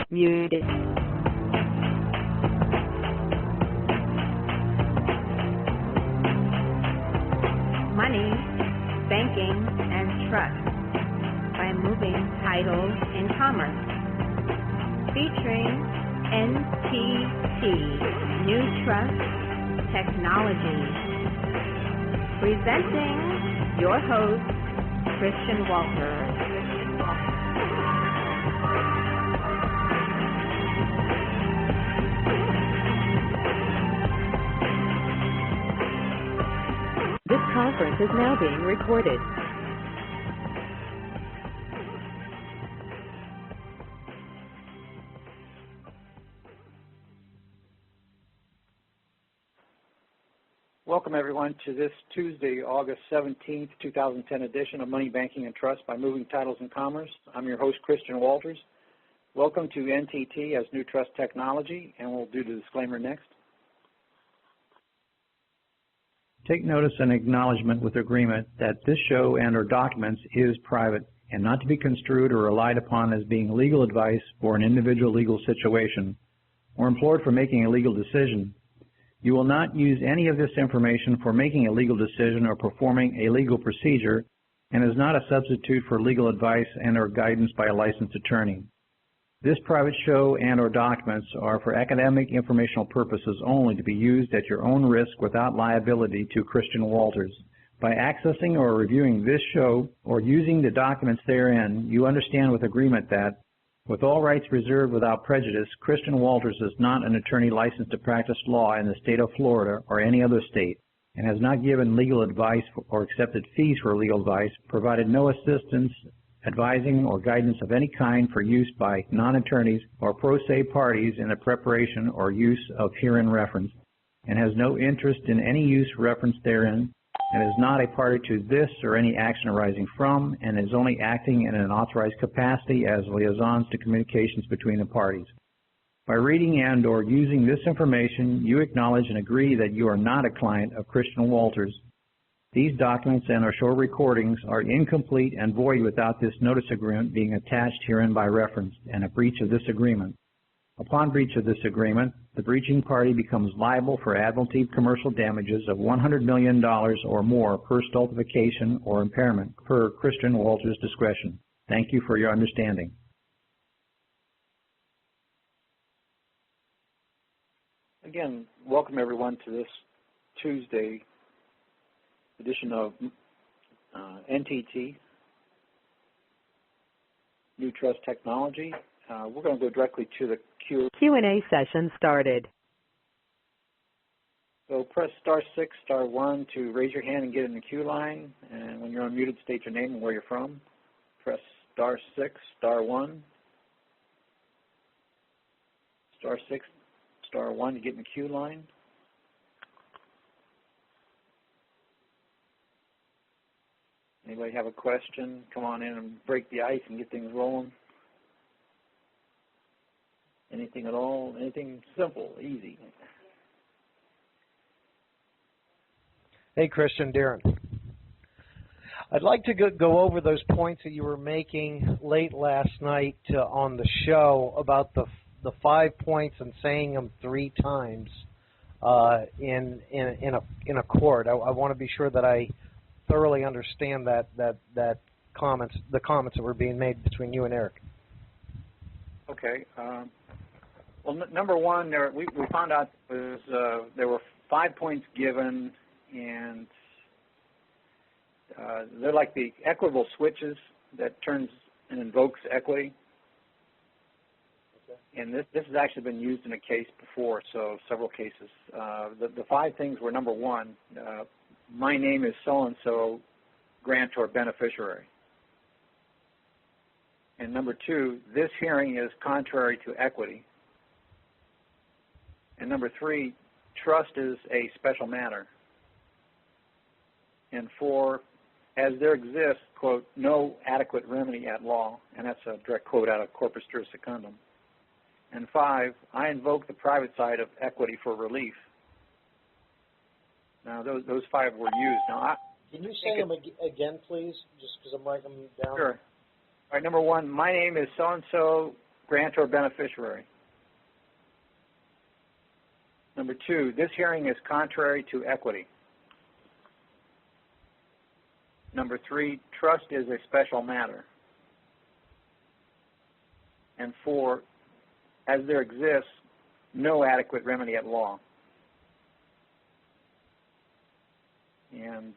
Muted. Money, Banking, and Trust by Moving Titles in Commerce. Featuring NTT, New Trust Technology. Presenting your host, Christian Walters. This conference is now being recorded. Welcome, everyone, to this Tuesday, August 17th, 2010 edition of Money, Banking, and Trust by Moving Titles in Commerce. I'm your host, Christian Walters. Welcome to NTT as New Trust Technology, and we'll do the disclaimer next. Take notice and acknowledgement with agreement that this show and or documents is private and not to be construed or relied upon as being legal advice for an individual legal situation or implored for making a legal decision. You will not use any of this information for making a legal decision or performing a legal procedure and is not a substitute for legal advice and or guidance by a licensed attorney. This private show and or documents are for academic informational purposes only to be used at your own risk without liability to Christian Walters. By accessing or reviewing this show or using the documents therein, you understand with agreement that, with all rights reserved without prejudice, Christian Walters is not an attorney licensed to practice law in the state of Florida or any other state, and has not given legal advice or accepted fees for legal advice, provided no assistance, advising, or guidance of any kind for use by non-attorneys or pro se parties in the preparation or use of herein reference, and has no interest in any use referenced therein, and is not a party to this or any action arising from, and is only acting in an authorized capacity as liaisons to communications between the parties. By reading and or using this information, you acknowledge and agree that you are not a client of Christian Walters. These documents and our show recordings are incomplete and void without this notice agreement being attached herein by reference, and a breach of this agreement. Upon breach of this agreement, the breaching party becomes liable for admiralty commercial damages of $100 million or more per stultification or impairment per Christian Walters' discretion. Thank you for your understanding. Again, welcome everyone to this Tuesday edition of NTT, New Trust Technology. We're going to go directly to the Q&A session started. So press *6, *1 to raise your hand and get in the queue line. And when you're unmuted, state your name and where you're from. Press *6, *1. *6, *1 to get in the queue line. Anybody have a question? Come on in and break the ice and get things rolling. Anything at all? Anything simple, easy? Hey, Christian, Darren. I'd like to go over those points that you were making late last night on the show about the 5 points and saying them 3 times in a court. I want to be sure that I thoroughly understand the comments that were being made between you and Eric. Okay. Well, number one, we found out there were 5 points given, and they're like the equitable switches that turns and invokes equity. Okay. And this has actually been used in a case before, so several cases. The 5 things were, number one, my name is so-and-so, grantor beneficiary. And number 2, this hearing is contrary to equity. And number 3, trust is a special matter. And 4, as there exists, quote, no adequate remedy at law, and that's a direct quote out of Corpus Juris Secundum. And 5, I invoke the private side of equity for relief. Now, those 5 were used. Now, can you say them again, please, just because I'm writing them down? Sure. All right, number 1, my name is so-and-so, grantor beneficiary. Number 2, this hearing is contrary to equity. Number 3, trust is a special matter. And 4, as there exists no adequate remedy at law. And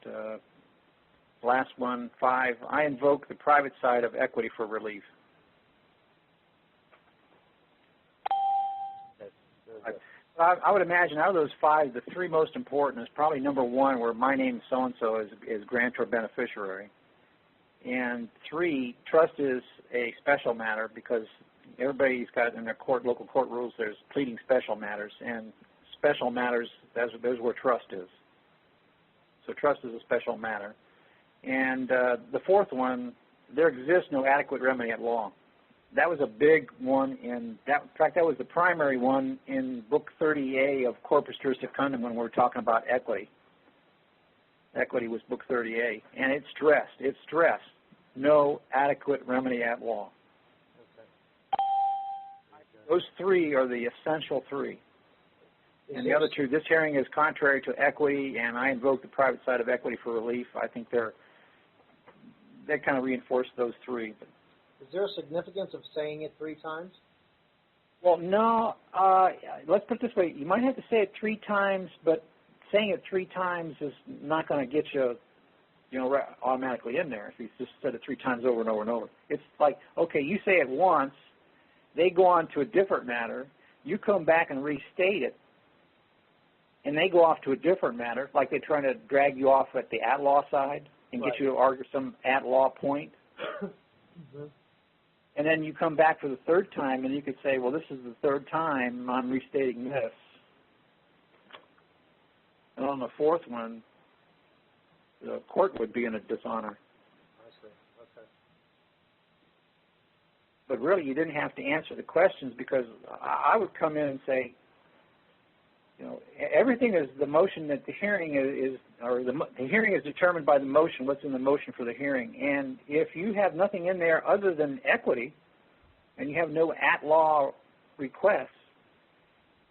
last one, 5, I invoke the private side of equity for relief. I would imagine out of those 5, the 3 most important is probably number 1, where my name so-and-so is grantor beneficiary. And 3, trust is a special matter because everybody's got in their local court rules, there's pleading special matters. And special matters, that's where trust is. So trust is a special matter. And the 4th one, there exists no adequate remedy at law. That was a big one in fact, that was the primary one in Book 30A of Corpus Juris Secundum when we were talking about equity. Equity was Book 30A, and it stressed no adequate remedy at law. Okay. Those 3 are the essential 3. And the other 2, this hearing is contrary to equity, and I invoke the private side of equity for relief. I think they kind of reinforce those 3. But is there a significance of saying it 3 times? Well, no. Let's put it this way. You might have to say it 3 times, but saying it 3 times is not going to get you, automatically in there if you just said it 3 times over and over and over. It's like, okay, you say it once, they go on to a different matter, you come back and restate it, and they go off to a different matter, like they're trying to drag you off at the at-law side and get you to argue some at-law point. Mm-hmm. And then you come back for the 3rd time, and you could say, well, this is the 3rd time I'm restating this. And on the 4th one, the court would be in a dishonor. I see. Okay. But really, you didn't have to answer the questions because I would come in and say, everything is the motion that the hearing is, or the hearing is determined by the motion, what's in the motion for the hearing. And if you have nothing in there other than equity, and you have no at-law requests,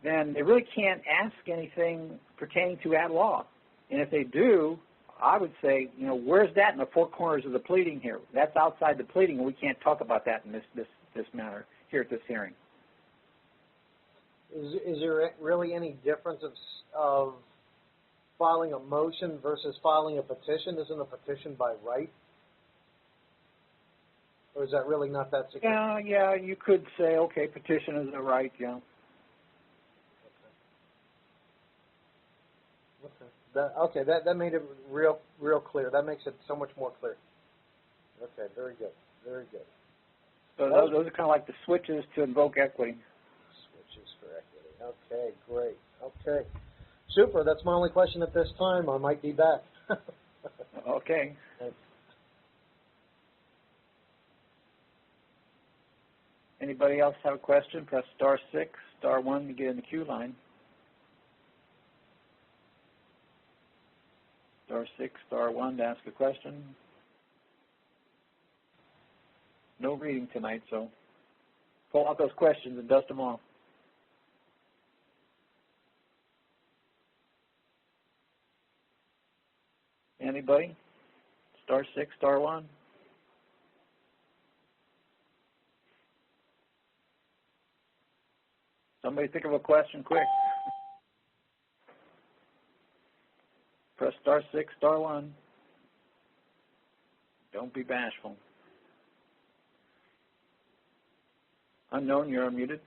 then they really can't ask anything pertaining to at-law. And if they do, I would say, where's that in the 4 corners of the pleading here? That's outside the pleading, and we can't talk about that in this matter here at this hearing. Is there really any difference of filing a motion versus filing a petition? Isn't a petition by right? Or is that really not that significant? Yeah, you could say, okay, petition is a right, yeah. Okay, that made it real clear. That makes it so much more clear. Okay, very good, very good. So those are kind of like the switches to invoke equity. Switches for equity. Okay, great. Okay, super. That's my only question at this time. I might be back. Okay. Thanks. Anybody else have a question? Press *6, *1 to get in the queue line. *6, *1 to ask a question. No reading tonight, so pull out those questions and dust them off. Anybody? *6, *1. Somebody think of a question quick. Press *6, *1. Don't be bashful. Unknown, you're unmuted.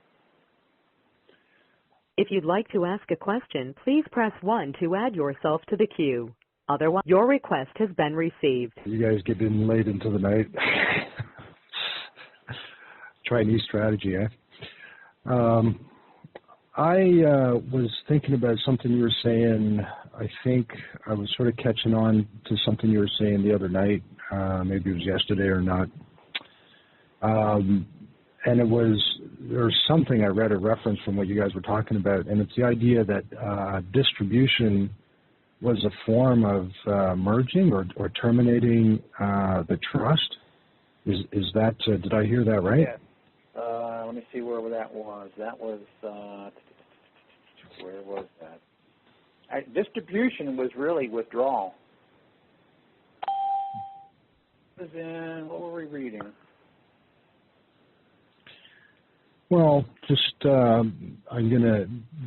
If you'd like to ask a question, please press 1 to add yourself to the queue. Otherwise, your request has been received. You guys get in late into the night. Try a new strategy, eh? I was thinking about something you were saying. I think I was sort of catching on to something you were saying the other night. Maybe it was yesterday or not. And there's something I read a reference from what you guys were talking about, and it's the idea that distribution was a form of merging or terminating the trust. Is that, did I hear that right? Yeah. let me see where that was. That was, where was that? Distribution was really withdrawal. It was in, what were we reading? Well, just don't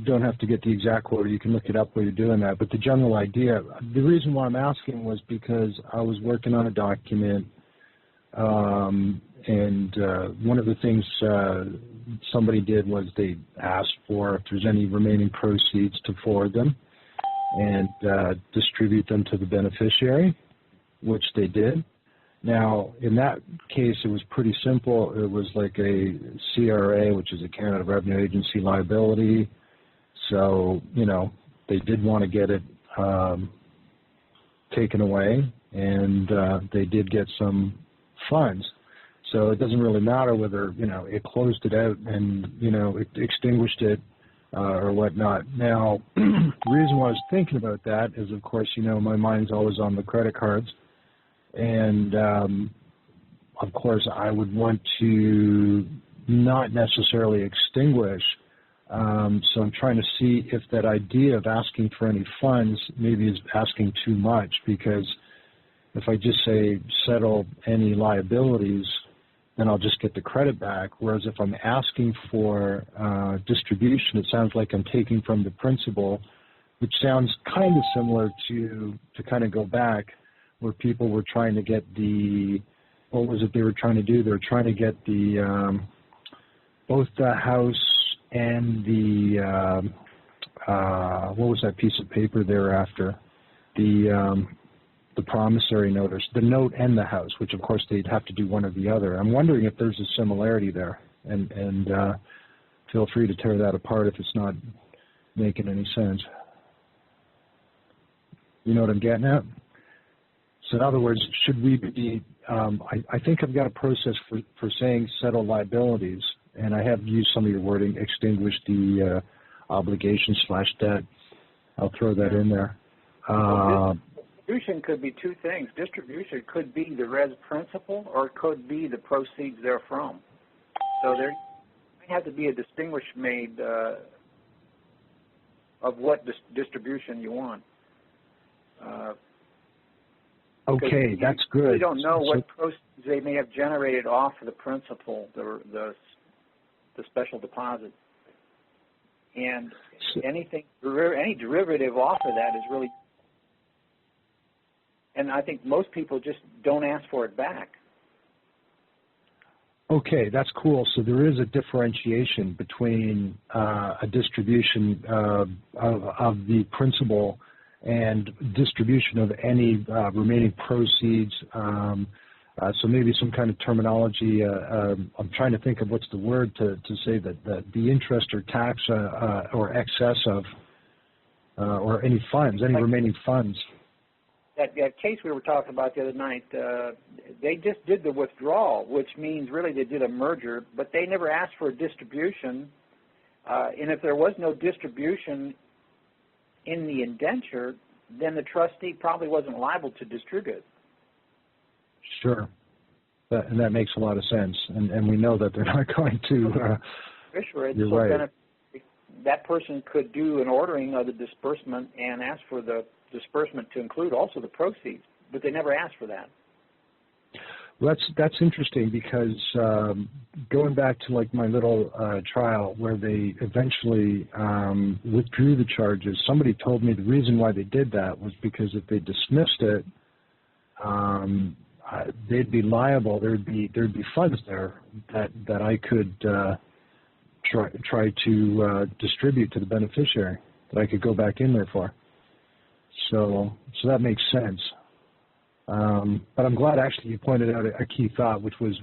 have to get the exact quote. You can look it up while you're doing that. But the general idea, the reason why I'm asking was because I was working on a document, and one of the things somebody did was they asked for if there's any remaining proceeds to forward them and distribute them to the beneficiary, which they did. Now, in that case, it was pretty simple. It was like a CRA, which is a Canada Revenue Agency liability. So, you know, they did want to get it taken away, and they did get some funds. So it doesn't really matter whether, you know, it closed it out and, you know, it extinguished it or whatnot. Now, the reason why I was thinking about that is, of course, you know, my mind's always on the credit cards. And, of course, I would want to not necessarily extinguish. So I'm trying to see if that idea of asking for any funds maybe is asking too much, because if I just say settle any liabilities, then I'll just get the credit back. Whereas if I'm asking for distribution, it sounds like I'm taking from the principal, which sounds kind of similar to kind of go back, where people were trying to get the, what was it they were trying to do? They were trying to get the, both the house and the, what was that piece of paper they were after? The promissory notice, the note and the house, which of course they'd have to do one or the other. I'm wondering if there's a similarity there, and feel free to tear that apart if it's not making any sense. You know what I'm getting at? So in other words, should we be, I think I've got a process for saying settle liabilities, and I have used some of your wording, extinguish the obligation / debt. I'll throw that in there. Distribution could be two things. Distribution could be the res principal, or it could be the proceeds therefrom. So there may have to be a distinguishment made of what distribution you want. Okay, that's good. We don't know what proceeds they may have generated off of the principal, the special deposit, and any derivative off of that is really. And I think most people just don't ask for it back. Okay, that's cool. So there is a differentiation between a distribution of the principal and distribution of any remaining proceeds. So maybe some kind of terminology. I'm trying to think of what's the word to say that the interest or tax or excess of or any funds, any remaining funds. That case we were talking about the other night, they just did the withdrawal, which means really they did a merger, but they never asked for a distribution. And if there was no distribution in the indenture, then the trustee probably wasn't liable to distribute. Sure. And that makes a lot of sense. And we know that they're not going to. You're right. Then that person could do an ordering of the disbursement and ask for the disbursement to include also the proceeds, but they never asked for that. Well, that's interesting, because going back to like my little trial where they eventually withdrew the charges, somebody told me the reason why they did that was because if they dismissed it, they'd be liable. There'd be funds there that I could try to distribute to the beneficiary, that I could go back in there for. So that makes sense. But I'm glad actually you pointed out a key thought, which was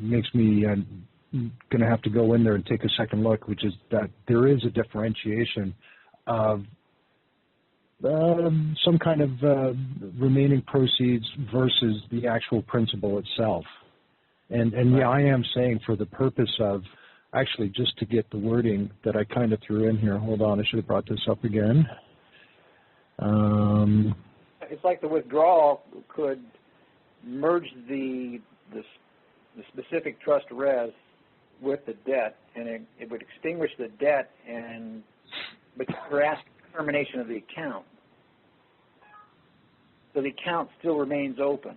makes me going to have to go in there and take a second look, which is that there is a differentiation of some kind of remaining proceeds versus the actual principal itself. And yeah, I am saying for the purpose of actually just to get the wording that I kind of threw in here. Hold on, I should have brought this up again. It's like the withdrawal could merge the specific trust res with the debt, and it would extinguish the debt, but you're asking for termination of the account. So the account still remains open.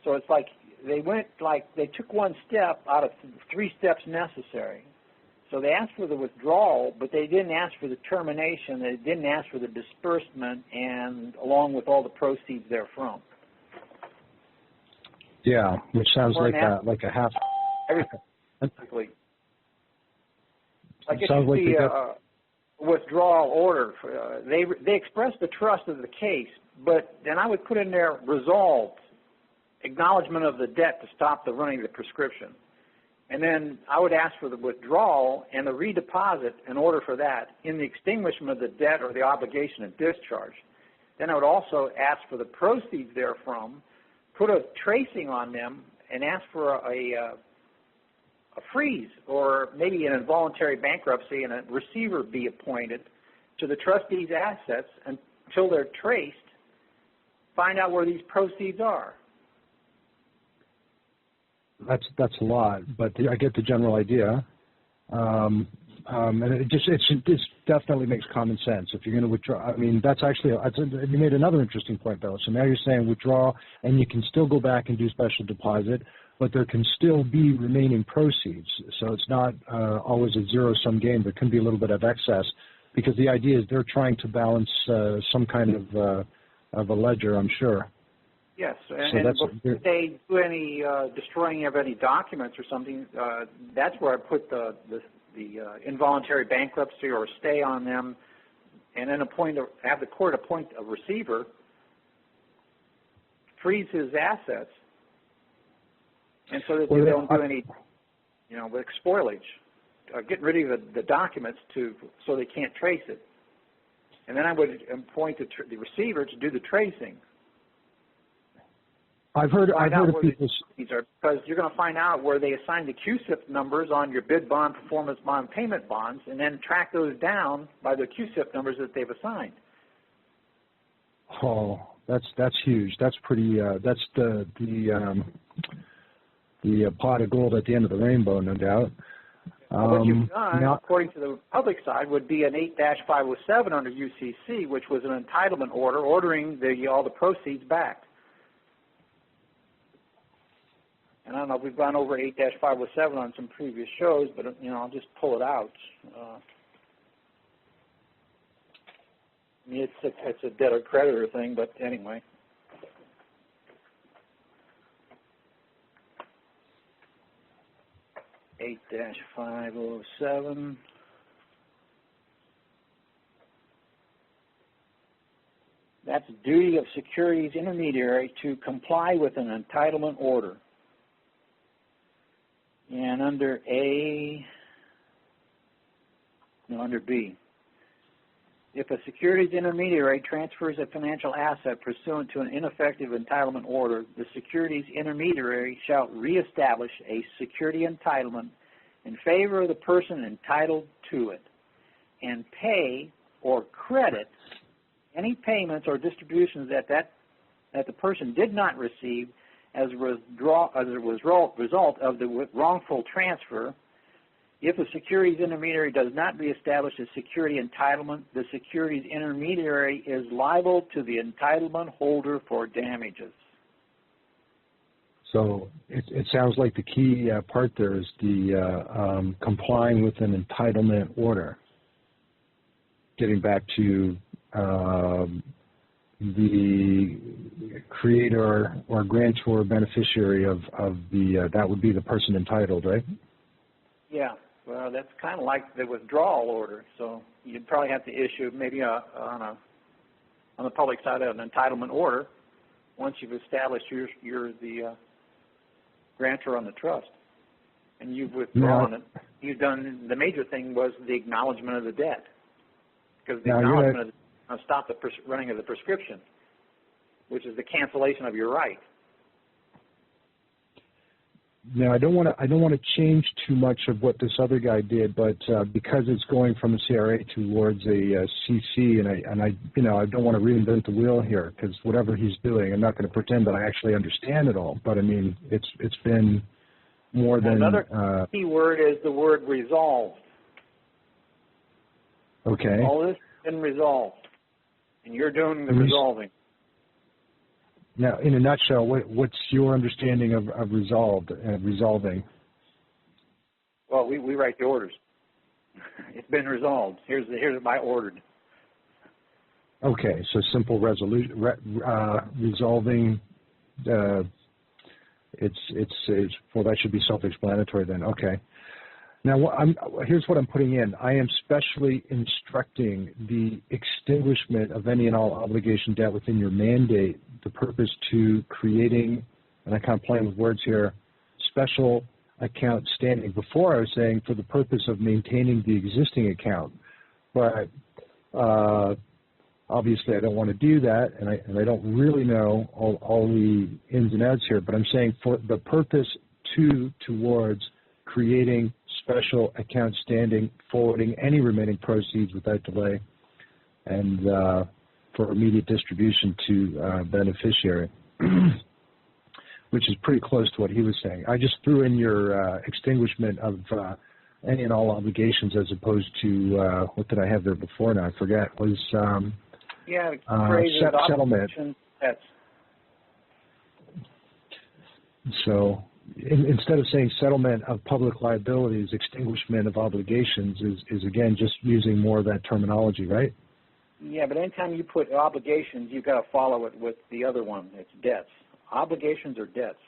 So it's like they took one step out of 3 steps necessary. So they asked for the withdrawal, but they didn't ask for the termination. They didn't ask for the disbursement, and along with all the proceeds therefrom. Yeah, which sounds like a half. Basically, like it sounds should like be a withdrawal order. They expressed the trust of the case, but then I would put in there resolved, acknowledgement of the debt to stop the running of the prescription. And then I would ask for the withdrawal and the redeposit in order for that in the extinguishment of the debt or the obligation of discharge. Then I would also ask for the proceeds therefrom, put a tracing on them, and ask for a freeze or maybe an involuntary bankruptcy and a receiver be appointed to the trustee's assets until they're traced, find out where these proceeds are. That's a lot, but I get the general idea, and it definitely makes common sense. If you're going to withdraw, I mean, that's actually you made another interesting point, though. So now you're saying withdraw, and you can still go back and do special deposit, but there can still be remaining proceeds. So it's not always a zero-sum game. There can be a little bit of excess, because the idea is they're trying to balance some kind of a ledger, I'm sure. Yes, and before they do any destroying of any documents or something, that's where I put the involuntary bankruptcy or a stay on them, and then have the court appoint a receiver, freeze his assets, and so that they don't do any, spoilage, get rid of the documents so they can't trace it, and then I would appoint the receiver to do the tracing. I've heard of people. Because you're going to find out where they assign the QSIP numbers on your bid bond, performance bond, payment bonds, and then track those down by the QSIP numbers that they've assigned. Oh, that's huge. That's pretty. That's the pot of gold at the end of the rainbow, no doubt. What you've done, according to the public side, would be an 8-507 under UCC, which was an entitlement order ordering all the proceeds back. And I don't know if we've gone over 8-507 on some previous shows, but I'll just pull it out. It's a debtor creditor thing, but anyway. (8-507). That's duty of securities intermediary to comply with an entitlement order. And under under B, if a securities intermediary transfers a financial asset pursuant to an ineffective entitlement order, the securities intermediary shall reestablish a security entitlement in favor of the person entitled to it and pay or credit any payments or distributions that the person did not receive as a result of the wrongful transfer. If a securities intermediary does not reestablish a security entitlement, the securities intermediary is liable to the entitlement holder for damages. So it sounds like the key part there is the complying with an entitlement order. Getting back to the creator or grantor beneficiary of the that would be the person entitled, right? Yeah, well, that's kind of like the withdrawal order. So you'd probably have to issue maybe on the public side an entitlement order once you've established you're the grantor on the trust, and you've withdrawn it. You've done the major thing was the acknowledgement of the debt, because the acknowledgement of stop the running of the prescription, which is the cancellation of your right. Now, I don't want to change too much of what this other guy did, but because it's going from a CRA towards a CC, and I don't want to reinvent the wheel here, because whatever he's doing, I'm not going to pretend that I actually understand it all. But I mean, it's been more than... Another key word is the word resolved. Okay. All this has been resolved, and you're doing the resolving. Now, in a nutshell, what's your understanding of resolving? Well, we write the orders. It's been resolved. Here's my ordered. Okay, so simple resolving. Well, that should be self-explanatory then. Okay. Now, here's what I'm putting in. I am specially instructing the extinguishment of any and all obligation debt within your mandate, the purpose to creating, and I'm kind of playing with words here, special account standing. Before I was saying for the purpose of maintaining the existing account, but obviously I don't want to do that, and I don't really know all the ins and outs here, but I'm saying for the purpose towards creating special account standing, forwarding any remaining proceeds without delay, and for immediate distribution to beneficiary, which is pretty close to what he was saying. I just threw in your extinguishment of any and all obligations as opposed to, what did I have there before now? I forget. Was settlement. So instead of saying settlement of public liabilities, extinguishment of obligations is again just using more of that terminology, right? Yeah, but anytime you put obligations, you've got to follow it with the other one. It's debts. Obligations are debts.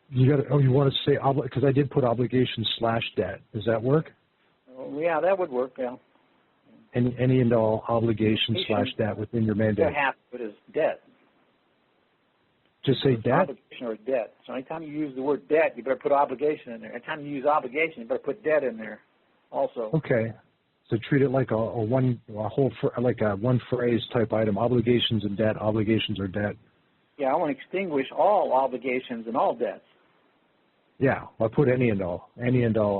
You got to, you want to say because I did put obligations / debt. Does that work? Oh, yeah, that would work. Yeah. Any and all obligations / debt within your mandate. Half of it is debt. Just say debt? Obligation or debt. So anytime you use the word debt, you better put obligation in there. Anytime you use obligation, you better put debt in there also. Okay. So treat it like one phrase type item. Obligations and debt. Obligations or debt. Yeah, I want to extinguish all obligations and all debts. Yeah, I'll put any and all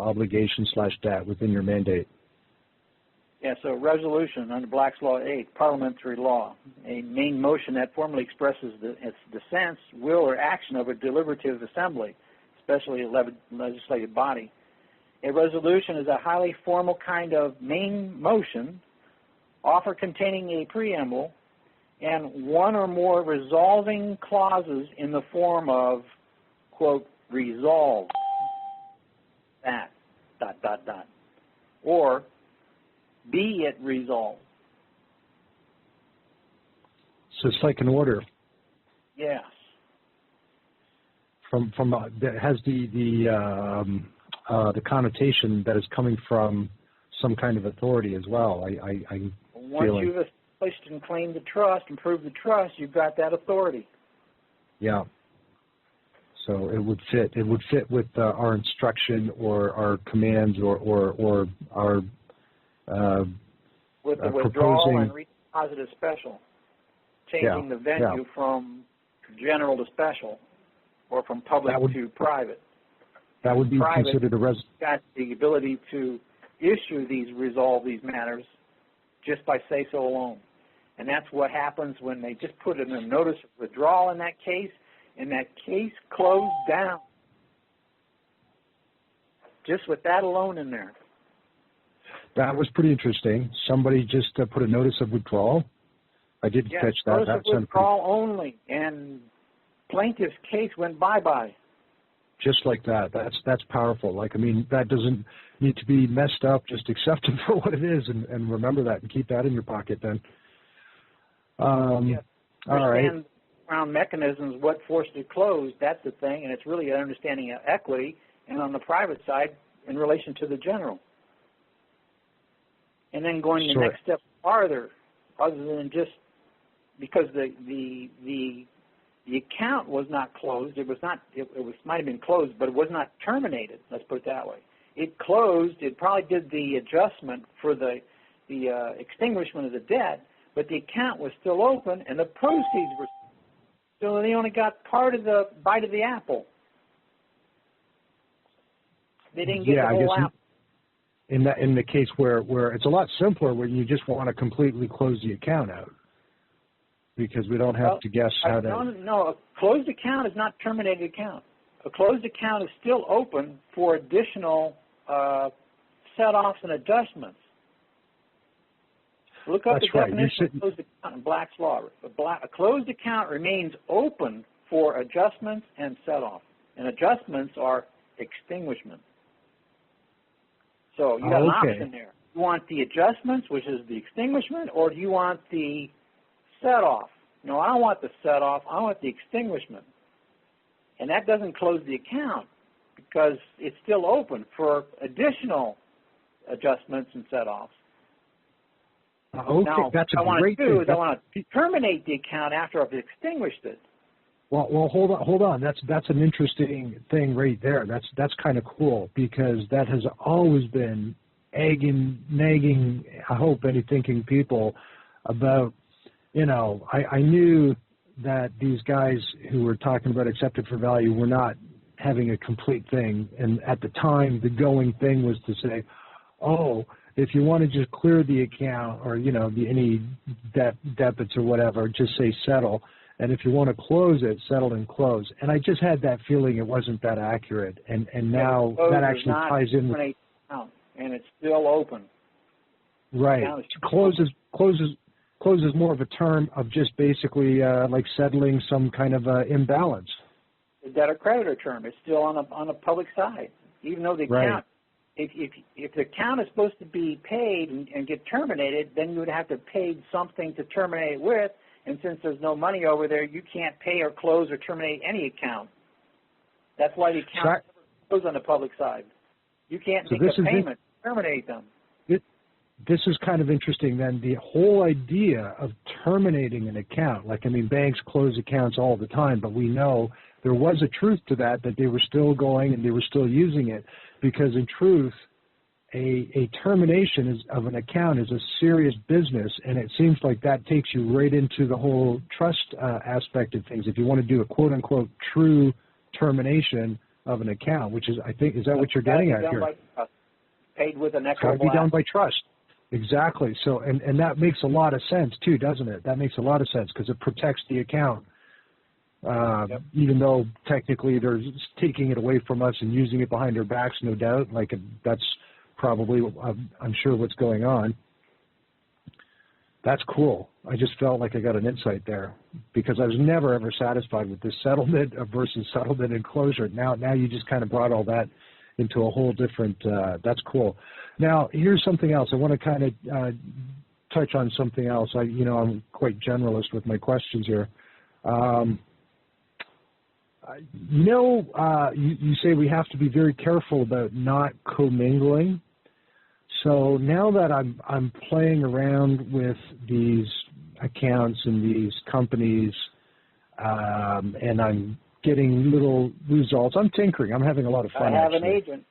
obligations / debt within your mandate. Yeah, so resolution under Black's Law 8, parliamentary law, a main motion that formally expresses its dissent, will, or action of a deliberative assembly, especially a legislative body. A resolution is a highly formal kind of main motion, often containing a preamble, and one or more resolving clauses in the form of, quote, resolve that, ... or be it resolved. So it's like an order. Yes. From that has the connotation that is coming from some kind of authority as well. Once you've established and claimed the trust and proved the trust, you've got that authority. Yeah. So it would fit. It would fit with our instruction or our commands or our with the withdrawal and redeposit special, changing the venue from general to special, or from public to private. That would be considered a got the ability to resolve these matters just by say-so alone. And that's what happens when they just put in a notice of withdrawal in that case, and that case closed down. Just with that alone in there. That was pretty interesting. Somebody just put a notice of withdrawal. I did catch that. Notice of withdrawal only, and plaintiff's case went bye-bye. Just like that. That's powerful. Like, I mean, that doesn't need to be messed up. Just accept it for what it is, and remember that, and keep that in your pocket then. All right. Around mechanisms, what forced it closed, that's the thing, and it's really an understanding of equity, and on the private side, in relation to the general. And then going the next step farther, other than just because the account was not closed, it might have been closed, but it was not terminated. Let's put it that way. It closed. It probably did the adjustment for the extinguishment of the debt, but the account was still open, and the proceeds were. So they only got part of the bite of the apple. They didn't get the whole apple. In the case where it's a lot simpler, where you just want to completely close the account out, because we don't have to guess how to. No, a closed account is not terminated account. A a closed account is still open for additional set-offs and adjustments. Look up the definition of closed account in Black's Law. A closed account remains open for adjustments and set-offs. And adjustments are extinguishment. So you got an option there. You want the adjustments, which is the extinguishment, or do you want the set-off? No, I don't want the set-off. I want the extinguishment. And that doesn't close the account because it's still open for additional adjustments and set-offs. Okay, now, that's a what I great want to do thing. is I want to terminate the account after I've extinguished it. Well, hold on. That's an interesting thing right there. That's kind of cool because that has always been nagging. I hope any thinking people about. I knew that these guys who were talking about accepted for value were not having a complete thing, and at the time, the going thing was to say, oh, if you want to just clear the account or any debits or whatever, just say settle. And if you want to close it, settle and close. And I just had that feeling it wasn't that accurate. And now that actually ties in with account, and it's still open. Right. Closes more of a term of just basically like settling some kind of imbalance. The debtor-creditor term. It's still on the public side, even though the account. If the account is supposed to be paid and get terminated, then you would have to pay something to terminate it with. And since there's no money over there, you can't pay or close or terminate any account. That's why the account goes on the public side. You can't make a payment, terminate them. This is kind of interesting then. The whole idea of terminating an account, banks close accounts all the time, but we know there was a truth to that they were still going and they were still using it because in truth, a termination of an account is a serious business, and it seems like that takes you right into the whole trust aspect of things. If you want to do a quote-unquote true termination of an account, which is, I think, is that what you're getting at here? Paid with an equitable. It's got to be done by trust. Exactly. So, and that makes a lot of sense too, doesn't it? That makes a lot of sense because it protects the account, even though technically they're taking it away from us and using it behind our backs, no doubt. That's probably, I'm sure, what's going on. That's cool. I just felt like I got an insight there because I was never ever satisfied with this settlement versus settlement and closure. Now you just kind of brought all that into a whole different. That's cool. Now here's something else. I want to kind of touch on something else. I'm quite generalist with my questions here. You say we have to be very careful about not commingling. So now that I'm playing around with these accounts and these companies, and I'm getting little results, I'm tinkering. I'm having a lot of fun. Gotta have an agent.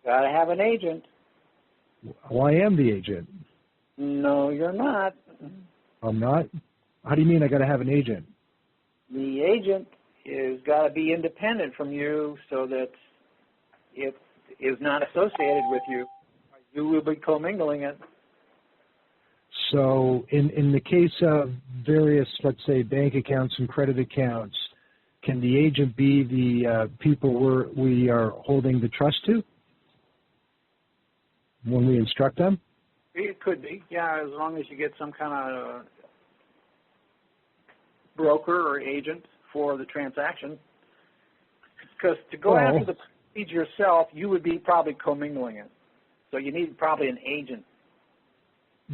Gotta have an agent. Well, I am the agent. No, you're not. I'm not? How do you mean I got to have an agent? The agent is got to be independent from you so that it is not associated with you. You will be commingling it. So in the case of various, let's say, bank accounts and credit accounts, can the agent be the people we are holding the trust to when we instruct them? It could be, yeah, as long as you get some kind of broker or agent for the transaction. Because to go after the procedure yourself, you would be probably commingling it. So you need probably an agent.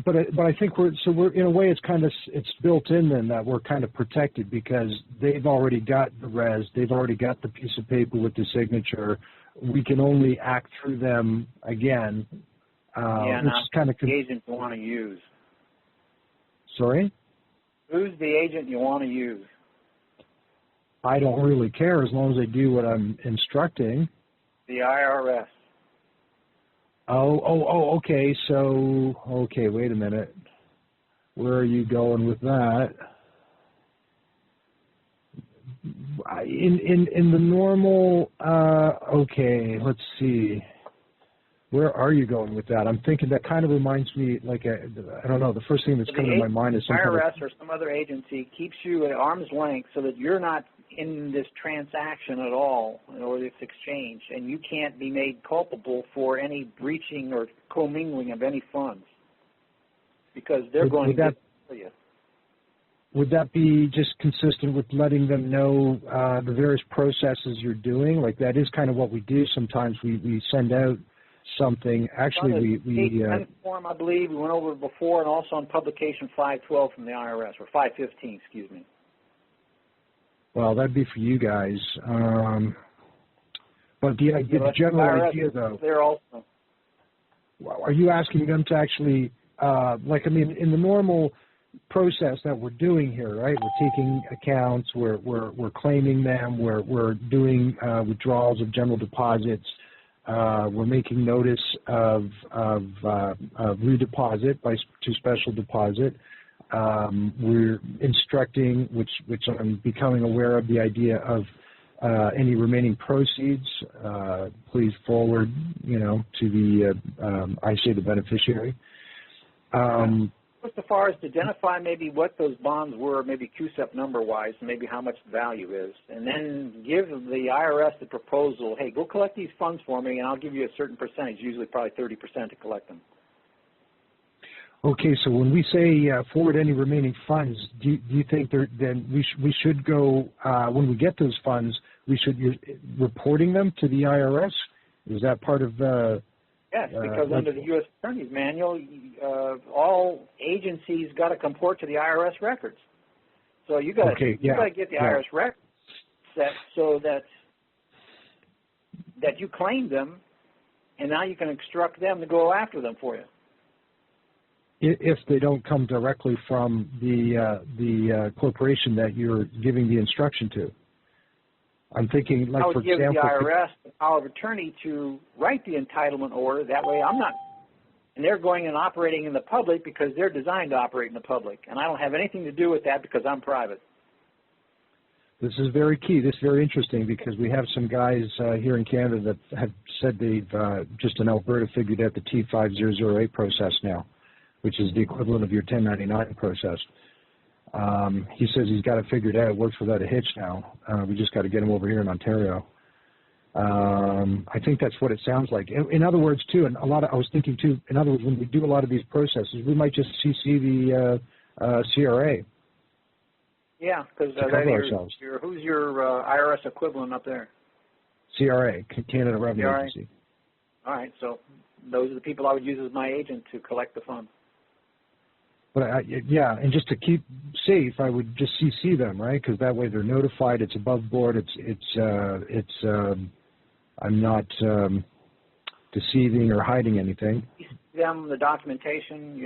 But I think we're in a way it's built in then that we're kind of protected because they've already got the res, they've already got the piece of paper with the signature. We can only act through them again. Which is kind of the agent you want to use. Sorry? Who's the agent you want to use? I don't really care as long as they do what I'm instructing. The IRS. Okay. So, wait a minute. Where are you going with that? In the normal, let's see. Where are you going with that? I'm thinking that kind of reminds me, I don't know, the first thing that's coming to my mind is IRS or some other agency keeps you at arm's length so that you're not in this transaction at all, or this exchange, and you can't be made culpable for any breaching or commingling of any funds because they're going to get you. Would that be just consistent with letting them know the various processes you're doing? Like that is kind of what we do sometimes. We send out something. Actually, we form, I believe, we went over it before, and also on publication 512 from the IRS, or 515, excuse me. Well, that'd be for you guys. But the general idea, though, there also. Are you asking them to actually, like, I mean, in the normal process that we're doing here, right? We're taking accounts, we're claiming them, we're doing withdrawals of general deposits, we're making notice of redeposit to special deposit. We're instructing, which I'm becoming aware of, the idea of any remaining proceeds, please forward, to the the beneficiary. Just as far as to identify maybe what those bonds were, maybe QSEP number-wise, maybe how much the value is, and then give the IRS the proposal, hey, go collect these funds for me, and I'll give you a certain percentage, usually probably 30% to collect them. Okay, so when we say forward any remaining funds, do you think then we should go, when we get those funds, we should be reporting them to the IRS? Is that part of the... Yes, because under the U.S. Attorney's Manual, all agencies got to comport to the IRS records. So you got to get the IRS records set so that you claim them, and now you can instruct them to go after them for you. If they don't come directly from the corporation that you're giving the instruction to. I'm thinking, like, for example, I would give the IRS the power of attorney to write the entitlement order. That way I'm not, and they're going and operating in the public because they're designed to operate in the public. And I don't have anything to do with that because I'm private. This is very key. This is very interesting because we have some guys here in Canada that have said they've just in Alberta figured out the T5008 process now, which is the equivalent of your 1099 process. He says he's got it figured out. It works without a hitch now. We just got to get him over here in Ontario. I think that's what it sounds like. In other words, too, and I was thinking, too, in other words, when we do a lot of these processes, we might just CC the CRA. Yeah, because who's your IRS equivalent up there? CRA, Canada Revenue Agency. All right, so those are the people I would use as my agent to collect the funds. But and just to keep safe, I would just CC them, right? Because that way they're notified. It's above board. I'm not deceiving or hiding anything. Them the documentation,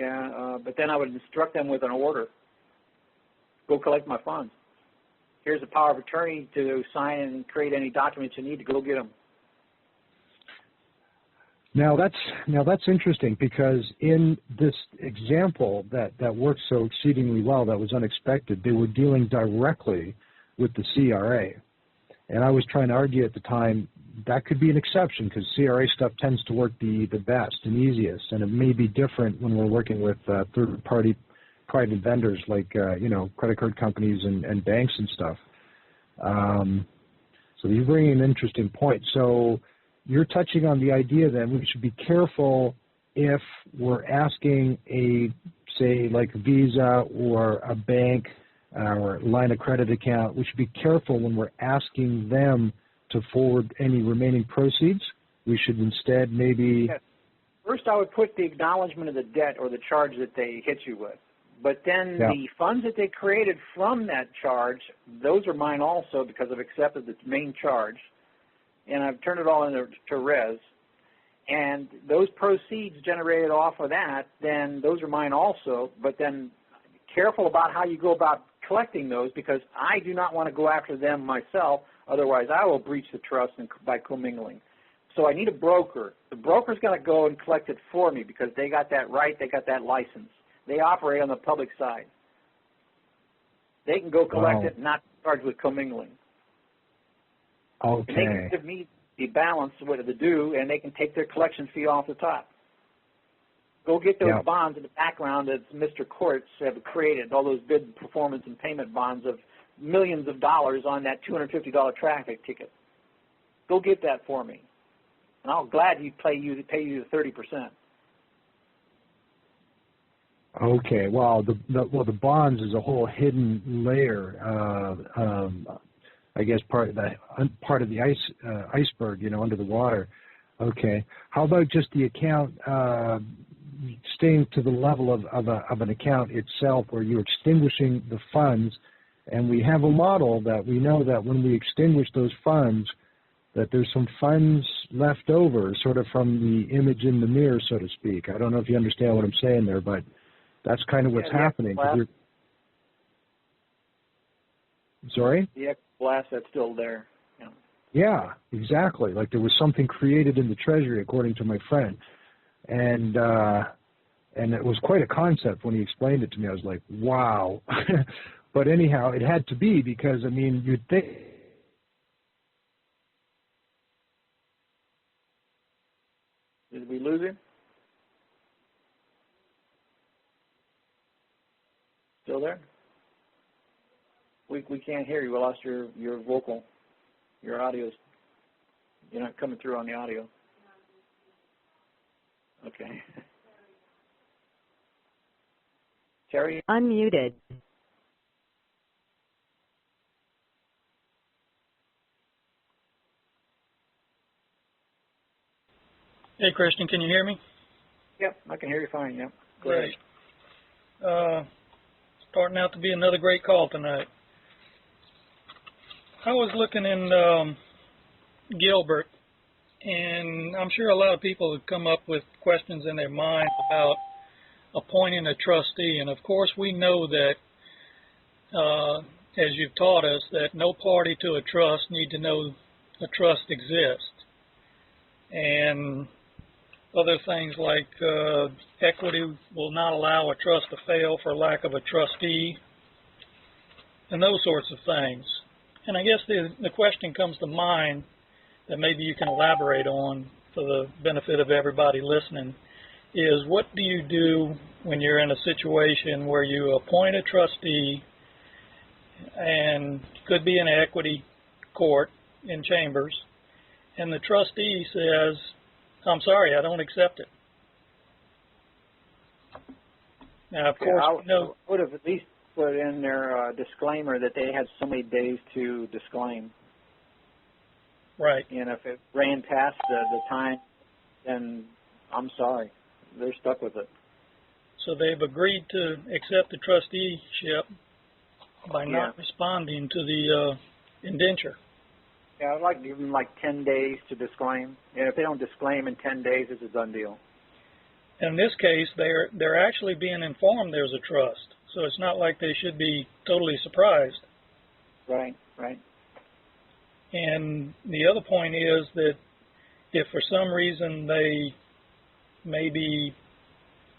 but then I would instruct them with an order. Go collect my funds. Here's a power of attorney to sign and create any documents you need to go get them. Now that's interesting because in this example that worked so exceedingly well, that was unexpected, they were dealing directly with the CRA. And I was trying to argue at the time that could be an exception because CRA stuff tends to work the best and easiest, and it may be different when we're working with third-party private vendors like credit card companies and banks and stuff. So you bring an interesting point. So you're touching on the idea that we should be careful if we're asking say like a Visa or a bank or line of credit account, we should be careful when we're asking them to forward any remaining proceeds. We should instead maybe... Yes. First, I would put the acknowledgement of the debt or the charge that they hit you with. But then the funds that they created from that charge, those are mine also because I've accepted the main charge. And I've turned it all into res, and those proceeds generated off of that, then those are mine also, but then careful about how you go about collecting those because I do not want to go after them myself, otherwise I will breach the trust by commingling. So I need a broker. The broker's got to go and collect it for me because they got that right, they got that license. They operate on the public side. They can go collect it and not charged with commingling. Okay. And they can give me the balance of what to do, and they can take their collection fee off the top. Go get those bonds in the background that Mr. Courts have created, all those bid performance and payment bonds of millions of dollars on that $250 traffic ticket. Go get that for me, and I'll gladly pay you the 30%. Okay, well, the bonds is a whole hidden layer. I guess part of the iceberg, under the water. Okay, how about just the account staying to the level of an account itself, where you're extinguishing the funds, and we have a model that we know that when we extinguish those funds, that there's some funds left over, sort of from the image in the mirror, so to speak. I don't know if you understand what I'm saying there, but that's kind of what's happening. Sorry? The equitable asset's still there. Yeah, exactly. Like there was something created in the Treasury, according to my friend. And it was quite a concept when he explained it to me. I was like, wow. But anyhow, it had to be because, I mean, you'd think. Did we lose him? Still there? We can't hear you. We lost your vocal, your audio's. You're not coming through on the audio. Okay. Terry? Unmuted. Hey, Christian, can you hear me? Yep, I can hear you fine, yep. Great. Starting out to be another great call tonight. I was looking in Gilbert, and I'm sure a lot of people have come up with questions in their mind about appointing a trustee. And of course, we know that, as you've taught us, that no party to a trust need to know a trust exists. And other things like equity will not allow a trust to fail for lack of a trustee, and those sorts of things. And I guess the question comes to mind that maybe you can elaborate on for the benefit of everybody listening is, what do you do when you're in a situation where you appoint a trustee, and could be in an equity court in chambers, and the trustee says, I'm sorry, I don't accept it. Now, of course, I would have at least put in their disclaimer that they had so many days to disclaim. Right. And if it ran past the time, then I'm sorry. They're stuck with it. So they've agreed to accept the trusteeship by not responding to the indenture. Yeah, I'd like to give them like 10 days to disclaim. And if they don't disclaim in 10 days, it's a done deal. In this case, they're actually being informed there's a trust. So it's not like they should be totally surprised. Right, right. And the other point is that if for some reason they maybe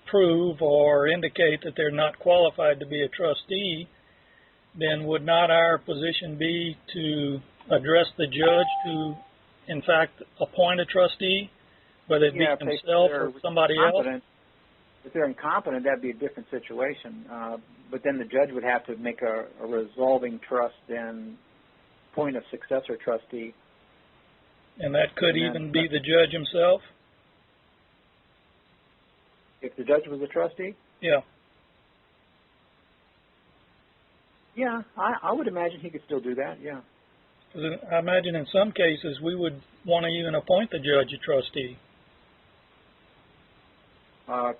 prove or indicate that they're not qualified to be a trustee, then would not our position be to address the judge to, in fact, appoint a trustee, whether it be himself or somebody else? If they're incompetent, that'd be a different situation. But then the judge would have to make a resolving trust and appoint a successor trustee. And that could even be the judge himself? If the judge was a trustee? Yeah. Yeah, I would imagine he could still do that, yeah. I imagine in some cases we would want to even appoint the judge a trustee.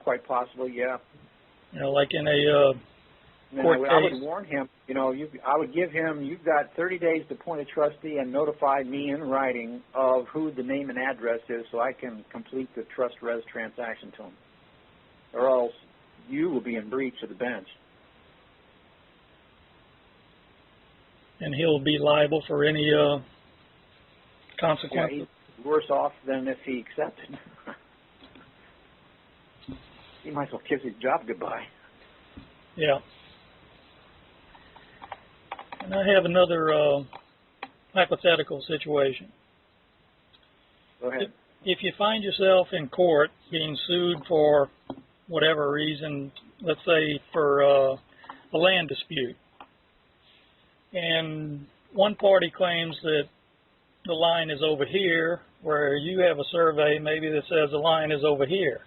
Quite possibly, yeah. You know, like in a court case. I would warn him, I would give him, you've got 30 days to appoint a trustee and notify me in writing of who the name and address is so I can complete the trust res transaction to him. Or else you will be in breach of the bench. And he'll be liable for any consequences? Yeah, he's worse off than if he accepted. He might as well kiss his job goodbye. Yeah. And I have another hypothetical situation. Go ahead. If you find yourself in court being sued for whatever reason, let's say for a land dispute, and one party claims that the line is over here, where you have a survey maybe that says the line is over here.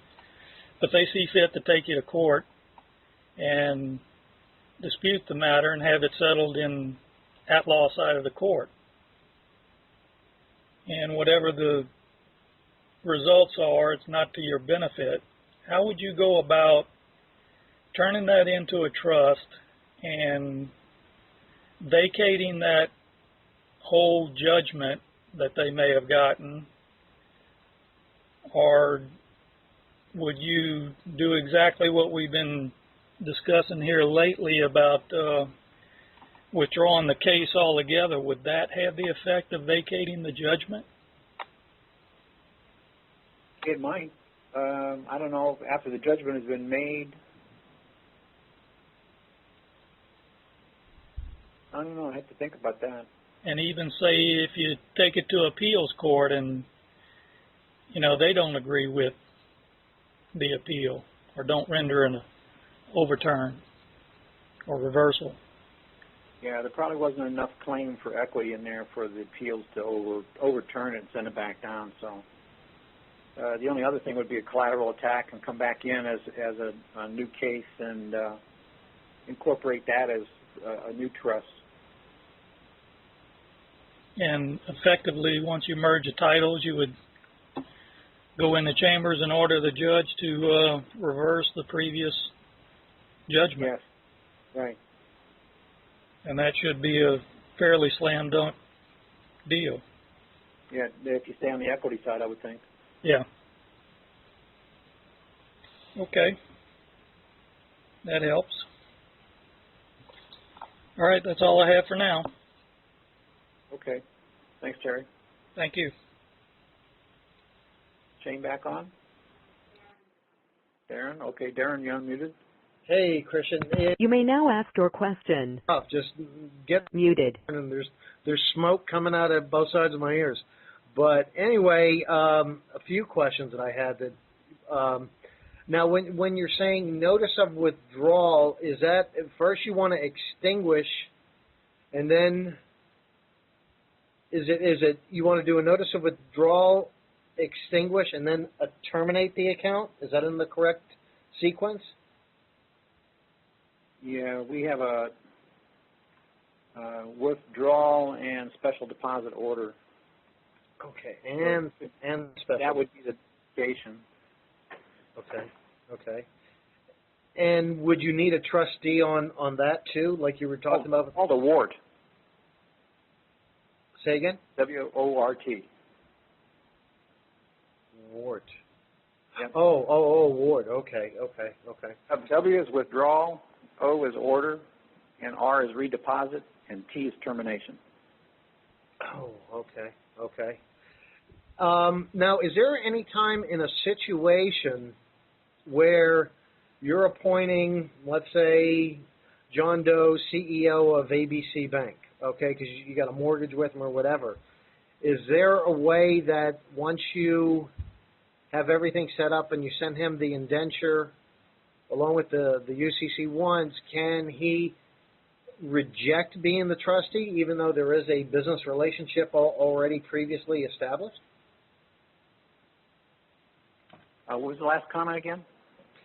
But they see fit to take you to court and dispute the matter and have it settled in at-law side of the court. And whatever the results are, it's not to your benefit. How would you go about turning that into a trust and vacating that whole judgment that they may have gotten? Or would you do exactly what we've been discussing here lately about withdrawing the case altogether? Would that have the effect of vacating the judgment? It might. I don't know, after the judgment has been made. I don't know, I have to think about that. And even say if you take it to appeals court and, you know, they don't agree with the appeal or don't render an overturn or reversal. Yeah, there probably wasn't enough claim for equity in there for the appeals to overturn it and send it back down. So the only other thing would be a collateral attack and come back in as a new case and incorporate that as a new trust. And effectively, once you merge the titles, you would go in the chambers and order the judge to reverse the previous judgment. Yes, right. And that should be a fairly slam dunk deal. Yeah, if you stay on the equity side, I would think. Yeah. Okay. That helps. All right, that's all I have for now. Okay. Thanks, Terry. Thank you. Shane back on? Darren? Okay, Darren, you unmuted? Hey, Christian. You may now ask your question. Just get Muted. and there's smoke coming out of both sides of my ears. But anyway, a few questions that I had. That now, when you're saying notice of withdrawal, is that first you want to extinguish, and then is it you want to do a notice of withdrawal, extinguish, and then terminate the account? Is that in the correct sequence? Yeah, we have a withdrawal and special deposit order. Okay, and special. That would be the notification. Okay. And would you need a trustee on that too, like you were talking about? Called a wart. Say again? W-O-R-T. Wart. Yep. Oh, ward. Okay. W is withdrawal, O is order, and R is redeposit, and T is termination. Oh, okay. Now, is there any time in a situation where you're appointing, let's say, John Doe, CEO of ABC Bank, okay, because you got a mortgage with him or whatever? Is there a way that once you have everything set up and you send him the indenture along with the UCC-1s, can he reject being the trustee even though there is a business relationship already previously established? What was the last comment again?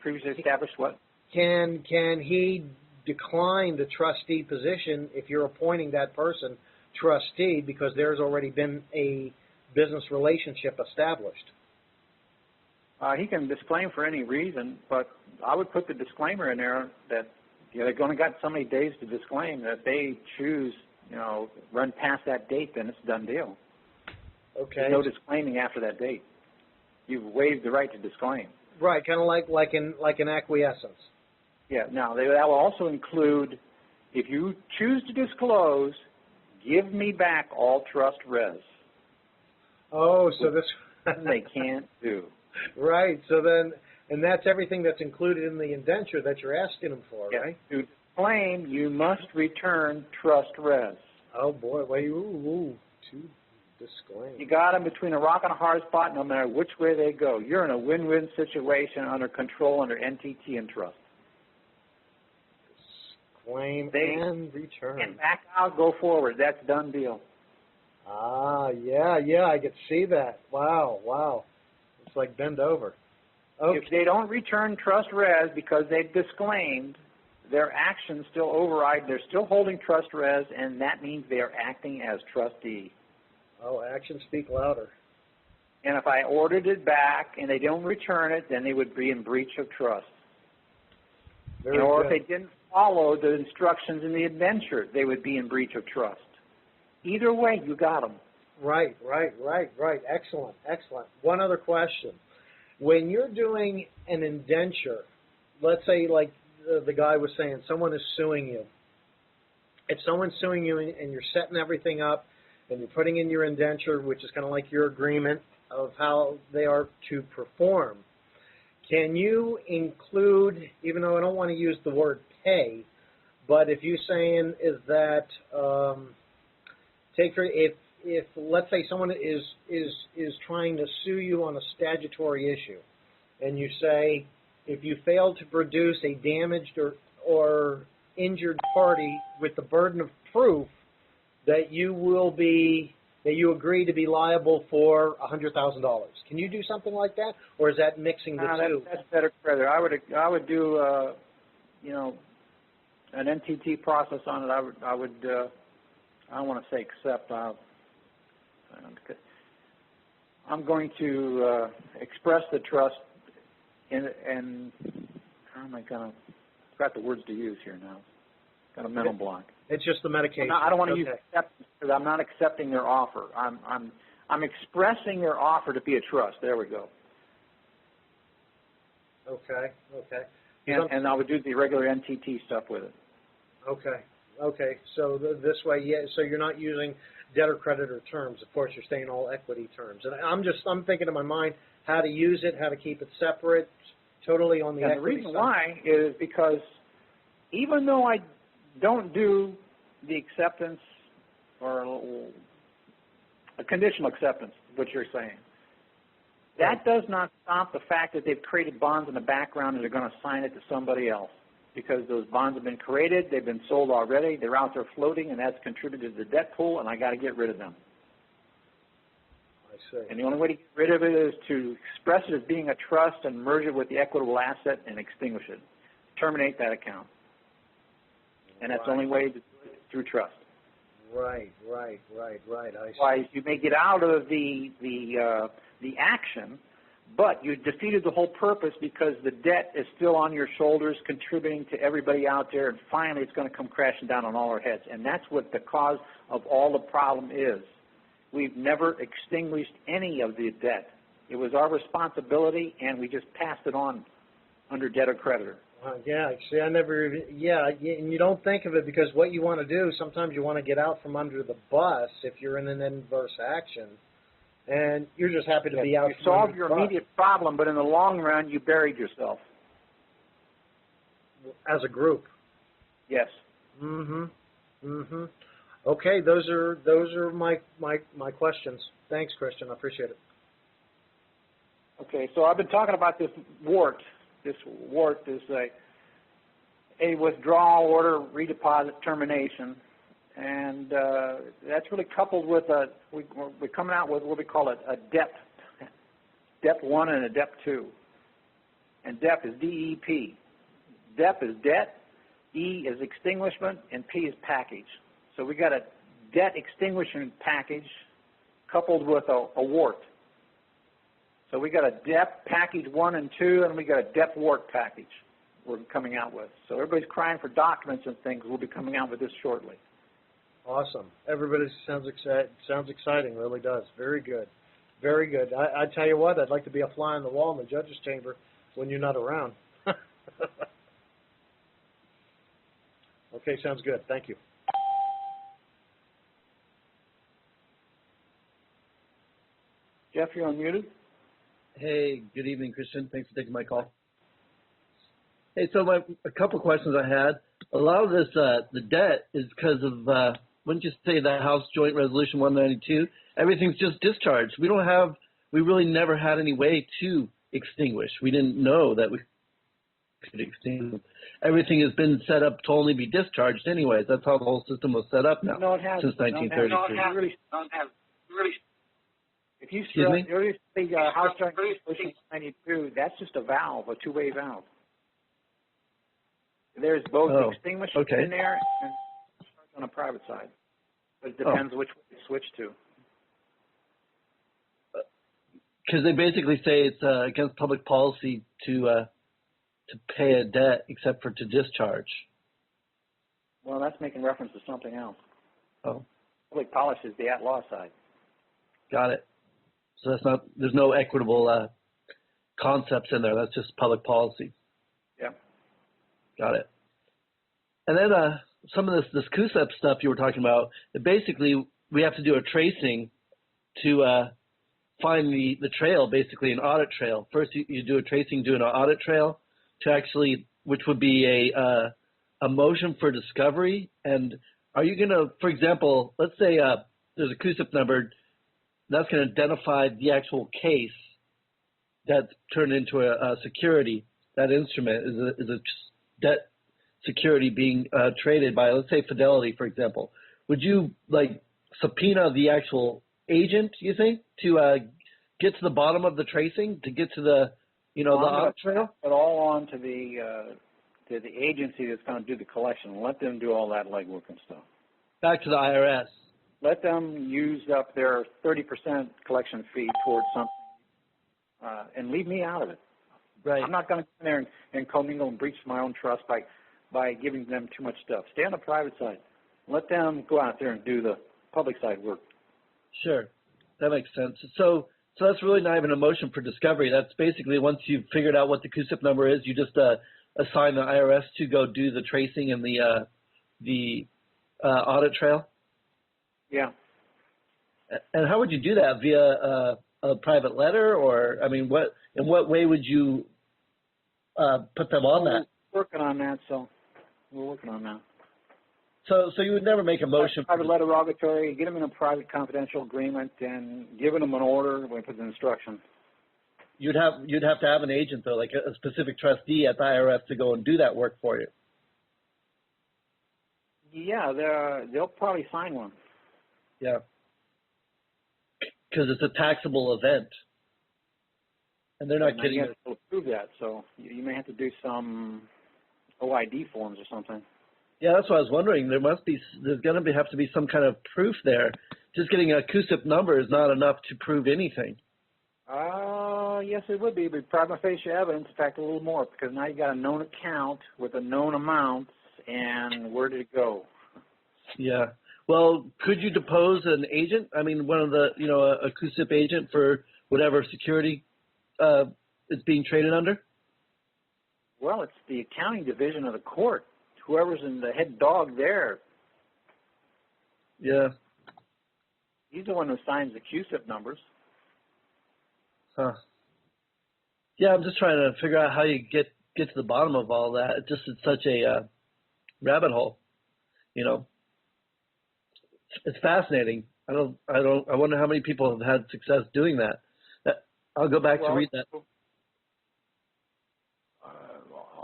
Previously established what? Can he decline the trustee position if you're appointing that person trustee because there's already been a business relationship established? He can disclaim for any reason, but I would put the disclaimer in there that they've only got so many days to disclaim. That if they choose, run past that date, then it's a done deal. Okay. There's no disclaiming after that date. You've waived the right to disclaim. Right, kind of like an acquiescence. Yeah. Now that will also include, if you choose to disclose, give me back all trust res. Oh, so this they can't do. Right. So then, and that's everything that's included in the indenture that you're asking them for, yeah. right? To disclaim, you must return trust res. Oh boy, wait, to disclaim. You got them between a rock and a hard spot no matter which way they go. You're in a win-win situation under control under NTT and trust. Claim and return. And back out, go forward. That's a done deal. Ah, yeah, I could see that. Wow. It's like bend over. Okay. If they don't return trust res because they've disclaimed, their actions still override. They're still holding trust res, and that means they are acting as trustee. Oh, actions speak louder. And if I ordered it back and they don't return it, then they would be in breach of trust. Or if they didn't follow the instructions in the indenture, they would be in breach of trust. Either way, you got them. Right. Excellent. One other question. When you're doing an indenture, let's say like the guy was saying, someone is suing you. If someone's suing you and you're setting everything up and you're putting in your indenture, which is kind of like your agreement of how they are to perform, can you include, even though I don't want to use the word pay, but if you're saying is that, if let's say someone is trying to sue you on a statutory issue, and you say if you fail to produce a damaged or injured party with the burden of proof, that you agree to be liable for $100,000. Can you do something like that, or is that mixing the two? That's better credit. I would do an NTT process on it. I would I don't want to say accept. I'm going to express the trust and how am I going to? I've got the words to use here now. Got a mental block. It's just the medication. I don't want to use acceptance because I'm not accepting their offer. I'm expressing their offer to be a trust. There we go. Okay. And I would do the regular NTT stuff with it. Okay. So this way, so you're not using debtor-creditor terms. Of course, you're staying all equity terms. And I'm thinking in my mind how to use it, how to keep it separate, totally on the equity side. The reason why is because even though I don't do the acceptance or a conditional acceptance, what you're saying. That does not stop the fact that they've created bonds in the background and they're going to assign it to somebody else because those bonds have been created, they've been sold already, they're out there floating, and that's contributed to the debt pool, and I got to get rid of them. I see. And the only way to get rid of it is to express it as being a trust and merge it with the equitable asset and extinguish it. Terminate that account. And that's the only way to do it through trust. Right. I see. Otherwise, you may get out of the action, but you defeated the whole purpose because the debt is still on your shoulders, contributing to everybody out there, and finally it's going to come crashing down on all our heads. And that's what the cause of all the problem is. We've never extinguished any of the debt. It was our responsibility, and we just passed it on under debtor-creditor. See, and you don't think of it because what you want to do, sometimes you want to get out from under the bus if you're in an adverse action, and you're just happy to be out. You solve your immediate problem, but in the long run, you buried yourself. As a group. Yes. Okay, those are my questions. Thanks, Christian. I appreciate it. Okay, so I've been talking about this WART. This WART is a withdrawal order, redeposit, termination, and that's really coupled with we're coming out with what we call a DEP 1 and a DEP 2. And DEP is DEP. DEP is debt, E is extinguishment, and P is package. So we got a debt extinguishment package coupled with a WART. So we got a DEP package 1 and 2, and we got a DEP WART package we're coming out with. So everybody's crying for documents and things. We'll be coming out with this shortly. Awesome. Everybody sounds exciting. Really does. Very good. Very good. I tell you what, I'd like to be a fly on the wall in the judge's chamber when you're not around. Okay, sounds good. Thank you. Jeff, you're unmuted. Hey, good evening, Christian. Thanks for taking my call. Hey, so a couple questions I had. A lot of this, the debt is because of, wouldn't you say the House Joint Resolution 192? Everything's just discharged. We really never had any way to extinguish. We didn't know that we could extinguish them. Everything has been set up to only be discharged anyways. That's how the whole system was set up now No, it has. since 1933. If you Excuse me? the House Joint Resolution 92, that's just a valve, a two-way valve. There's both extinguishers in there and on a private side. But it depends which way you switch to. Because they basically say it's against public policy to pay a debt except for to discharge. Well, that's making reference to something else. Oh. Public policy is the at-law side. Got it. So that's not, there's no equitable concepts in there. That's just public policy. Yeah. Got it. And then some of this CUSEP stuff you were talking about, basically we have to do a tracing to find the trail, basically an audit trail. First you do a tracing, do an audit trail to actually, which would be a motion for discovery. And are you going to, for example, let's say there's a CUSEP number that's going to identify the actual case that's turned into a security. That instrument is a debt security being traded by, let's say, Fidelity, for example. Would you like subpoena the actual agent, you think, to get to the bottom of the tracing, to get to the, the audit trail? Put all on to the agency that's going to do the collection. Let them do all that legwork and stuff. Back to the IRS. Let them use up their 30% collection fee towards something, and leave me out of it. Right. I'm not going to come there and commingle and breach my own trust by giving them too much stuff. Stay on the private side. Let them go out there and do the public side work. Sure, that makes sense. So that's really not even a motion for discovery. That's basically once you've figured out what the CUSEP number is, you just assign the IRS to go do the tracing and the audit trail. Yeah. And how would you do that? Via a private letter, or in what way would you put them on that? We're working on that, so we're working on that. So you would never make a motion. Private letter rogatory, get them in a private confidential agreement, and giving them an order with an instruction. You'd have to have an agent though, like a specific trustee at the IRS to go and do that work for you. Yeah, they'll probably sign one. Yeah. Because it's a taxable event, and they're not getting it. To prove that, so you may have to do some OID forms or something. Yeah, that's what I was wondering. There's going to have to be some kind of proof there. Just getting a CUSEP number is not enough to prove anything. Yes, it would be, but prima facie evidence, in fact, a little more, because now you got a known account with a known amount, and where did it go? Yeah. Well, could you depose an agent? One of the, a CUSEP agent for whatever security it's being traded under? Well, it's the accounting division of the court. Whoever's in the head dog there. Yeah. He's the one who signs the CUSEP numbers. Huh. Yeah, I'm just trying to figure out how you get to the bottom of all that. It's such a rabbit hole, It's fascinating. I wonder how many people have had success doing that. I'll go back to read that.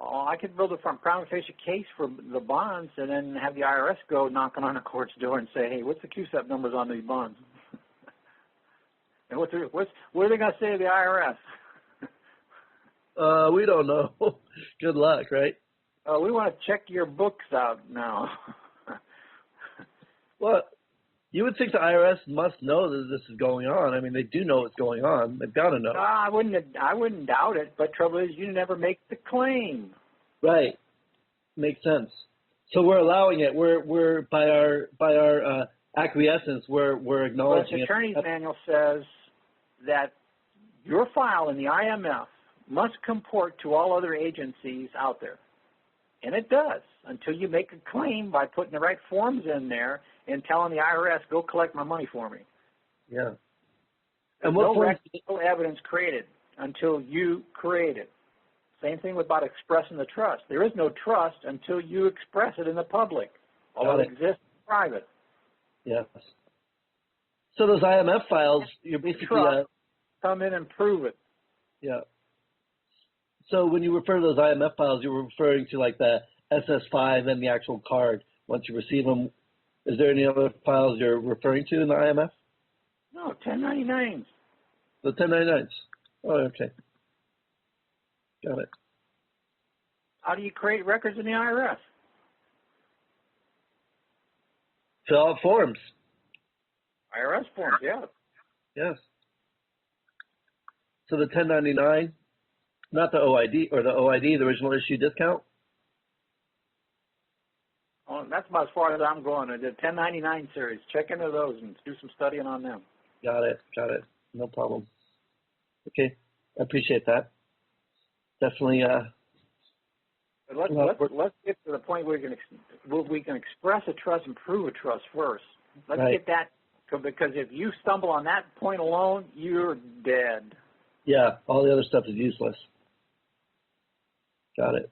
I could build a prima facie case for the bonds, and then have the IRS go knocking on the court's door and say, "Hey, what's the CUSEP numbers on these bonds?" And what are they going to say to the IRS? We don't know. Good luck, right? We want to check your books out now. Well, you would think the IRS must know that this is going on. They do know what's going on. They've got to know. I wouldn't doubt it, but trouble is you never make the claim. Right. Makes sense. So we're allowing it. We're by our acquiescence, we're acknowledging the attorney's manual says that your file in the IMF must comport to all other agencies out there. And it does, until you make a claim by putting the right forms in there and telling the IRS, go collect my money for me. Yeah. And what no evidence created until you create it. Same thing about expressing the trust. There is no trust until you express it in the public, although it exists in private. Yes. So those IMF files, you're basically come in and prove it. Yeah. So when you refer to those IMF files, you're referring to like the SS5 and the actual card once you receive them. Is there any other files you're referring to in the IMF? No, 1099s. The 1099s. Oh, okay. Got it. How do you create records in the IRS? Fill out forms. IRS forms, yeah. Yes. So the 1099, not the OID, or the OID, the original issue discount? Oh, that's about as far as I'm going. The 1099 series. Check into those and do some studying on them. Got it. No problem. Okay. I appreciate that. Definitely. But let's get to the point where we can express a trust and prove a trust first. Let's get that, because if you stumble on that point alone, you're dead. Yeah, all the other stuff is useless. Got it.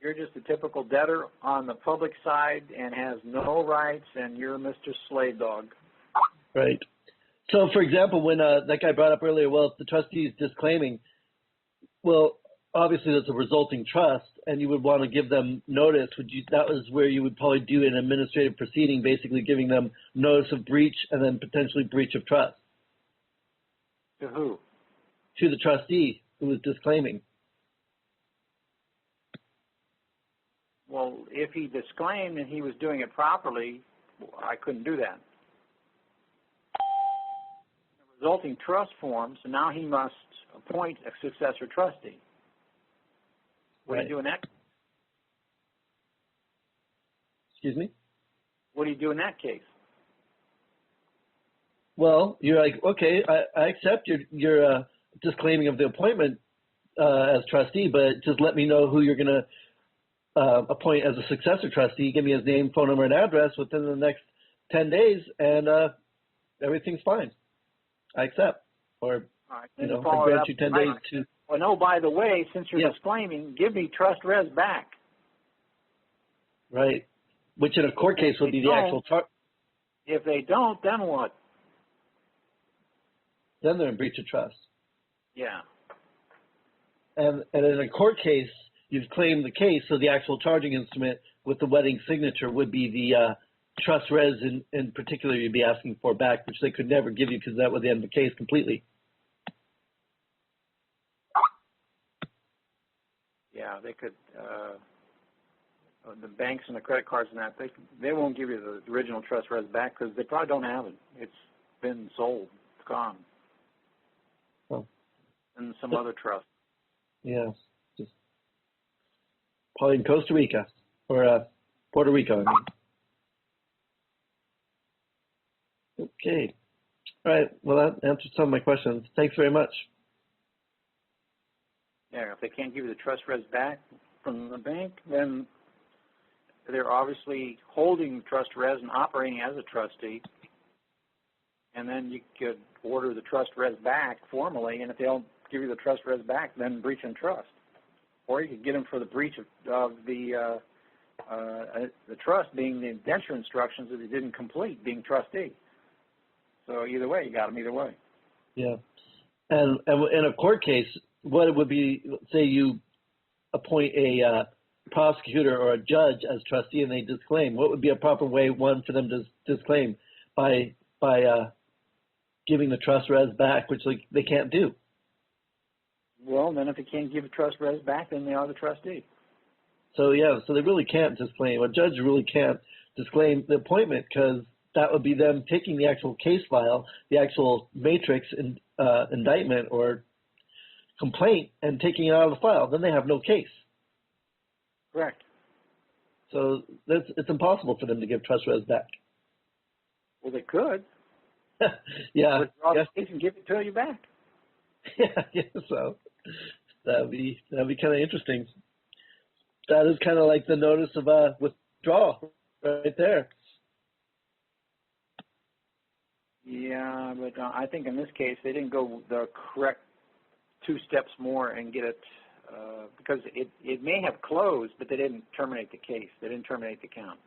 You're just a typical debtor on the public side and has no rights, and you're Mr. Slave Dog. Right. So, for example, when that guy brought up earlier, well, if the trustee is disclaiming, well, obviously there's a resulting trust, and you would want to give them notice. That was where you would probably do an administrative proceeding, basically giving them notice of breach and then potentially breach of trust. To who? To the trustee who was disclaiming. Well, if he disclaimed and he was doing it properly, I couldn't do that. The resulting trust forms, and now he must appoint a successor trustee. What do you do in that? Excuse me? What do you do in that case? Well, you're like, okay, I accept your disclaiming of the appointment as trustee, but just let me know who you're going to appoint as a successor trustee. Give me his name, phone number, and address within the next 10 days, and everything's fine. I accept. Or, right, I grant you 10 days to... Well, no, by the way, since you're disclaiming, give me trust res back. Right. Which in a court case would be the actual... If they don't, then what? Then they're in breach of trust. Yeah. And in a court case, you've claimed the case, so the actual charging instrument with the wedding signature would be the trust res in particular you'd be asking for back, which they could never give you because that would end the case completely. Yeah, they could. The banks and the credit cards and that, they won't give you the original trust res back because they probably don't have it. It's been sold. It's gone. Oh. And some other trust. Yeah. Just probably in Costa Rica or Puerto Rico, I mean. Okay. All right. Well, that answers some of my questions. Thanks very much. Yeah, if they can't give you the trust res back from the bank, then they're obviously holding trust res and operating as a trustee. And then you could order the trust res back formally, and if they don't give you the trust res back, then breach in trust. Or you could get them for the breach of the trust, being the indenture instructions that they didn't complete, being trustee. So either way, you got them either way. Yeah. And in a court case, what it would be, say you appoint a prosecutor or a judge as trustee and they disclaim, what would be a proper way, one, for them to disclaim by giving the trust res back, which they can't do? Well, then if they can't give the trust res back, then they are the trustee. So, yeah, so they really can't disclaim. A judge really can't disclaim the appointment because that would be them taking the actual case file, the actual matrix indictment or complaint, and taking it out of the file. Then they have no case. Correct. So it's impossible for them to give trust res back. Well, they could. Yeah. Withdraw the case and give it to you back. Yeah, I guess so. That'd be kind of interesting. That is kind of like the notice of withdrawal right there. Yeah, but I think in this case they didn't go the correct 2 steps more and get it because it may have closed, but they didn't terminate the case. They didn't terminate the count.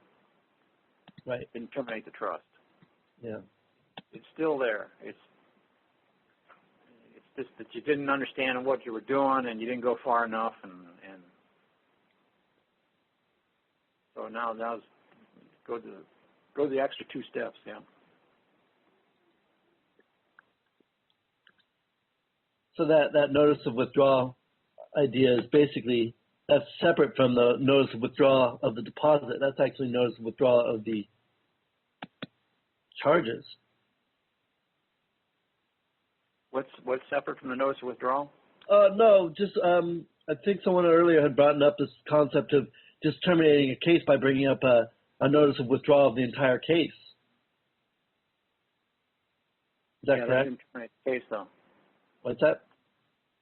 Right. Didn't terminate the trust. Yeah. It's still there. It's just that you didn't understand what you were doing and you didn't go far enough, and so now go the extra 2 steps. Yeah. So that notice of withdrawal idea is basically, that's separate from the notice of withdrawal of the deposit. That's actually notice of withdrawal of the charges. What's separate from the notice of withdrawal? No, just I think someone earlier had brought up this concept of just terminating a case by bringing up a notice of withdrawal of the entire case. Is that correct? That doesn't terminate the case, though. What's that?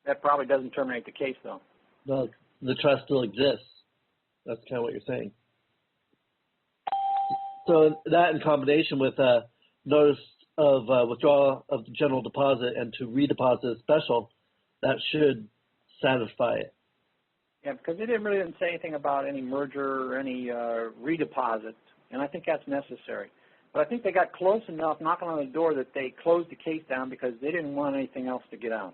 That probably doesn't terminate the case, though. No, the trust still exists. That's kind of what you're saying. So that in combination with notice of withdrawal of the general deposit and to redeposit a special, that should satisfy it. Yeah, because it really didn't say anything about any merger or any redeposit, and I think that's necessary. But I think they got close enough knocking on the door that they closed the case down because they didn't want anything else to get out.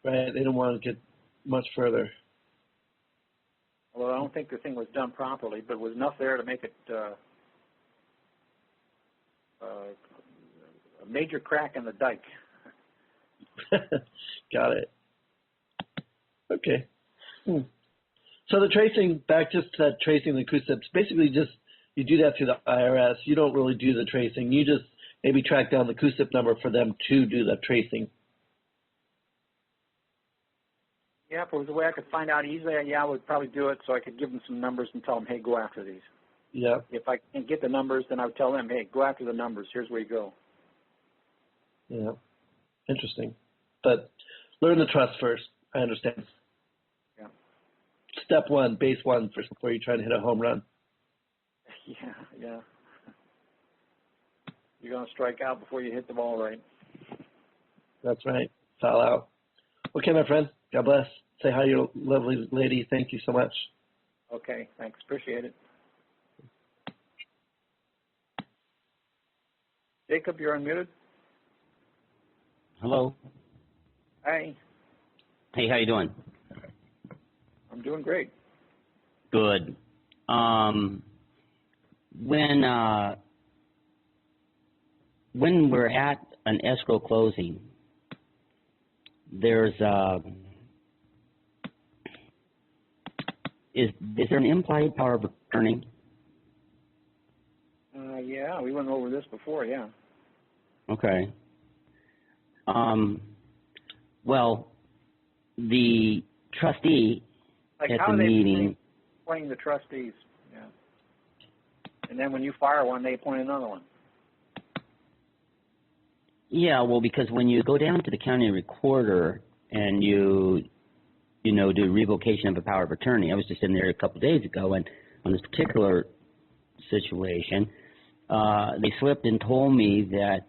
Right, they didn't want to get much further. Well, I don't think the thing was done properly, but was enough there to make it a major crack in the dike. Got it. Okay. So the tracing, back just to that tracing the CUSIPs, basically just you do that through the IRS. You don't really do the tracing. You just maybe track down the CUSIP number for them to do the tracing. Yeah, if it was a way I could find out easily, I would probably do it so I could give them some numbers and tell them, hey, go after these. Yeah. If I can't get the numbers, then I would tell them, hey, go after the numbers. Here's where you go. Yeah. Interesting. But learn the trust first. I understand. Yeah. Step 1, base 1 first before you try to hit a home run. Yeah. You're going to strike out before you hit the ball right. That's right. Foul out. Okay, my friend. God bless. Say hi to your lovely lady. Thank you so much. Okay, thanks. Appreciate it. Jacob, you're unmuted. Hello. Hi. Hey, how you doing? I'm doing great. Good. When we're at an escrow closing, there's is there an implied power of attorney? Yeah, we went over this before. Yeah. Okay. Well, the trustee Like at how the do they meeting. appoint the trustees? Yeah. And then when you fire one, they appoint another one. Yeah, well, because when you go down to the county recorder and you do revocation of a power of attorney, I was just in there a couple of days ago, and on this particular situation, they slipped and told me that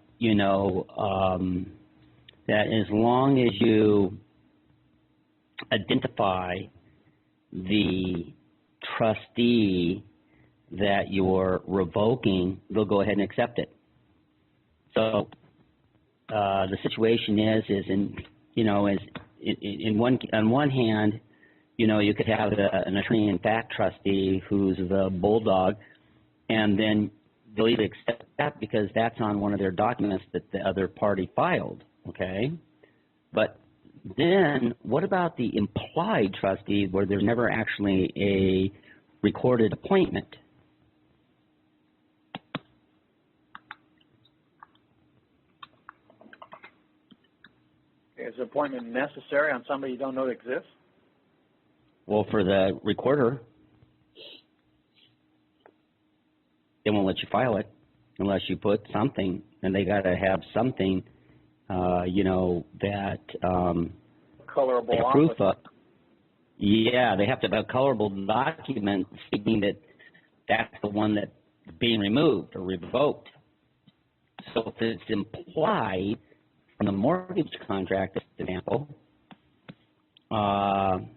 that as long as you identify the trustee that you're revoking, they'll go ahead and accept it. So the situation is on one hand, you could have an attorney in fact trustee who's the bulldog, and then they'll either accept that because that's on one of their documents that the other party filed, okay? But then what about the implied trustee where there's never actually a recorded appointment? Is the appointment necessary on somebody you don't know exists? Well, for the recorder, they won't let you file it unless you put something, and they got to have something, that Colorable like proof office. of. Yeah, they have to have a colorable document stating that that's the one that's being removed or revoked. So if it's implied from the mortgage contract, for example, then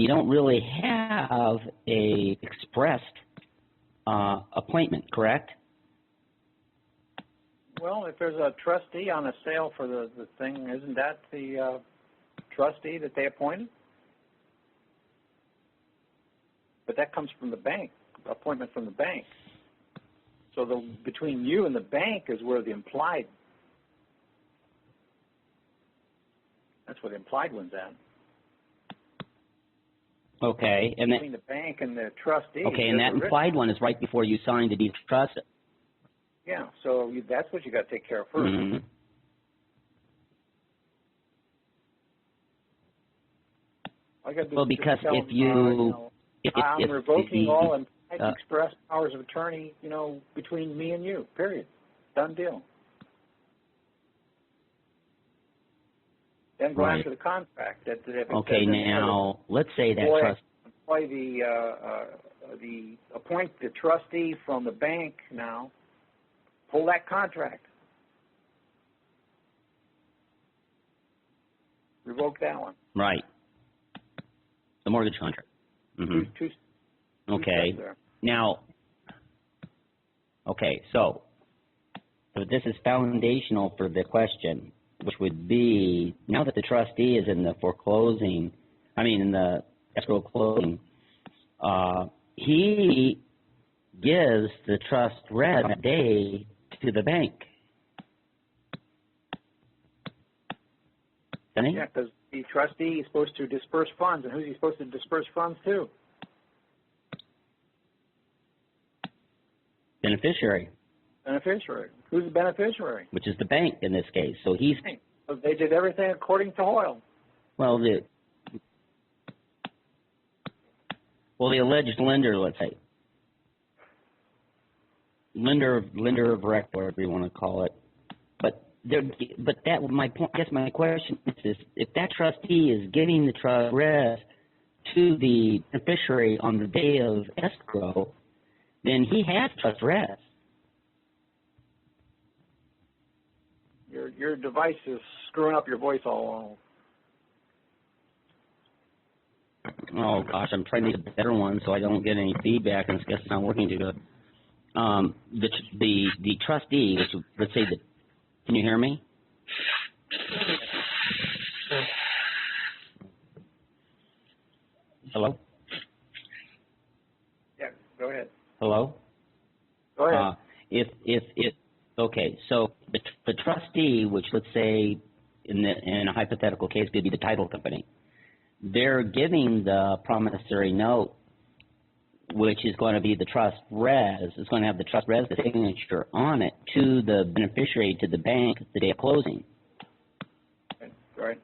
you don't really have a expressed appointment, correct? Well, if there's a trustee on a sale for the thing, isn't that the trustee that they appointed? But that comes from the bank, appointment from the bank. So between you and the bank is where the implied, that's where the implied one's at. Okay, and between the bank and the trustee. Okay, and that implied one is right before you sign the deed of trust. Yeah, so that's what you got to take care of first. Mm-hmm. Well, because if you, I'm revoking all implied express powers of attorney, between me and you. Period. Done deal. Then go after the contract. Okay, now let's say that trust. Appoint the trustee from the bank now. Pull that contract. Revoke that one. Right. The mortgage contract. Mm-hmm. Two okay. Now. Okay, so this is foundational for the question, which would be, now that the trustee is in the in the escrow closing, he gives the trust res a day to the bank. Doesn't he? Yeah, because the trustee is supposed to disperse funds, and who's he supposed to disperse funds to? Beneficiary. Beneficiary. Who's the beneficiary? Which is the bank in this case. So he's. So they did everything according to Hoyle. Well, the alleged lender, let's say, lender of record, whatever you want to call it. My question is, if that trustee is giving the trust res to the beneficiary on the day of escrow, then he has trust res. Your device is screwing up your voice all along. Oh gosh, I'm trying to get a better one so I don't get any feedback, and it's not working too good. The trustee, let's say that. Can you hear me? Hello? Yeah, go ahead. Hello? Go ahead. Okay, so the trustee, which let's say in a hypothetical case could be the title company, they're giving the promissory note, which is going to be the trust res, is going to have the trust res, the signature on it, to the beneficiary, to the bank, the day of closing. Right.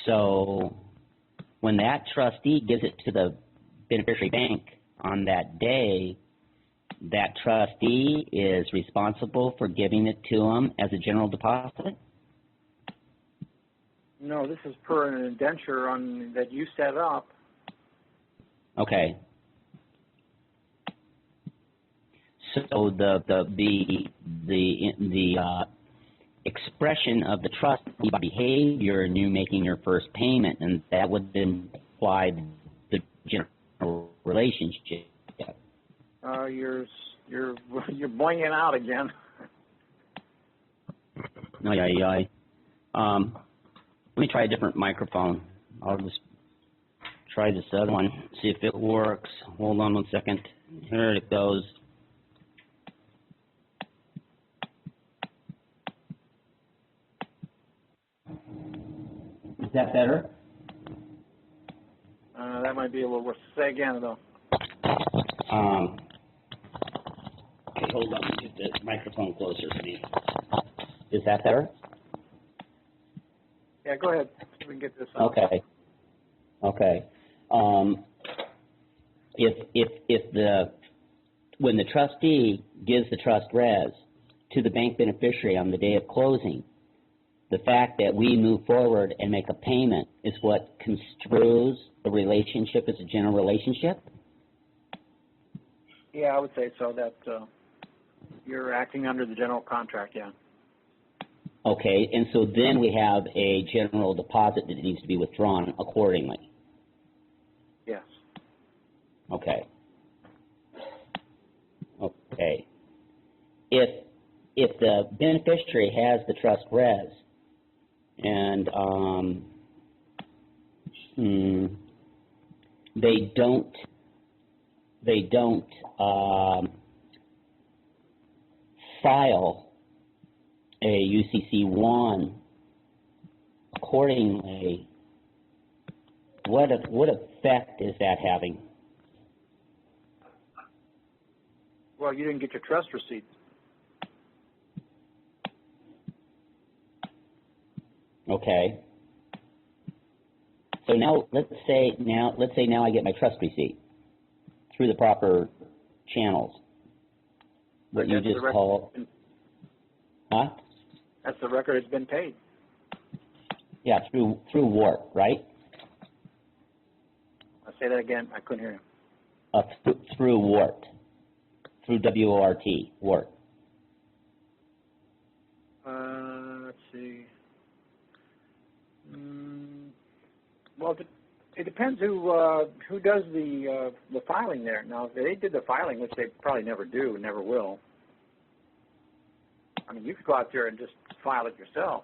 So when that trustee gives it to the beneficiary bank on that day, that trustee is responsible for giving it to them as a general deposit? No, this is per an indenture that you set up. Okay. So the expression of the trustee behavior in you making your first payment, and that would imply the general relationship. You're boinging out again. Let me try a different microphone. I'll just try this other one, see if it works. Hold on one second. Here it goes. Is that better? That might be a little worse. Say again, though. Okay, hold on. Get the microphone closer to me. Is that better? Yeah, go ahead. We can get this on. Okay. When the trustee gives the trust res to the bank beneficiary on the day of closing, the fact that we move forward and make a payment is what construes the relationship as a general relationship? Yeah, I would say so. That you're acting under the general contract, yeah. Okay, and so then we have a general deposit that needs to be withdrawn accordingly. Yes. Okay. Okay. If the beneficiary has the trust res and they don't file a UCC1 accordingly, what effect is that having? Well, you didn't get your trust receipt. Okay. So now let's say now I get my trust receipt through the proper channels. What you just call, huh? That's the record it's been paid. Yeah, through WART, right? I'll say that again. I couldn't hear you. Through WART, through W-O-R-T, WART. Let's see. Well, it depends who does the filing there. Now, if they did the filing, which they probably never do, never will. I mean, you could go out there and just file it yourself.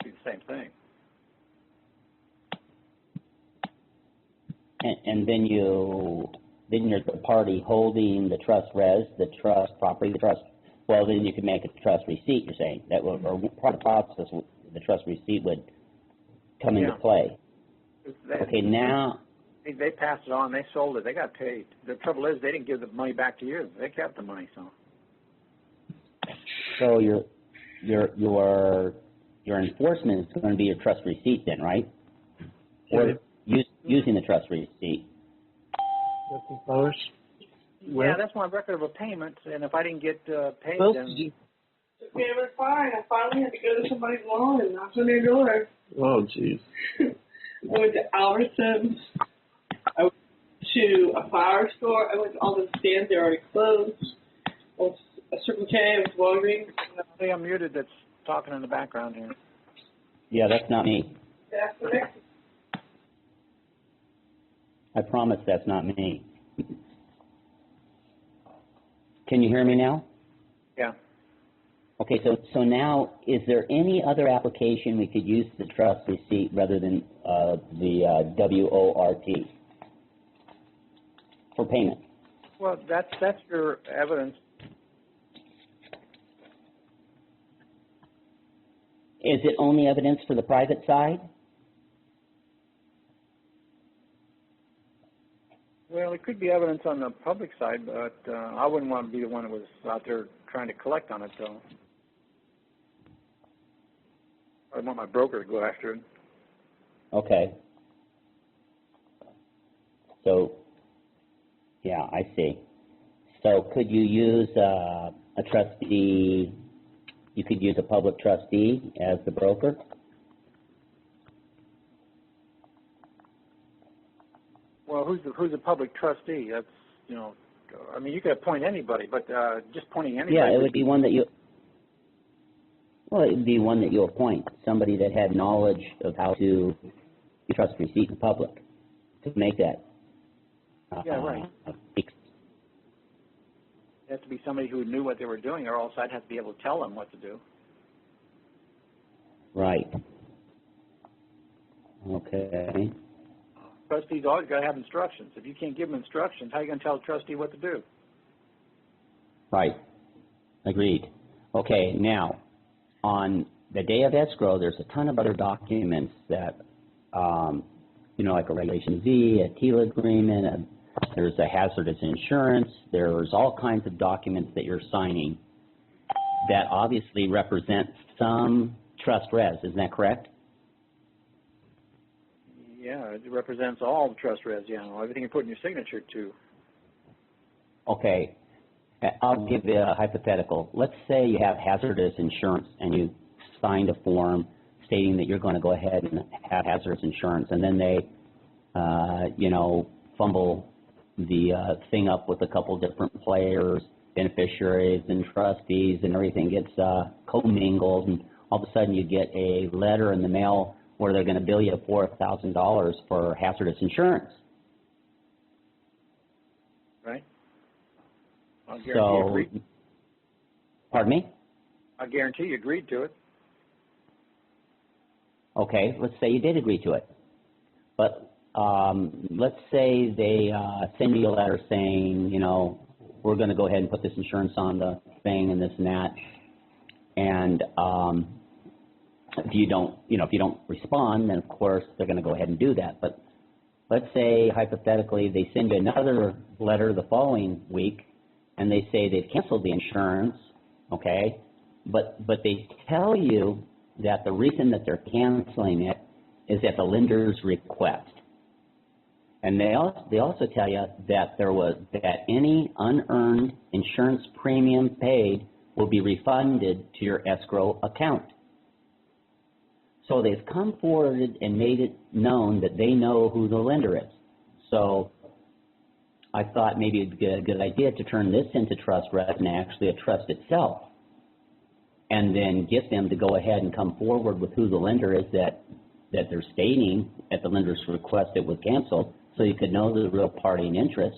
Do the same thing. And then you're the party holding the trust res, the trust property, the trust. Well, then you can make a trust receipt. You're saying that would, or part of the process, the trust receipt would come into play. Okay, now they passed it on. They sold it. They got paid. The trouble is, they didn't give the money back to you. They kept the money. So your enforcement is going to be your trust receipt then, right? Or using the trust receipt. Yeah, that's my record of a payment, and if I didn't get paid, then... Took me over fine. I finally had to go to somebody's lawn and knock on their door. Oh, jeez. I went to Albertsons. I went to a flower store. I went to all the stands. They already closed. I went to a Circle K. I went to Walgreens. Hey, I'm muted. That's talking in the background here. Yeah, that's not me. That's the next. I promise that's not me. Can you hear me now? Yeah. Okay, so now, is there any other application we could use the trust receipt rather than the WORT for payment? Well, that's your evidence. Is it only evidence for the private side? Well, it could be evidence on the public side, but I wouldn't want to be the one that was out there trying to collect on it, though. I want my broker to go after it. Okay. So, yeah, I see. So could you use a trustee, you could use a public trustee as the broker? Well, who's a public trustee? That's, I mean, you could appoint anybody, but just appointing anybody. Yeah, it would be one that you. Well, it would be one that you appoint, somebody that had knowledge of how to trust receipt in public to make that. Yeah, right. It has to be somebody who knew what they were doing, or else I'd have to be able to tell them what to do. Right. Okay. Trustees always got to have instructions. If you can't give them instructions, how are you going to tell the trustee what to do? Right. Agreed. Okay, now, on the day of escrow, there's a ton of other documents that, like a Regulation Z, a TILA agreement, there's a hazardous insurance, there's all kinds of documents that you're signing that obviously represent some trust res. Isn't that correct? Yeah, it represents all the trust res, everything you put in your signature to. Okay. I'll give you a hypothetical. Let's say you have hazardous insurance and you signed a form stating that you're going to go ahead and have hazardous insurance, and then they, fumble the thing up with a couple different players, beneficiaries and trustees, and everything gets commingled, and all of a sudden you get a letter in the mail where they're going to bill you $4,000 for hazardous insurance. Right. I guarantee you agreed. Pardon me? I guarantee you agreed to it. Okay, let's say you did agree to it. But let's say they send you a letter saying, you know, we're going to go ahead and put this insurance on the thing and this and that. And if you don't respond, then of course they're going to go ahead and do that. But let's say hypothetically they send you another letter the following week, and they say they've canceled the insurance, okay? But they tell you that the reason that they're canceling it is at the lender's request. And they also tell you that that any unearned insurance premium paid will be refunded to your escrow account. So they've come forward and made it known that they know who the lender is. So I thought maybe it'd be a good idea to turn this into trust rather than actually a trust itself, and then get them to go ahead and come forward with who the lender is that they're stating at the lender's request it was canceled, so you could know the real party in interest.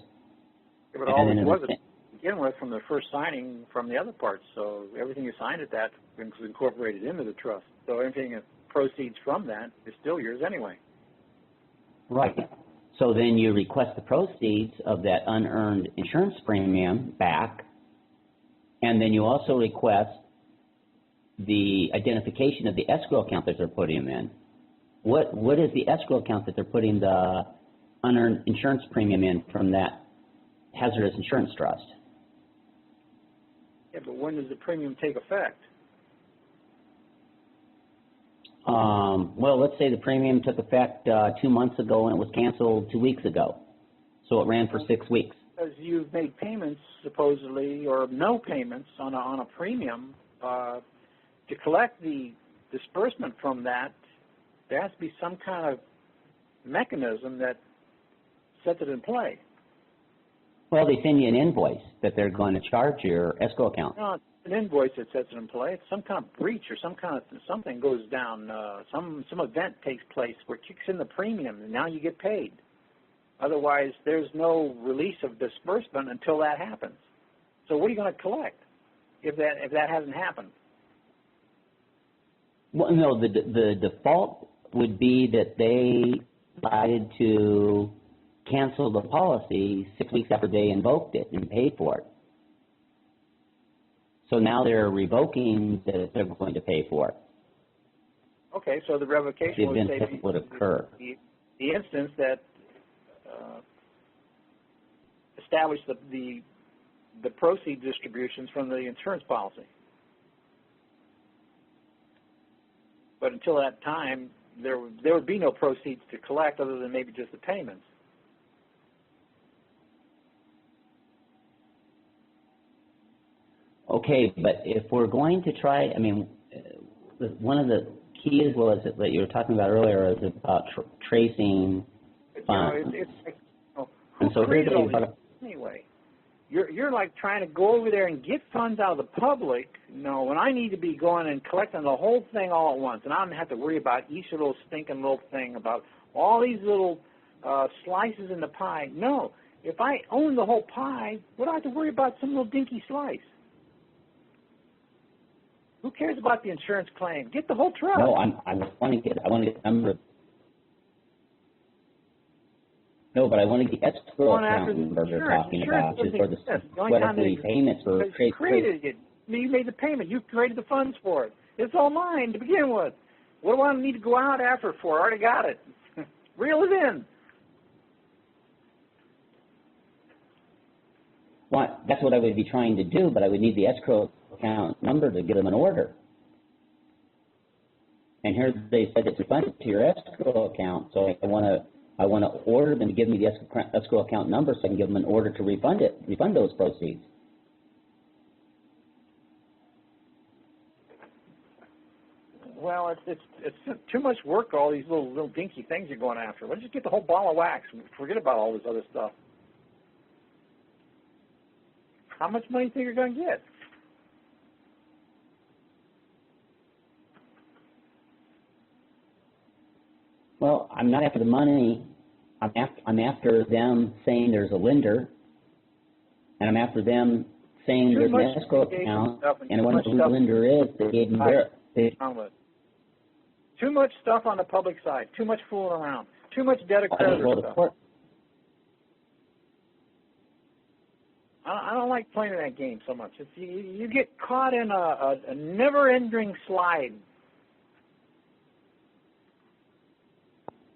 Yeah, but all it was to begin with from the first signing from the other parts. So everything you signed at that was incorporated into the trust. So anything that proceeds from that is still yours anyway. Right. So then you request the proceeds of that unearned insurance premium back, and then you also request the identification of the escrow account that they're putting them in. What is the escrow account that they're putting the unearned insurance premium in from that hazardous insurance trust? Yeah, but when does the premium take effect? Well, let's say the premium took effect 2 months ago and it was canceled 2 weeks ago. So it ran for 6 weeks. Because you've made payments, supposedly, or no payments on a premium, to collect the disbursement from that, there has to be some kind of mechanism that sets it in play. Well, they send you an invoice that they're going to charge your escrow account. No, it's an invoice that sets it in play. It's some kind of breach or some kind of something goes down. Some event takes place where it kicks in the premium, and now you get paid. Otherwise, there's no release of disbursement until that happens. So what are you going to collect if that hasn't happened? Well, no, the default would be that they decided to cancel the policy 6 weeks after they invoked it and paid for it. So now they're revoking that they're going to pay for it. Okay, so the revocation would say would occur. The instance that established the proceed distributions from the insurance policy. But until that time, there would be no proceeds to collect other than maybe just the payments. Okay, but if we're going to try, I mean, one of the keys was that you were talking about earlier is about tracing funds. And so anyway, you're like trying to go over there and get funds out of the public. No, when I need to be going and collecting the whole thing all at once, and I don't have to worry about each little stinking little thing about all these little slices in the pie. No, if I own the whole pie, what do I have to worry about some little dinky slice? Who cares about the insurance claim? Get the whole trust. No, I want to get the number. No, but I want to get the escrow account number they're talking about, is for the payments for you created it. You made the payment. You created the funds for it. It's all mine to begin with. What do I need to go out after for? I already got it. Reel it in. Well, that's what I would be trying to do, but I would need the escrow account number to get them an order. And here they said it's refunded to your escrow account, so I want to order them to give me the escrow account number so I can give them an order to refund those proceeds. Well, it's too much work, all these little dinky things you're going after. Let's just get the whole ball of wax and forget about all this other stuff. How much money do you think you're going to get? Well, I'm not after the money. I'm after them saying there's a lender, and I'm after them saying Too there's much an escrow engagement account, stuff and too when much the stuff- lender is, they gave them Too much stuff on the public side. Too much fooling around. Too much debt of creditor well, the stuff. court, I don't like playing that game so much. It's, you get caught in a never-ending slide.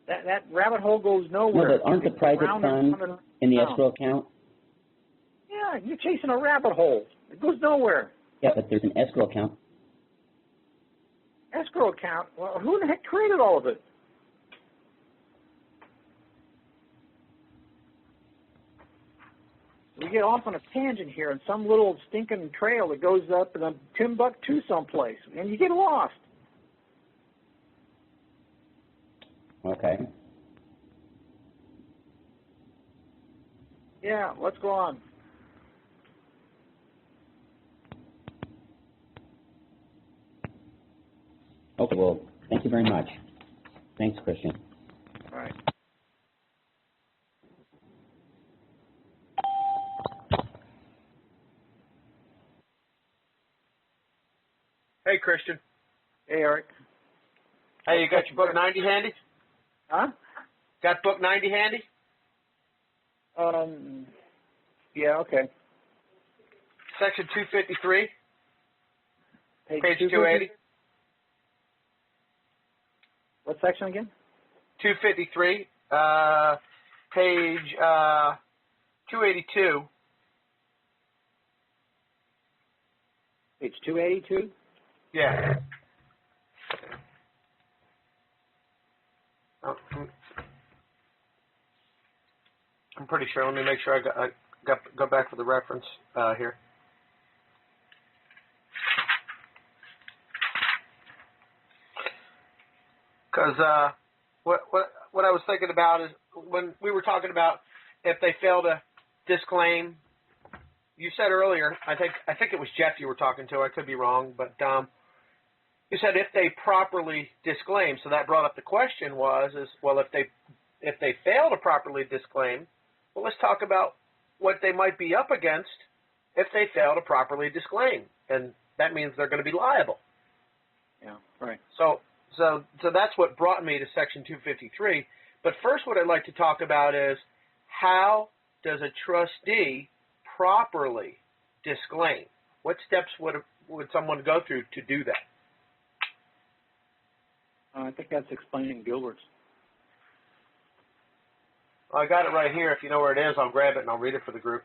That rabbit hole goes nowhere. no, but aren't the It's private round and funds round and in the round. escrow account? Yeah, you're chasing a rabbit hole. It goes nowhere. Yeah, but there's an escrow account. Escrow account? Well, who the heck created all of it? We get off on a tangent here, and some little stinking trail that goes up in Timbuktu someplace, and you get lost. Okay. Yeah, let's go on. Okay, well, thank you very much. Thanks, Christian. All right. Hey, Christian. Hey, Eric. Hey, you got your book 90 handy? Huh? Got book 90 handy? Yeah, okay. Section 253, page 250? 280. What section again? 253, page 282. Page 282? Yeah. Oh, I'm pretty sure. Let me make sure I go back for the reference here. Because what I was thinking about is when we were talking about if they fail to disclaim. You said earlier, I think it was Jeff you were talking to. I could be wrong, but you said if they properly disclaim. So that brought up the question if they fail to properly disclaim, well, let's talk about what they might be up against if they fail to properly disclaim, and that means they're going to be liable. Yeah, right. So that's what brought me to Section 253. But first, what I'd like to talk about is how does a trustee properly disclaim? What steps would someone go through to do that? I think that's explained in Gilbert's. Well, I got it right here. If you know where it is, I'll grab it and I'll read it for the group.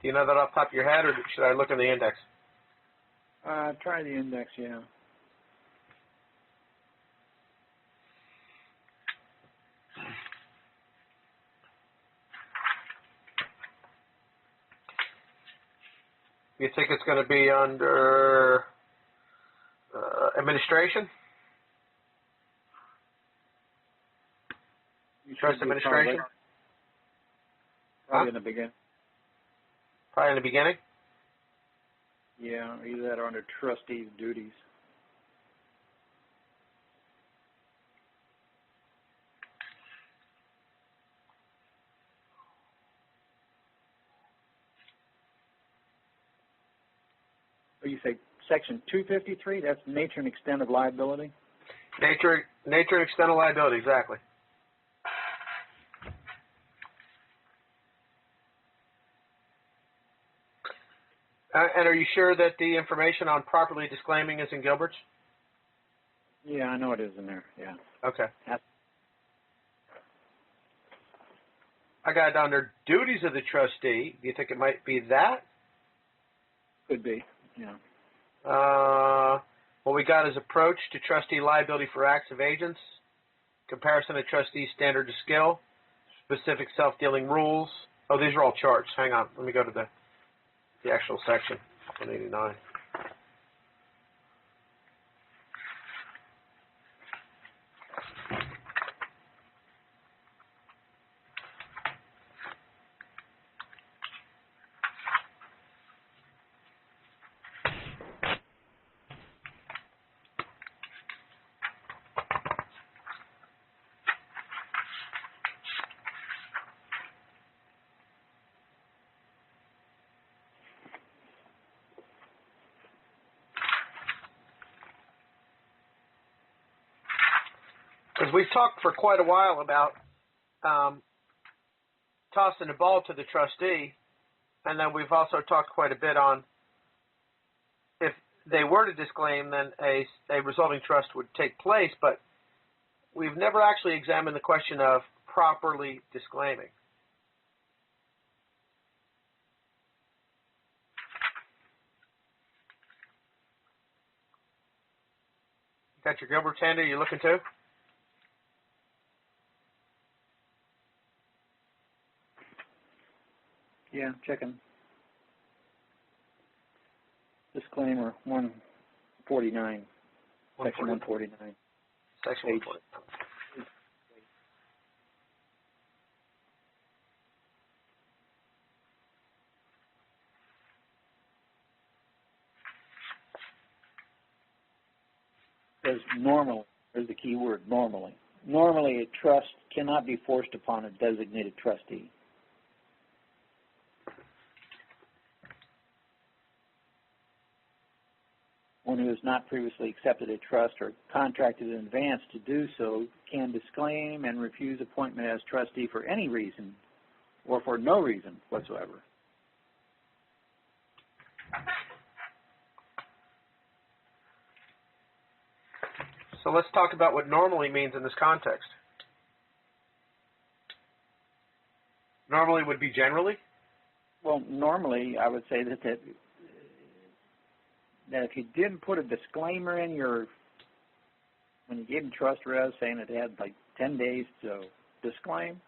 Do you know that off the top of your head, or should I look in the index? Try the index, yeah. You think it's going to be under administration? Trust administration? Probably in the beginning. Probably in the beginning? Yeah, either that or under trustee's duties. So you say Section 253, that's nature and extent of liability? Nature and extent of liability, exactly. And are you sure that the information on properly disclaiming is in Gilbert's? Yeah, I know it is in there, yeah. Okay. I got it under duties of the trustee. Do you think it might be that? Could be, yeah. What we got is approach to trustee liability for acts of agents, comparison of trustee standard to skill, specific self-dealing rules. Oh, these are all charts. Hang on. Let me go to the actual section, 189. because we've talked for quite a while about tossing the ball to the trustee, and then we've also talked quite a bit on if they were to disclaim, then a resolving trust would take place, but we've never actually examined the question of properly disclaiming. Got your Gilbert's handy? You looking too? Yeah, checking. Disclaimer 149, section 149. Section 149. Says normally, there's the key word, normally. Normally, a trust cannot be forced upon a designated trustee. One who has not previously accepted a trust or contracted in advance to do so can disclaim and refuse appointment as trustee for any reason or for no reason whatsoever. So let's talk about what normally means in this context. Normally would be generally? Well, normally I would say that if you didn't put a disclaimer in when you gave them trust res saying that they had like 10 days to disclaim,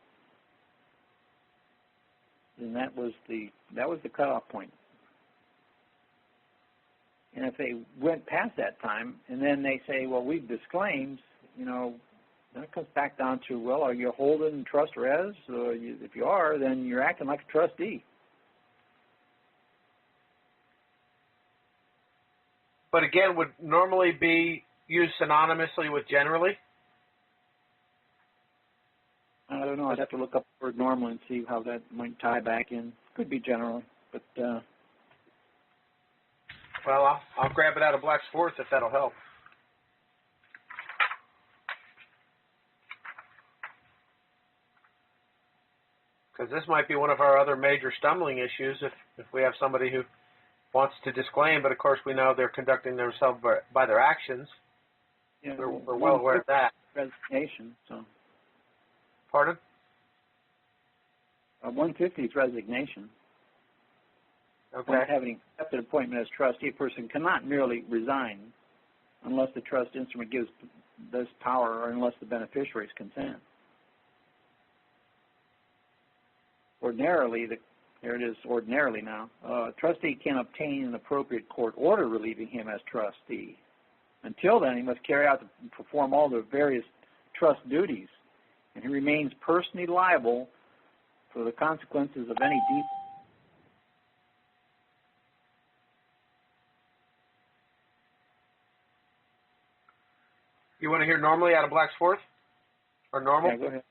then that was the cutoff point. And if they went past that time and then they say, well, we've disclaimed, then it comes back down to, well, are you holding trust res? If you are, then you're acting like a trustee. But again, would normally be used synonymously with generally? I don't know. I'd have to look up the word normally and see how that might tie back in. Could be generally, but... Well, I'll grab it out of Black's Fourth if that'll help. Because this might be one of our other major stumbling issues if we have somebody who wants to disclaim, but of course we know they're conducting themselves by their actions. Yeah, we're well aware of that. Resignation. So. Pardon? 150 is resignation. Okay. When having accepted appointment as trustee, a person cannot merely resign unless the trust instrument gives this power or unless the beneficiaries consent. Ordinarily, there it is, ordinarily now, a trustee can obtain an appropriate court order relieving him as trustee. Until then, he must carry out and perform all the various trust duties, and he remains personally liable for the consequences of any default. You want to hear normally out of Black's Fourth? Or normal? Yeah, go ahead.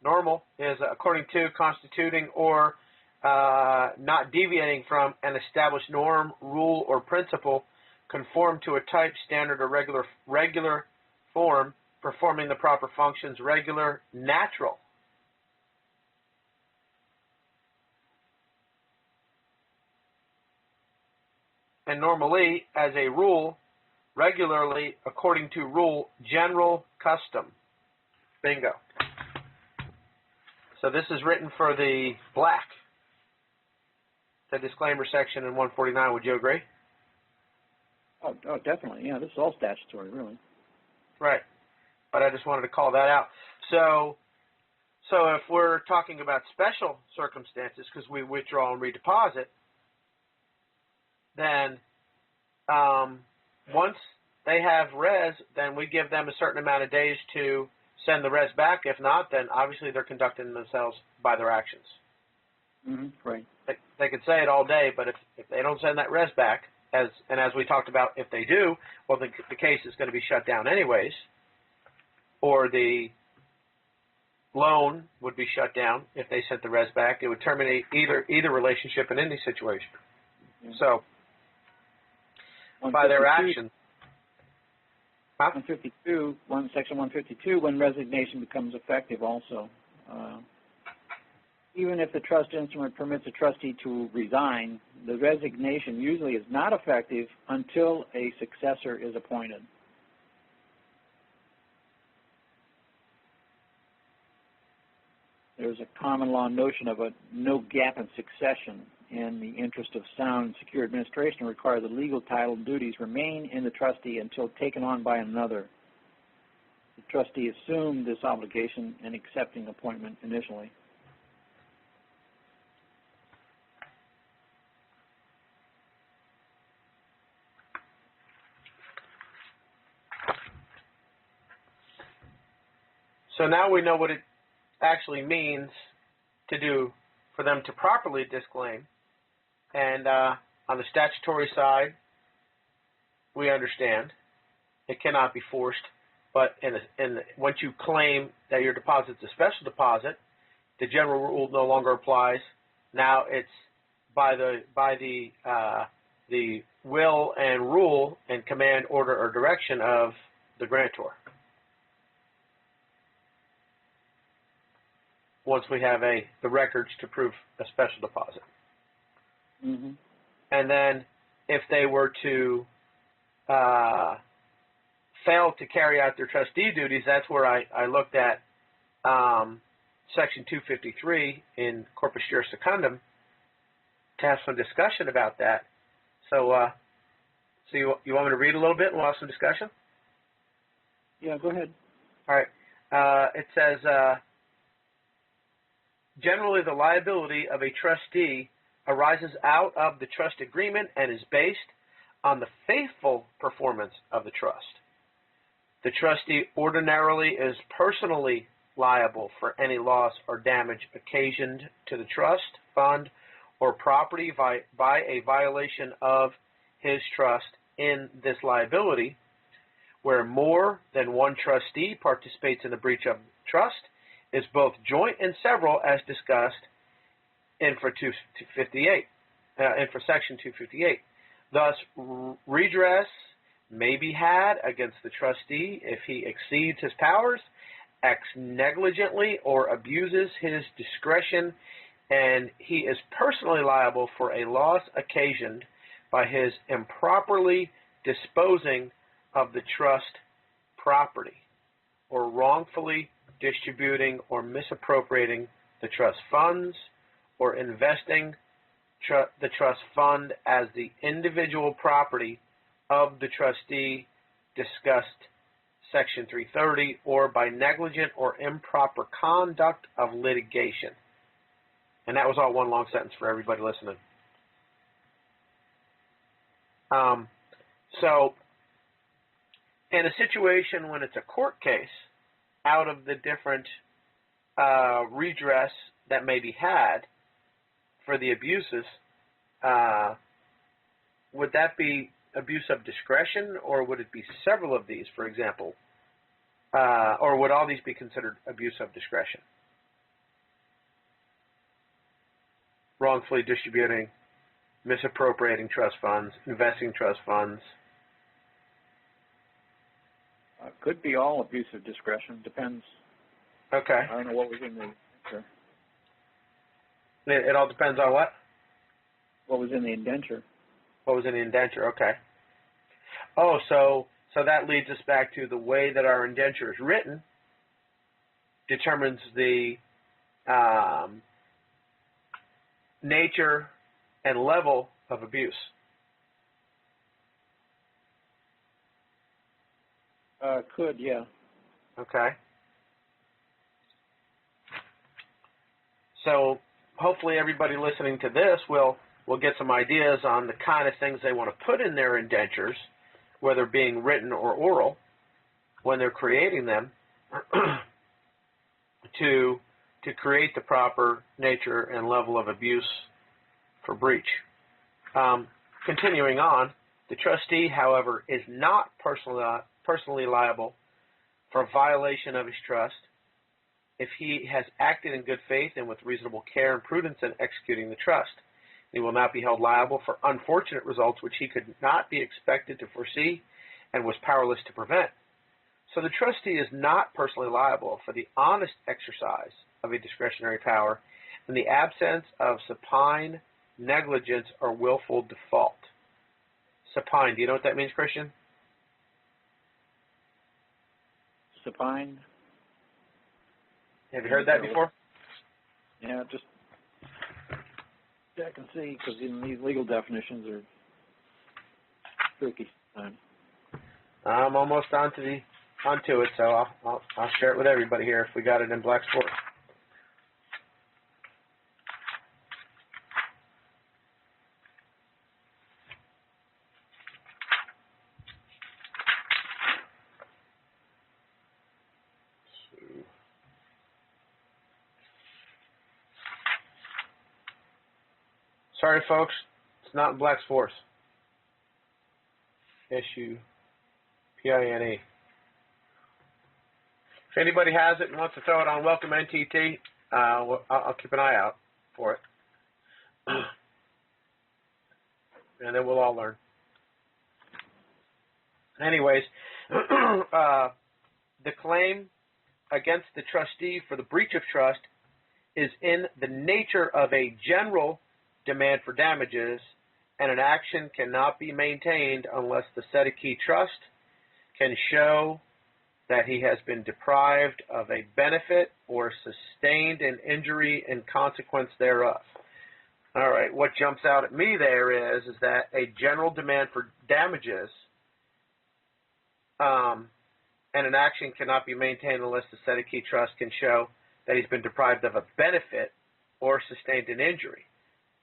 Normal is according to, constituting, or not deviating from an established norm, rule, or principle, conform to a type, standard, or regular form, performing the proper functions, regular, natural. And normally, as a rule, regularly, according to rule, general, custom. Bingo. So this is written for the Black, the disclaimer section in 149. Would you agree? Oh, definitely. Yeah, this is all statutory, really. Right. But I just wanted to call that out. So if we're talking about special circumstances, because we withdraw and redeposit, then once they have res, then we give them a certain amount of days to send the res back. If not, then obviously they're conducting themselves by their actions. Mm-hmm, right. They could say it all day, but if they don't send that res back, as we talked about, if they do, well, the case is going to be shut down anyways, or the loan would be shut down if they sent the res back. It would terminate either relationship in any situation. Yeah. So by their actions. 152, Section 152, when resignation becomes effective also. Even if the trust instrument permits a trustee to resign, the resignation usually is not effective until a successor is appointed. There's a common law notion of a no gap in succession. In the interest of sound and secure administration, require the legal title and duties remain in the trustee until taken on by another. The trustee assumed this obligation in accepting appointment initially. So now we know what it actually means to do for them to properly disclaim. And on the statutory side, we understand it cannot be forced. But once you claim that your deposit's a special deposit, the general rule no longer applies. Now it's by the will and rule and command, order, or direction of the grantor. Once we have the records to prove a special deposit. Mm-hmm. And then if they were to fail to carry out their trustee duties, that's where I looked at Section 253 in Corpus Juris Secundum to have some discussion about that. So you want me to read a little bit and we'll have some discussion? Yeah, go ahead. All right. It says, generally the liability of a trustee arises out of the trust agreement and is based on the faithful performance of the trust. The trustee ordinarily is personally liable for any loss or damage occasioned to the trust, fund, or property by a violation of his trust. In this liability, where more than one trustee participates in the breach of trust, is both joint and several, as discussed Infra Section 258. Thus, redress may be had against the trustee if he exceeds his powers, acts negligently, or abuses his discretion, and he is personally liable for a loss occasioned by his improperly disposing of the trust property, or wrongfully distributing or misappropriating the trust funds, or investing the trust fund as the individual property of the trustee, discussed Section 330, or by negligent or improper conduct of litigation. And that was all one long sentence for everybody listening. So in a situation when it's a court case, out of the different redress that may be had for the abuses, would that be abuse of discretion, or would it be several of these, for example? Or would all these be considered abuse of discretion? Wrongfully distributing, misappropriating trust funds, investing trust funds. Could be all abuse of discretion. Depends. Okay. I don't know what was in the indenture. It all depends on what? What was in the indenture. What was in the indenture? Okay. Oh, so that leads us back to the way that our indenture is written determines the nature and level of abuse. Could, yeah. Okay. So hopefully everybody listening to this will get some ideas on the kind of things they want to put in their indentures, whether being written or oral, when they're creating them, to create the proper nature and level of abuse for breach. Continuing on, the trustee, however, is not personally liable for a violation of his trust if he has acted in good faith and with reasonable care and prudence in executing the trust. He will not be held liable for unfortunate results which he could not be expected to foresee and was powerless to prevent. So the trustee is not personally liable for the honest exercise of a discretionary power in the absence of supine, negligence, or willful default. Supine, do you know what that means, Christian? Supine. Have you heard that before? Yeah, just check and see, because these legal definitions are tricky sometimes. I'm almost onto it, so I'll share it with everybody here if we got it in Black's Force. Sorry, folks, it's not in Black's Force. Issue PINE. If anybody has it and wants to throw it on Welcome NTT, I'll keep an eye out for it. And then we'll all learn. Anyways, the claim against the trustee for the breach of trust is in the nature of a general demand for damages, and an action cannot be maintained unless the Sedekey Trust can show that he has been deprived of a benefit or sustained an injury in consequence thereof. All right, what jumps out at me there is that a general demand for damages and an action cannot be maintained unless the Sedekey Trust can show that he's been deprived of a benefit or sustained an injury.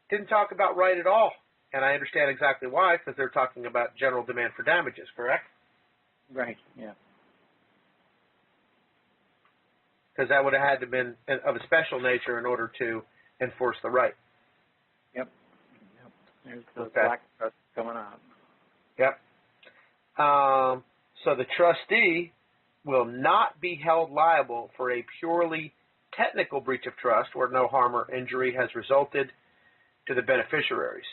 Didn't talk about right at all, and I understand exactly why, because they're talking about general demand for damages, correct? Right, yeah. Because that would have had to have been of a special nature in order to enforce the right. Yep. There's the Black Trust coming out. Yep. So the trustee will not be held liable for a purely technical breach of trust where no harm or injury has resulted to the beneficiaries.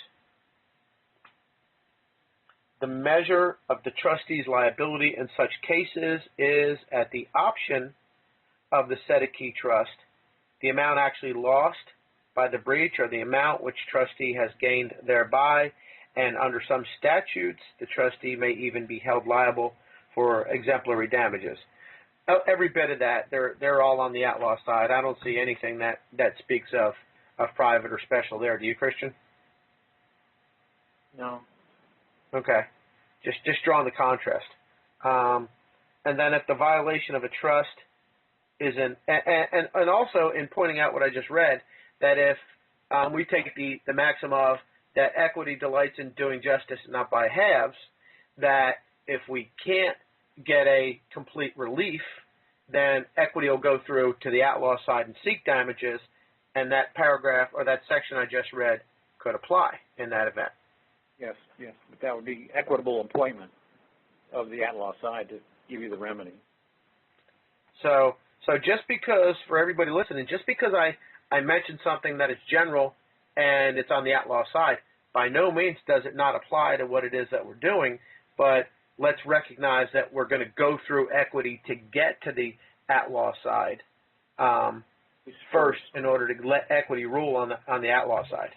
The measure of the trustee's liability in such cases is at the option of the Sedekey Trust, the amount actually lost by the breach or the amount which trustee has gained thereby, and under some statutes, the trustee may even be held liable for exemplary damages. Every bit of that, they're all on the outlaw side. I don't see anything that speaks of private or special there. Do you, Christian? No. Okay. Just drawing the contrast. And then if the violation of a trust is and also in pointing out what I just read, that if we take the maxim of that equity delights in doing justice and not by halves, that if we can't get a complete relief, then equity will go through to the outlaw side and seek damages, and that paragraph or that section I just read could apply in that event. Yes, yes, but that would be equitable appointment of the outlaw side to give you the remedy. So just because, for everybody listening, just because I mentioned something that is general and it's on the outlaw side, by no means does it not apply to what it is that we're doing, but let's recognize that we're going to go through equity to get to the outlaw side first in order to let equity rule on the outlaw side.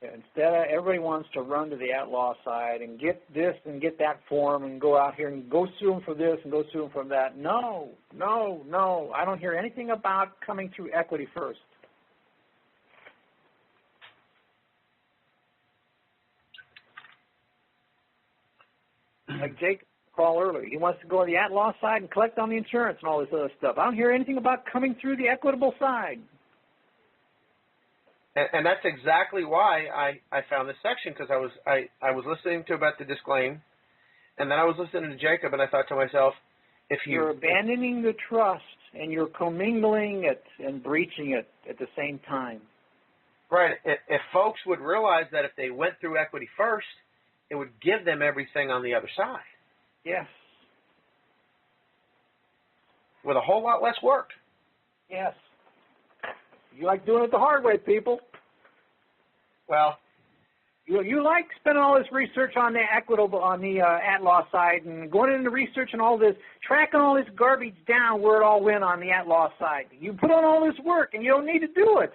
Instead, everybody wants to run to the outlaw side and get this and get that form and go out here and go sue them for this and go sue them for that. No, no, no. I don't hear anything about coming through equity first. Like Jake called earlier, he wants to go to the outlaw side and collect on the insurance and all this other stuff. I don't hear anything about coming through the equitable side. And that's exactly why I found this section, because I was listening to about the disclaim, and then I was listening to Jacob, and I thought to myself, if you're abandoning the trust and you're commingling it and breaching it at the same time. Right. If folks would realize that if they went through equity first, it would give them everything on the other side. Yes. With a whole lot less work. Yes. You like doing it the hard way, people. Well, You like spending all this research on the equitable, on the at-law side, and going into research and all this, tracking all this garbage down where it all went on the at-law side. You put on all this work, and you don't need to do it.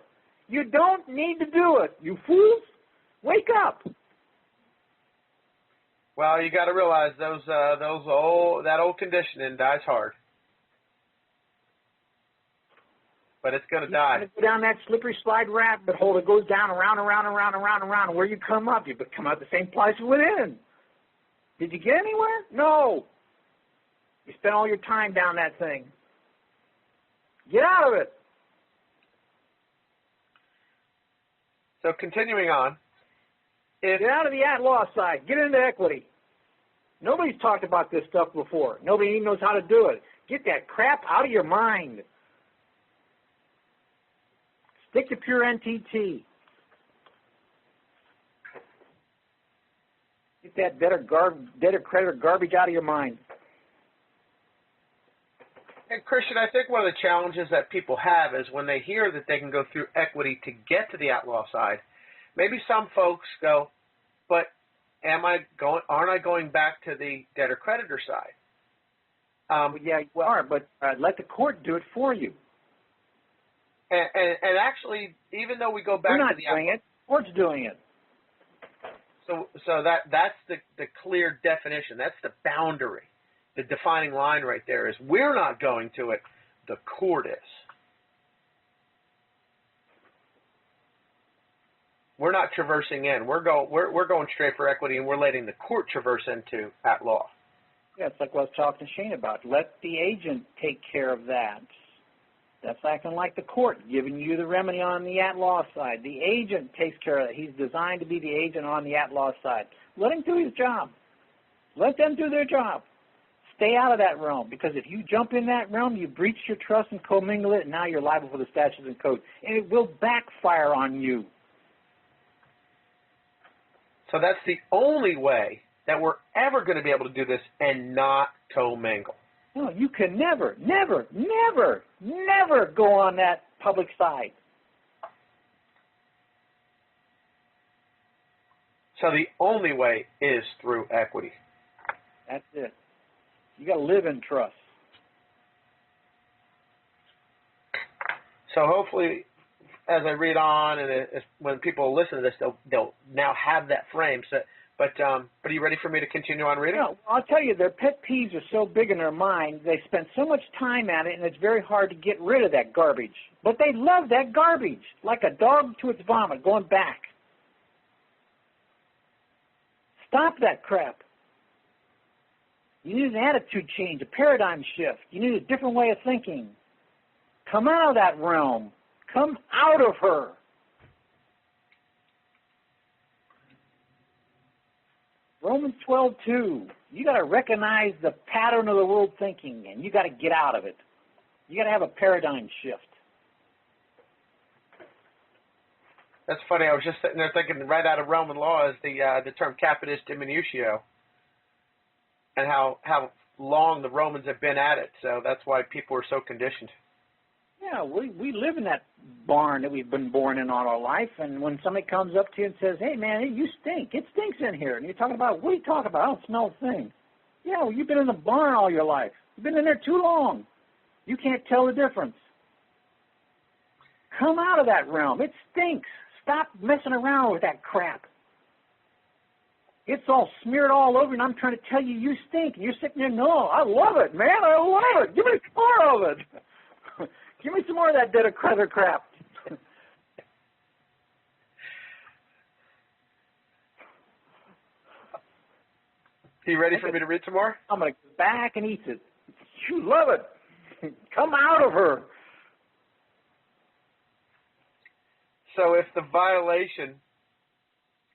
You don't need to do it. You fools, wake up. Well, you got to realize that old conditioning dies hard. But it's going to die. You go down that slippery slide rabbit hole that goes down around, around, around, around, around, and where you come up, you come out the same place you went in. Did you get anywhere? No. You spent all your time down that thing. Get out of it. So continuing on. Get out of the at-law side. Get into equity. Nobody's talked about this stuff before. Nobody even knows how to do it. Get that crap out of your mind. Stick to pure NTT. Get that debtor creditor garbage out of your mind. And Christian, I think one of the challenges that people have is when they hear that they can go through equity to get to the at-law side, maybe some folks go, but aren't I going back to the debtor-creditor side? Yeah, you are, but let the court do it for you. And actually, even though we go back We're not to the doing it, the court's doing it. So that's the clear definition. That's the boundary. The defining line right there is we're not going to it, the court is. We're not traversing in. We're going straight for equity, and we're letting the court traverse into at law. Yeah, it's like what I was talking to Shane about. Let the agent take care of that. That's acting like the court, giving you the remedy on the at-law side. The agent takes care of it. He's designed to be the agent on the at-law side. Let him do his job. Let them do their job. Stay out of that realm, because if you jump in that realm, you breach your trust and commingle it, and now you're liable for the statutes and codes. And it will backfire on you. So that's the only way that we're ever going to be able to do this and not commingle. No, you can never, never, never, never go on that public side. So the only way is through equity. That's it. You got to live in trust. So hopefully, as I read on, and when people listen to this, they'll now have that frame. So, but are you ready for me to continue on reading? No, I'll tell you, their pet peeves are so big in their mind, they spend so much time at it, and it's very hard to get rid of that garbage. But they love that garbage, like a dog to its vomit, going back. Stop that crap. You need an attitude change, a paradigm shift. You need a different way of thinking. Come out of that realm. Come out of her. Romans 12:2. You got to recognize the pattern of the world thinking, and you got to get out of it. You got to have a paradigm shift. That's funny. I was just sitting there thinking, right out of Roman law is the term capitis diminutio, and how long the Romans have been at it. So that's why people are so conditioned. Yeah, we live in that barn that we've been born in all our life, and when somebody comes up to you and says, hey, man, you stink. It stinks in here. And you're talking about, what are you talking about? I don't smell a thing. Yeah, well, you've been in the barn all your life. You've been in there too long. You can't tell the difference. Come out of that realm. It stinks. Stop messing around with that crap. It's all smeared all over, and I'm trying to tell you, you stink. And you're sitting there, no, I love it, man. I love it. Give me more of it. Give me some more of that debtor creditor crap. Are you ready for me to read some more? I'm going to go back and eat it. You love it. Come out of her. So if the violation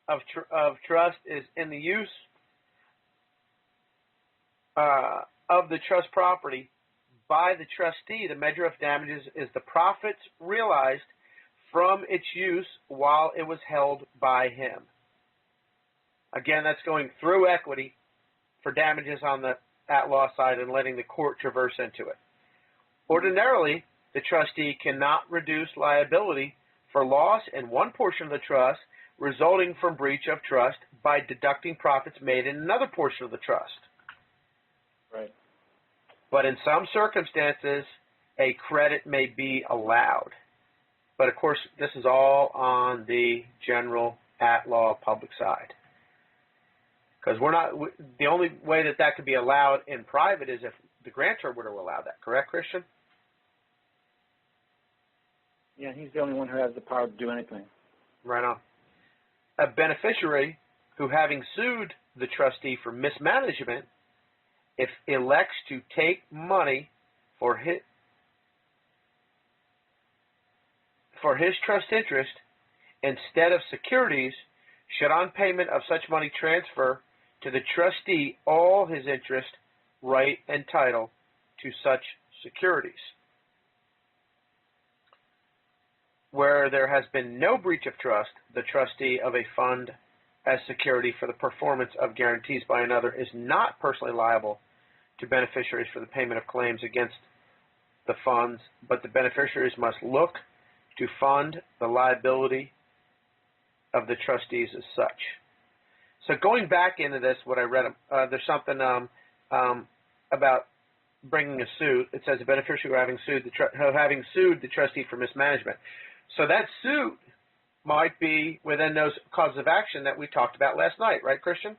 of trust is in the use of the trust property by the trustee, the measure of damages is the profits realized from its use while it was held by him. Again, that's going through equity for damages on the at-law side and letting the court traverse into it. Ordinarily, the trustee cannot reduce liability for loss in one portion of the trust resulting from breach of trust by deducting profits made in another portion of the trust. Right. But in some circumstances, a credit may be allowed. But of course, this is all on the general at-law public side. Because the only way that that could be allowed in private is if the grantor were to allow that. Correct, Christian? Yeah, he's the only one who has the power to do anything. Right on. A beneficiary who, having sued the trustee for mismanagement, if elects to take money for his trust interest instead of securities, should on payment of such money transfer to the trustee all his interest, right, and title to such securities. Where there has been no breach of trust, the trustee of a fund as security for the performance of guarantees by another is not personally liable to beneficiaries for the payment of claims against the funds, but the beneficiaries must look to fund the liability of the trustees as such. So going back into this, what I read, there's something about bringing a suit. It says a beneficiary having sued the trustee for mismanagement. So that suit might be within those causes of action that we talked about last night, right, Christian?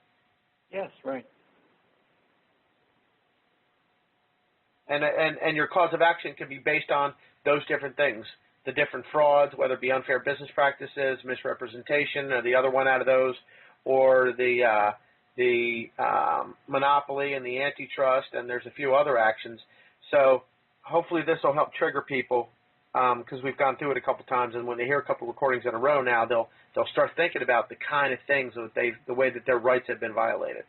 Yes, right. And your cause of action can be based on those different things, the different frauds, whether it be unfair business practices, misrepresentation, or the other one out of those, or the monopoly and the antitrust, and there's a few other actions. So hopefully this will help trigger people, because we've gone through it a couple times, and when they hear a couple recordings in a row now, they'll start thinking about the kind of things that the way that their rights have been violated.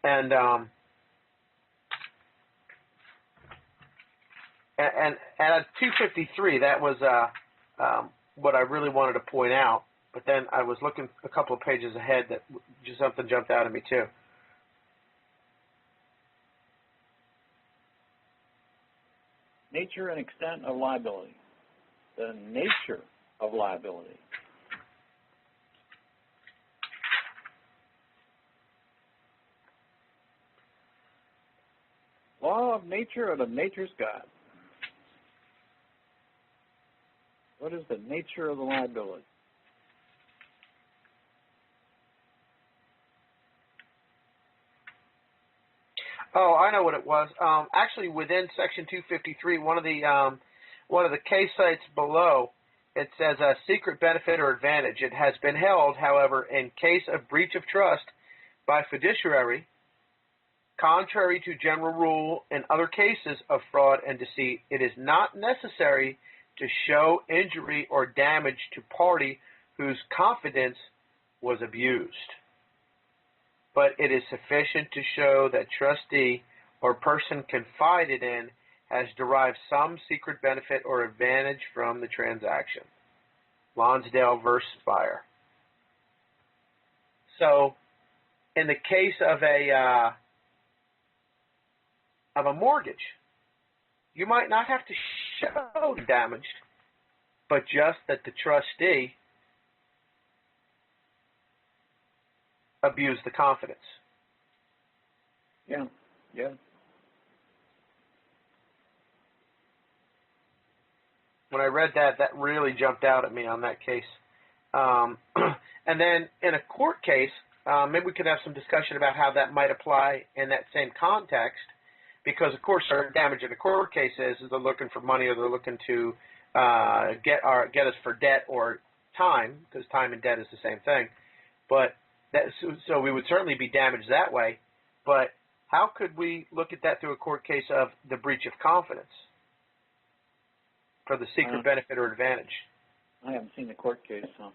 And at 253, that was what I really wanted to point out. But then I was looking a couple of pages ahead that just something jumped out at me too. Nature and extent of liability. The nature of liability. Law of nature or the nature's God? What is the nature of the liability? Oh, I know what it was. Actually, within Section 253, one of the case sites below, it says a secret benefit or advantage. It has been held, however, in case of breach of trust by fiduciary, contrary to general rule in other cases of fraud and deceit, it is not necessary to show injury or damage to party whose confidence was abused. But it is sufficient to show that trustee or person confided in has derived some secret benefit or advantage from the transaction. Lonsdale versus Spire. So, in the case of a mortgage, you might not have to show damage, but just that the trustee abuse the confidence. Yeah, yeah. When I read that, that really jumped out at me on that case. And then in a court case, maybe we could have some discussion about how that might apply in that same context, because of course our damage in a court case is they're looking for money, or they're looking to get us for debt or time, because time and debt is the same thing. But so we would certainly be damaged that way, but how could we look at that through a court case of the breach of confidence for the secret benefit or advantage? I haven't seen the court case, so.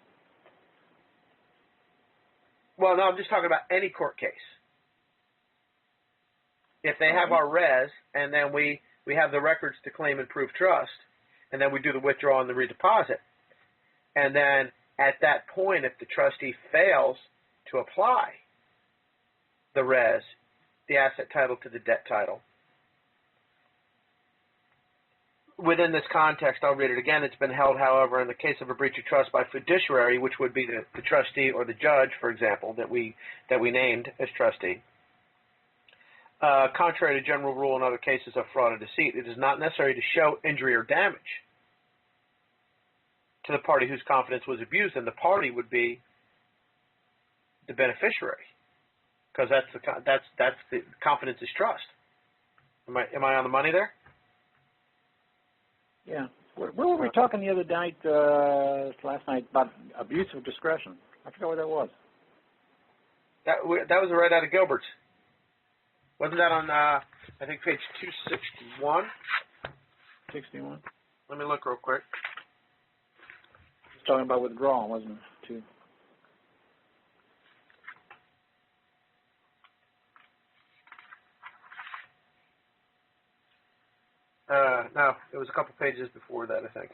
Well, no, I'm just talking about any court case. If they have our res, and then we have the records to claim and prove trust, and then we do the withdrawal and the redeposit, and then at that point, if the trustee fails to apply the res, the asset title to the debt title, within this context, I'll read it again. It's been held, however, in the case of a breach of trust by fiduciary, which would be the trustee or the judge, for example, that we named as trustee. Contrary to general rule in other cases of fraud or deceit, it is not necessary to show injury or damage to the party whose confidence was abused, and the party would be the beneficiary, because that's the confidence is trust. Am I on the money there? Yeah. Where were we talking the other night, last night, about abuse of discretion? I forgot what that was. That was right out of Gilbert's. Wasn't that on, I think, page 261? 61? Let me look real quick. It's talking about withdrawal, wasn't it, too? No, it was a couple pages before that, I think.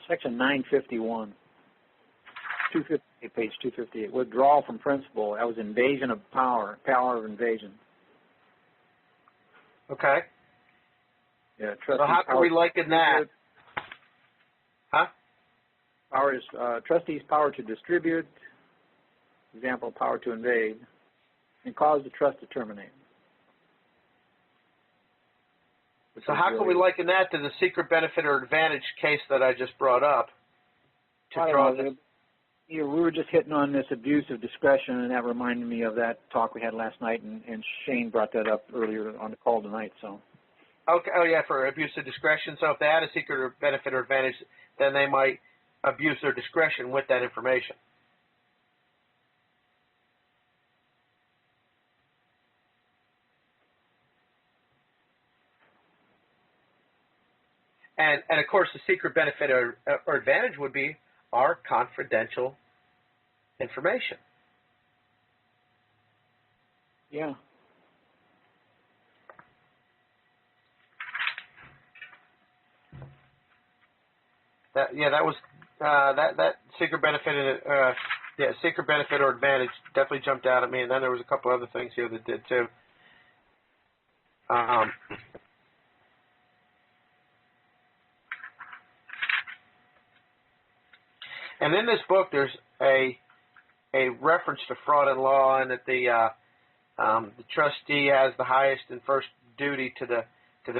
Section 951, 258, page 258. Withdrawal from principal. That was invasion of power of invasion. Okay. Yeah. So how can we liken that? Huh? Power is trustee's power to distribute, example, power to invade, and cause the trust to terminate. So how can we liken that to the secret benefit or advantage case that I just brought up? We were just hitting on this abuse of discretion, and that reminded me of that talk we had last night, and Shane brought that up earlier on the call tonight. So. Okay. Oh yeah, for abuse of discretion. So if they had a secret or benefit or advantage, then they might abuse their discretion with that information. And of course, the secret benefit or advantage would be our confidential information. Yeah. That was that secret benefit. Secret benefit or advantage definitely jumped out at me, and then there was a couple other things here that did too. And in this book, there's a reference to fraud in law, and that the trustee has the highest and first duty to the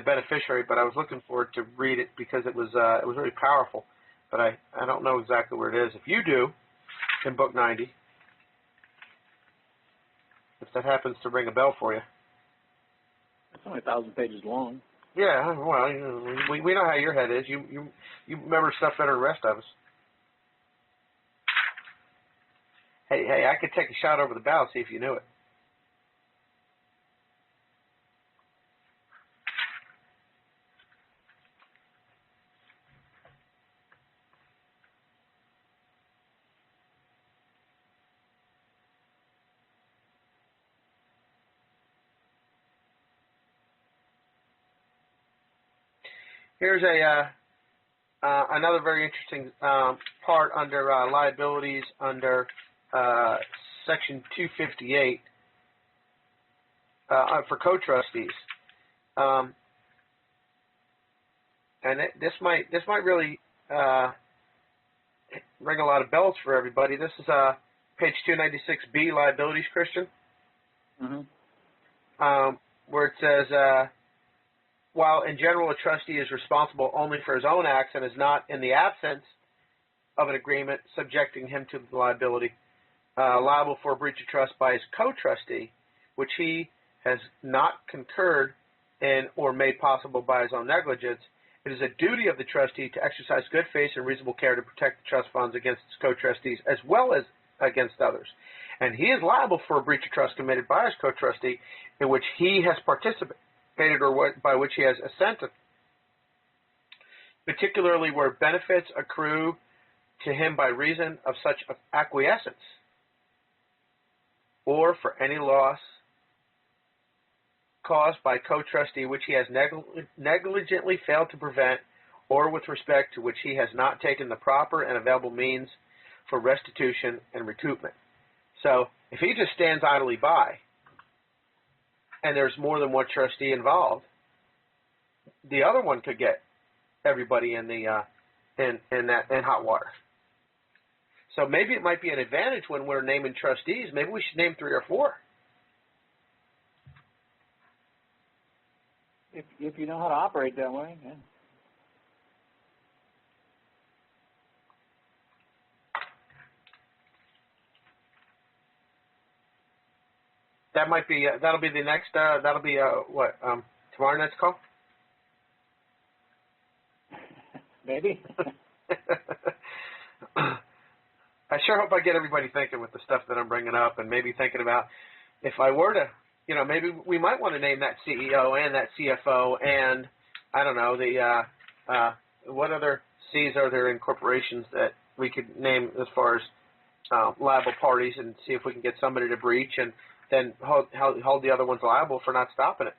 beneficiary. But I was looking forward to read it because it was really powerful. But I don't know exactly where it is. If you do, in book 90, if that happens to ring a bell for you. It's only 1,000 pages long. Yeah, well, we know how your head is. You remember stuff better than the rest of us. Hey, I could take a shot over the bow and see if you knew it. Here's another very interesting part under liabilities under Section 258 for co-trustees, and this might really ring a lot of bells for everybody. This is page 296B, liabilities, Christian, where it says, while in general a trustee is responsible only for his own acts and is not, in the absence of an agreement subjecting him to the liability, liable for a breach of trust by his co-trustee, which he has not concurred in or made possible by his own negligence, it is a duty of the trustee to exercise good faith and reasonable care to protect the trust funds against his co-trustees as well as against others. And he is liable for a breach of trust committed by his co-trustee in which he has participated or by which he has assented, particularly where benefits accrue to him by reason of such acquiescence, or for any loss caused by co-trustee which he has negligently failed to prevent, or with respect to which he has not taken the proper and available means for restitution and recoupment. So if he just stands idly by and there's more than one trustee involved, the other one could get everybody in the in hot water. So maybe it might be an advantage when we're naming trustees. Maybe we should name 3 or 4. If you know how to operate that way, yeah. That might be that'll be the next that'll be what tomorrow night's call. Maybe. I sure hope I get everybody thinking with the stuff that I'm bringing up, and maybe thinking about if I were to, maybe we might want to name that CEO and that CFO and I don't know the what other C's are there in corporations that we could name as far as liable parties, and see if we can get somebody to breach and then hold the other ones liable for not stopping it.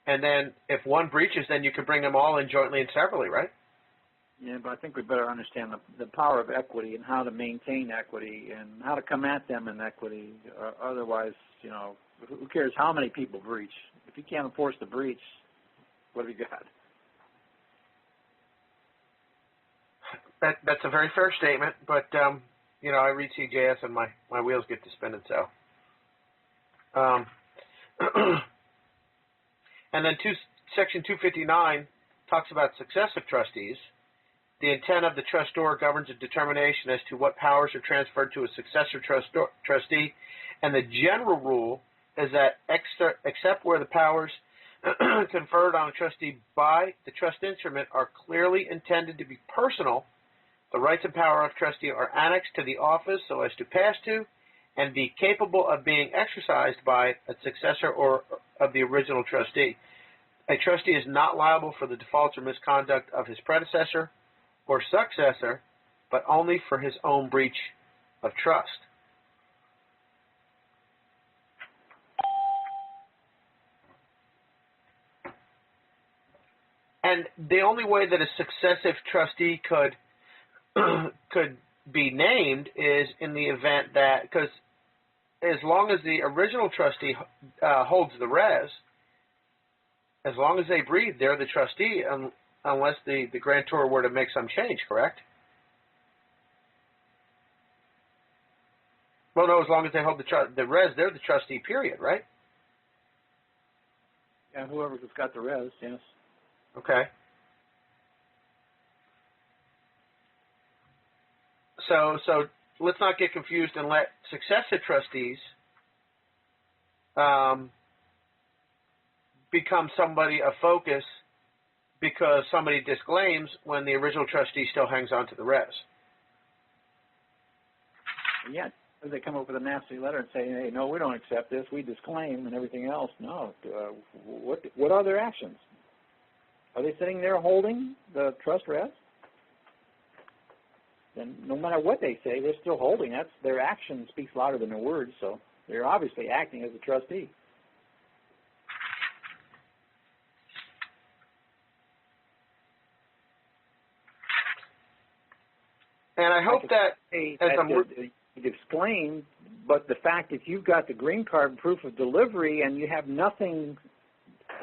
And then if one breaches, then you could bring them all in jointly and severally, right? Yeah, but I think we better understand the power of equity and how to maintain equity and how to come at them in equity. Otherwise, who cares how many people breach? If you can't enforce the breach, what have you got? That's a very fair statement, but I read CJS and my wheels get to spinning. So, and then Section 259 talks about successive trustees. The intent of the trustor governs a determination as to what powers are transferred to a successor trustee, and the general rule is that except where the powers conferred on a trustee by the trust instrument are clearly intended to be personal, the rights and power of trustee are annexed to the office so as to pass to and be capable of being exercised by a successor or of the original trustee. A trustee is not liable for the defaults or misconduct of his predecessor or successor, but only for his own breach of trust. And the only way that a successive trustee could be named is in the event that, because as long as the original trustee holds the res, as long as they breathe, they're the trustee, unless the grantor were to make some change, correct? Well, no, as long as they hold the res, they're the trustee, period, right? Yeah, whoever's got the res, yes. Okay. So let's not get confused and let successive trustees become somebody of focus because somebody disclaims when the original trustee still hangs on to the res. Yeah, they come up with a nasty letter and say, hey, no, we don't accept this, we disclaim and everything else. No. What are their actions? Are they sitting there holding the trust res? Then no matter what they say, they're still holding. That's their action speaks louder than their words, so they're obviously acting as a trustee. And I hope that you've explained, but the fact that you've got the green card proof of delivery and you have nothing,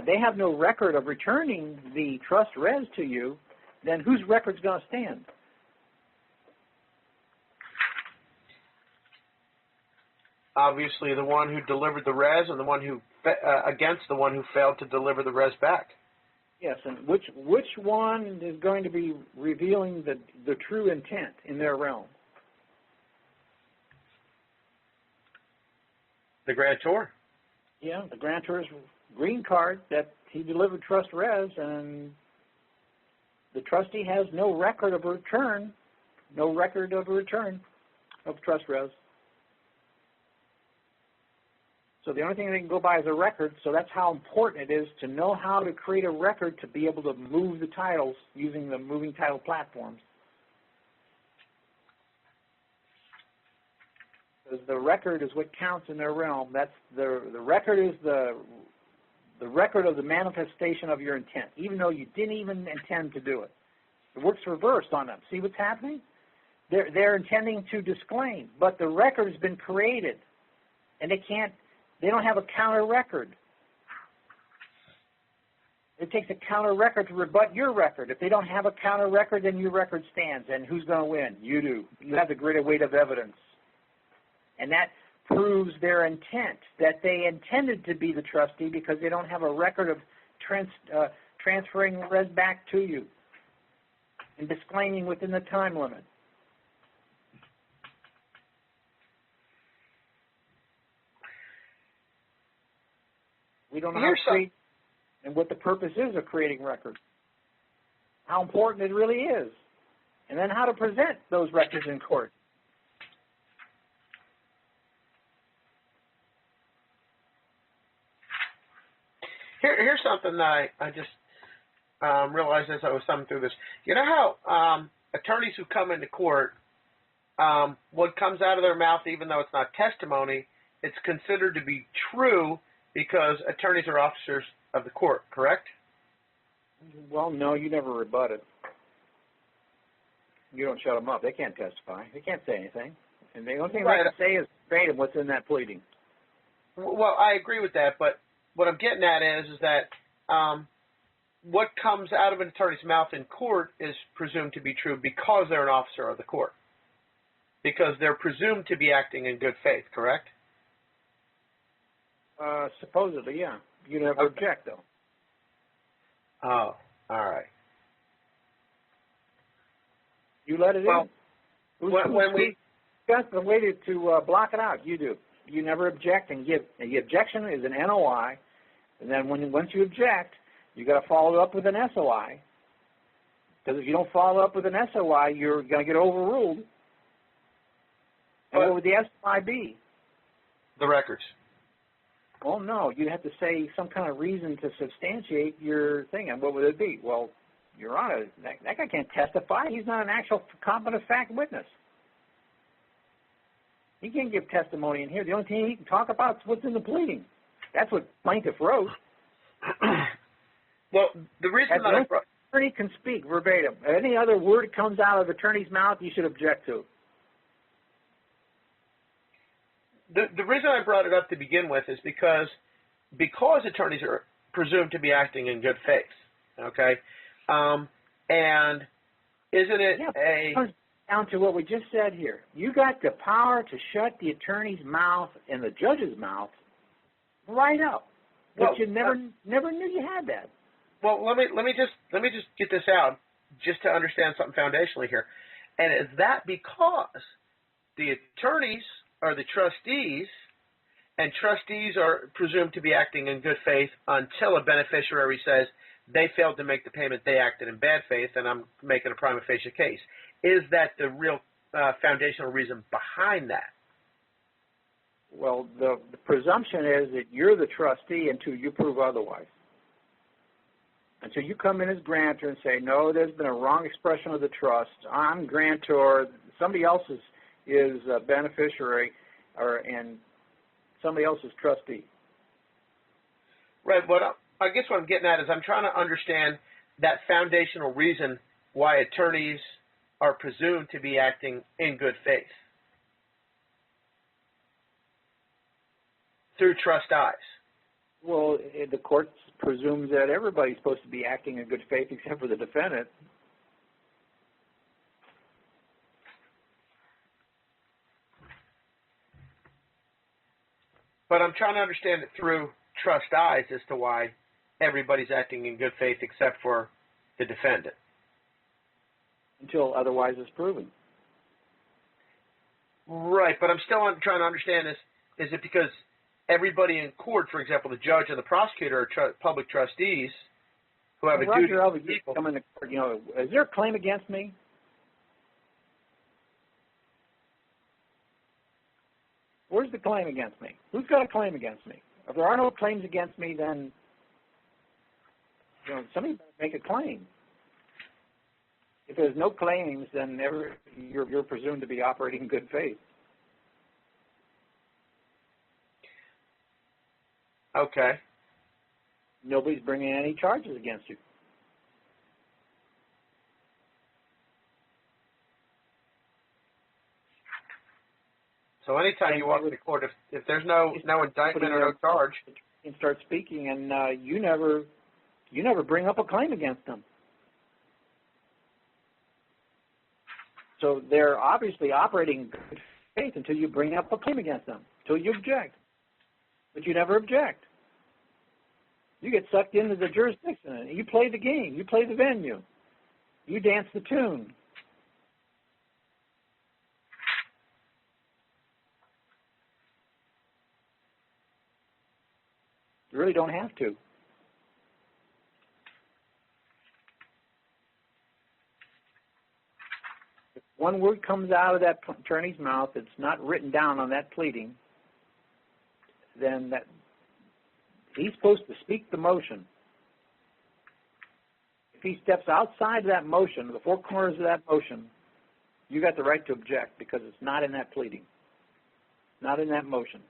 they have no record of returning the trust res to you, then whose record's going to stand? Obviously, the one who delivered the res and the one who against the one who failed to deliver the res back. Yes, and which one is going to be revealing the true intent in their realm? The grantor. Yeah, the grantor's green card that he delivered trust res, and the trustee has no record of a return, of trust res. So the only thing they can go by is a record, so that's how important it is to know how to create a record to be able to move the titles using the moving title platforms. Because the record is what counts in their realm. That's the record is the the record of the manifestation of your intent, even though you didn't even intend to do it. It works reversed on them. See what's happening? They're intending to disclaim, but the record has been created, and they don't have a counter record. It takes a counter record to rebut your record. If they don't have a counter record, then your record stands. And who's going to win? You do. You have the greater weight of evidence. And that proves their intent, that they intended to be the trustee because they don't have a record of transferring the res back to you and disclaiming within the time limit. We don't know how to create and what the purpose is of creating records, how important it really is, and then how to present those records in court. Here's something that I just realized as I was thumbing through this. You know how attorneys who come into court, what comes out of their mouth, even though it's not testimony, it's considered to be true because attorneys are officers of the court, correct? Well, no, you never rebut it. You don't shut them up. They can't testify. They can't say anything. And the only thing they can say is verbatim what's in that pleading. Well, I agree with that, but what I'm getting at is that what comes out of an attorney's mouth in court is presumed to be true because they're an officer of the court. Because they're presumed to be acting in good faith, correct? Supposedly, yeah. You never object, though. Oh, all right. You let it in. When we got the way to block it out, you do. You never object, and the objection is an NOI, and then once you object, you got to follow it up with an SOI. Because if you don't follow up with an SOI, you're going to get overruled. And what would the SOI be? The records. Well, no, you have to say some kind of reason to substantiate your thing. And what would it be? Well, Your Honor, that guy can't testify. He's not an actual competent fact witness. He can't give testimony in here. The only thing he can talk about is what's in the pleading. That's what plaintiff wrote. Well, the reason that attorney can speak verbatim. Any other word that comes out of the attorney's mouth, you should object to. The reason I brought it up to begin with is because attorneys are presumed to be acting in good faith, okay? And isn't it it comes down to what we just said here. You got the power to shut the attorney's mouth and the judge's mouth right up, but you never knew you had that. Well, let me just get this out just to understand something foundationally here, and is that because the attorneys are the trustees, and trustees are presumed to be acting in good faith until a beneficiary says they failed to make the payment, they acted in bad faith, and I'm making a prima facie case. Is that the real foundational reason behind that? Well, the presumption is that you're the trustee until you prove otherwise. Until you come in as grantor and say, no, there's been a wrong expression of the trust, I'm grantor, somebody else is a beneficiary, and somebody else is trustee. Right, but I guess what I'm getting at is I'm trying to understand that foundational reason why attorneys are presumed to be acting in good faith through trust eyes. Well, the court presumes that everybody's supposed to be acting in good faith except for the defendant. But I'm trying to understand it through trust eyes as to why everybody's acting in good faith except for the defendant. Until otherwise is proven. Right, but I'm still trying to understand this. Is it because everybody in court, for example, the judge and the prosecutor are public trustees who have a duty to people? Come into court, is there a claim against me? Where's the claim against me? Who's got a claim against me? If there are no claims against me, then somebody better make a claim. If there's no claims, then you're presumed to be operating in good faith. Okay. nobody's bringing any charges against you. So anytime you walk into court, if there's no indictment or no charge, and start speaking, and you never bring up a claim against them. So they're obviously operating in good faith until you bring up a claim against them, until you object. But you never object. You get sucked into the jurisdiction, and you play the game, you play the venue, you dance the tune. You really don't have to. If one word comes out of that attorney's mouth that's not written down on that pleading, then that he's supposed to speak the motion. If he steps outside that motion, the four corners of that motion, you got the right to object because it's not in that pleading, not in that motion.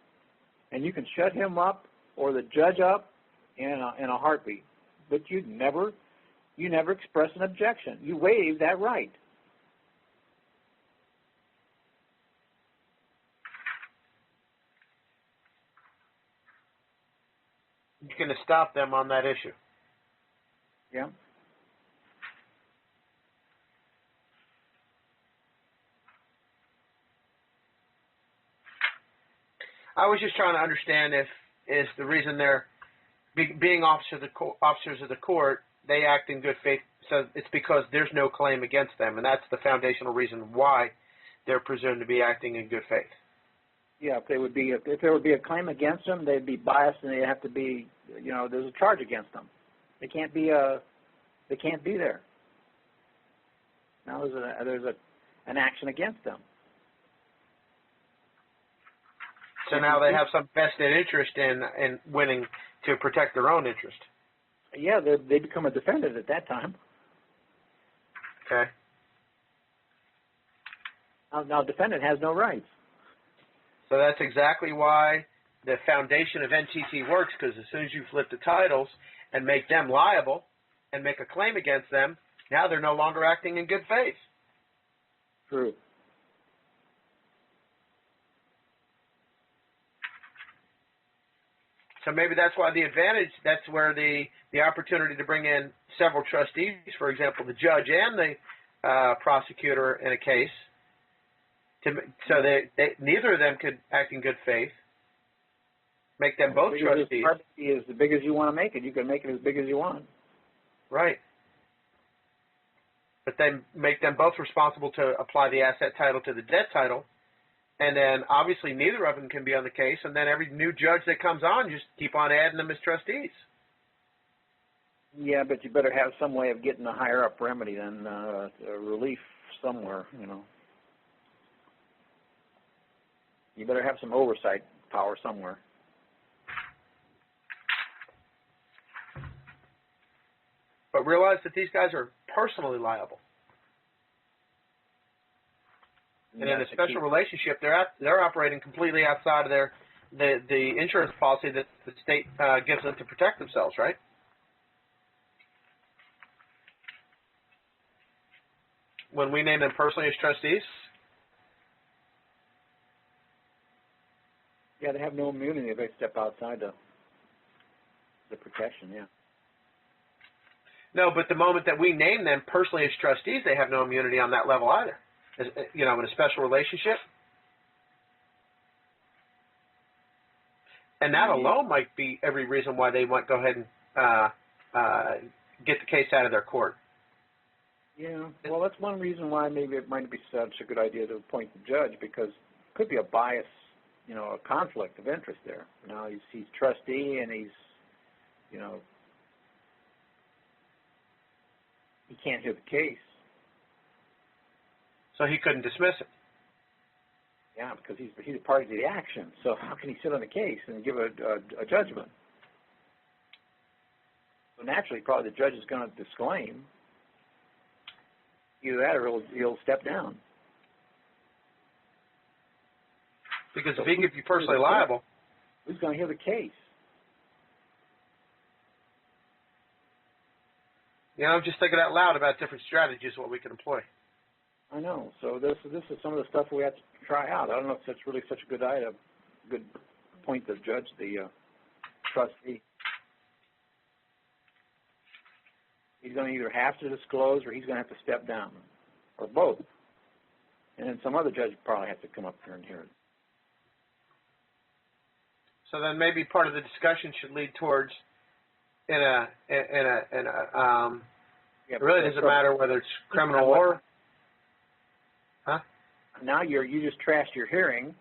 And you can shut him up or the judge up in a heartbeat, but you never express an objection. You waive that right. you're going to stop them on that issue. Yeah. I was just trying to understand if is the reason they're being officers of the court, they act in good faith. So it's because there's no claim against them, and that's the foundational reason why they're presumed to be acting in good faith. Yeah, if there would be a claim against them, they'd be biased, and they have to be, there's a charge against them. They can't be there. Now there's an action against them. So now they have some vested interest in winning to protect their own interest. Yeah, they become a defendant at that time. Okay. Now defendant has no rights. So that's exactly why the foundation of NTT works, because as soon as you flip the titles and make them liable and make a claim against them, now they're no longer acting in good faith. True. So maybe that's why that's where the opportunity to bring in several trustees, for example, the judge and the prosecutor in a case, so neither of them could act in good faith, make them both trustees. As big as you want to make it. You can make it as big as you want. Right. But then make them both responsible to apply the asset title to the debt title. And then, obviously, neither of them can be on the case. And then every new judge that comes on, just keep on adding them as trustees. Yeah, but you better have some way of getting a higher-up remedy than relief somewhere, You better have some oversight power somewhere. But realize that these guys are personally liable. And in a special relationship, they're operating completely outside of the insurance policy that the state gives them to protect themselves, right? When we name them personally as trustees? Yeah, they have no immunity if they step outside the protection, yeah. No, but the moment that we name them personally as trustees, they have no immunity on that level either. In a special relationship. And that alone might be every reason why they might go ahead and get the case out of their court. Yeah, well, that's one reason why maybe it might be such a good idea to appoint the judge, because it could be a bias, a conflict of interest there. Now he's trustee and he's, he can't hear the case. So he couldn't dismiss it. Yeah, because he's a party to the action. So how can he sit on the case and give a judgment? So naturally, probably the judge is going to disclaim. Either that or he'll step down. Because if he could be personally liable, who's going to hear the case? You know, I'm just thinking out loud about different strategies, what we can employ. I know. So this is some of the stuff we have to try out. I don't know if that's really such a good item, good point to judge the trustee. He's going to either have to disclose or he's going to have to step down, or both. And then some other judge probably has to come up here and hear it. So then maybe part of the discussion should lead towards it really doesn't matter whether it's criminal or, huh? Now you just trashed your hearing.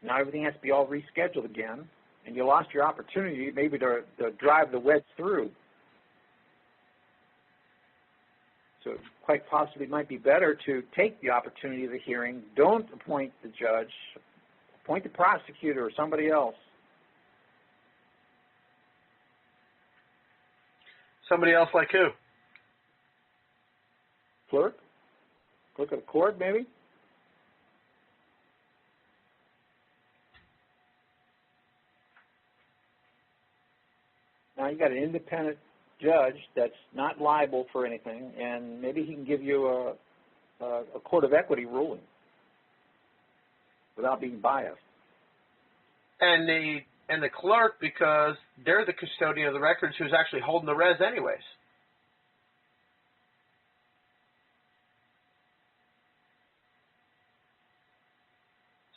Now everything has to be all rescheduled again, and you lost your opportunity maybe to drive the wedge through. So it quite possibly might be better to take the opportunity of the hearing, don't appoint the judge, appoint the prosecutor or somebody else. Somebody else like who? Clerk? Clerk of the court, maybe? Now you got an independent judge that's not liable for anything, and maybe he can give you a court of equity ruling without being biased. And the clerk, because they're the custodian of the records who's actually holding the res anyways.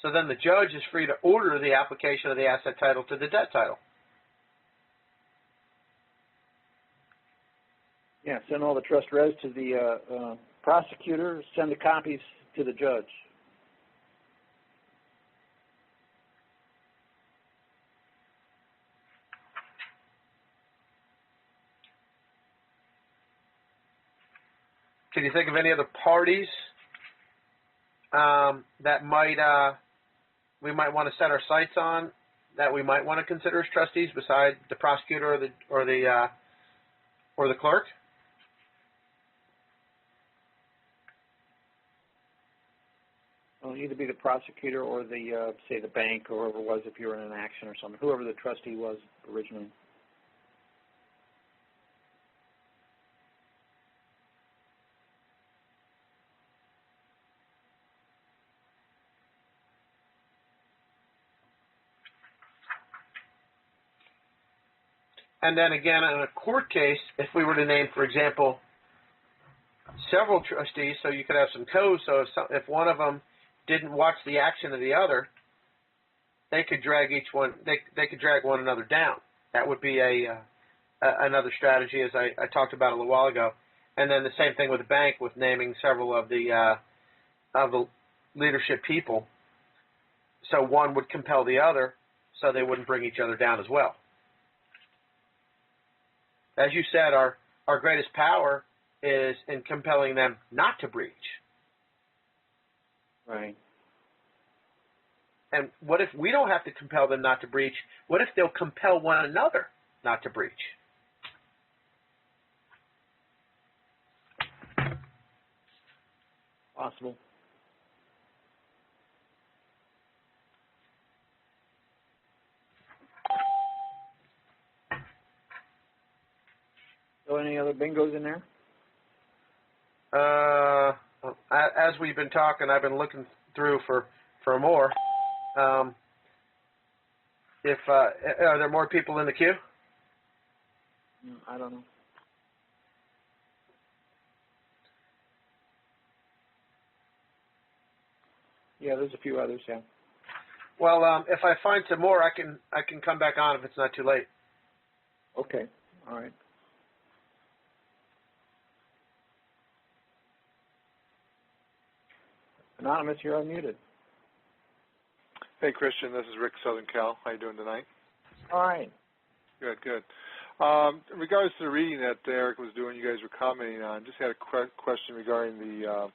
So then the judge is free to order the application of the asset title to the debt title. Yeah, send all the trust res to the prosecutor, send the copies to the judge. Can you think of any other parties that we might want to set our sights on, that we might want to consider as trustees besides the prosecutor or the clerk? Well, either be the prosecutor or the say the bank or whoever it was if you were in an action or something, whoever the trustee was originally. And then again, in a court case, if we were to name, for example, several trustees, so you could have some codes, so if one of them didn't watch the action of the other, they could drag each one. They could drag one another down. That would be another strategy, as I talked about a little while ago. And then the same thing with the bank, with naming several of the leadership people. So one would compel the other, so they wouldn't bring each other down as well. As you said, our greatest power is in compelling them not to breach. Right. And what if we don't have to compel them not to breach? What if they'll compel one another not to breach? Possible. So any other bingos in there? As we've been talking, I've been looking through for more. Are there more people in the queue? I don't know. Yeah, there's a few others. Yeah. Well, if I find some more, I can come back on if it's not too late. Okay. All right. Anonymous, you're unmuted. Hey, Christian, this is Rick Southern Cal. How you doing tonight? All right. Good, good. In regards to the reading that Eric was doing, you guys were commenting on, just had a question regarding the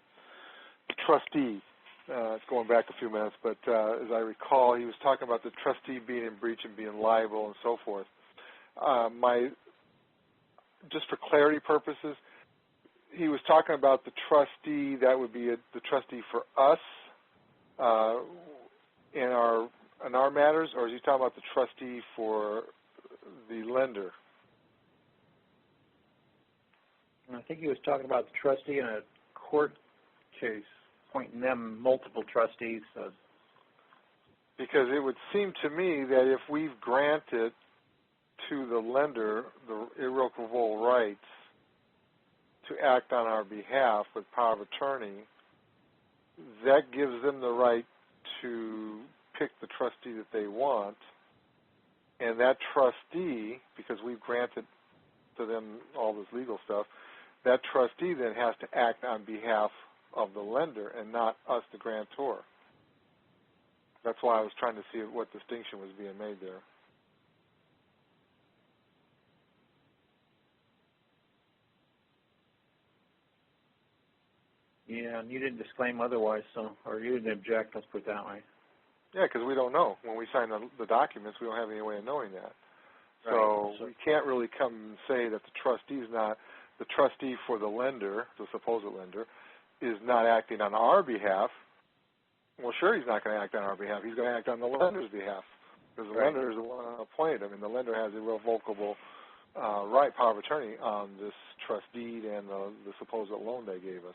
trustee. It's going back a few minutes, but as I recall, he was talking about the trustee being in breach and being liable and so forth. Just for clarity purposes, he was talking about the trustee that would be the trustee for us in our matters, or is he talking about the trustee for the lender? I think he was talking about the trustee in a court case, appointing them multiple trustees. Because it would seem to me that if we've granted to the lender the irrevocable rights to act on our behalf with power of attorney, that gives them the right to pick the trustee that they want, and that trustee, because we've granted to them all this legal stuff, that trustee then has to act on behalf of the lender and not us, the grantor. That's why I was trying to see what distinction was being made there. Yeah, and you didn't disclaim otherwise, or you didn't object, let's put it that way. Yeah, because we don't know. When we sign the documents, we don't have any way of knowing that. Right. So we can't really come and say that the trustee for the lender, the supposed lender, is not acting on our behalf. Well, sure, he's not going to act on our behalf. He's going to act on the lender's behalf, because the lender is the one who appointed him, and the lender has irrevocable power of attorney on this trust deed and the supposed loan they gave us.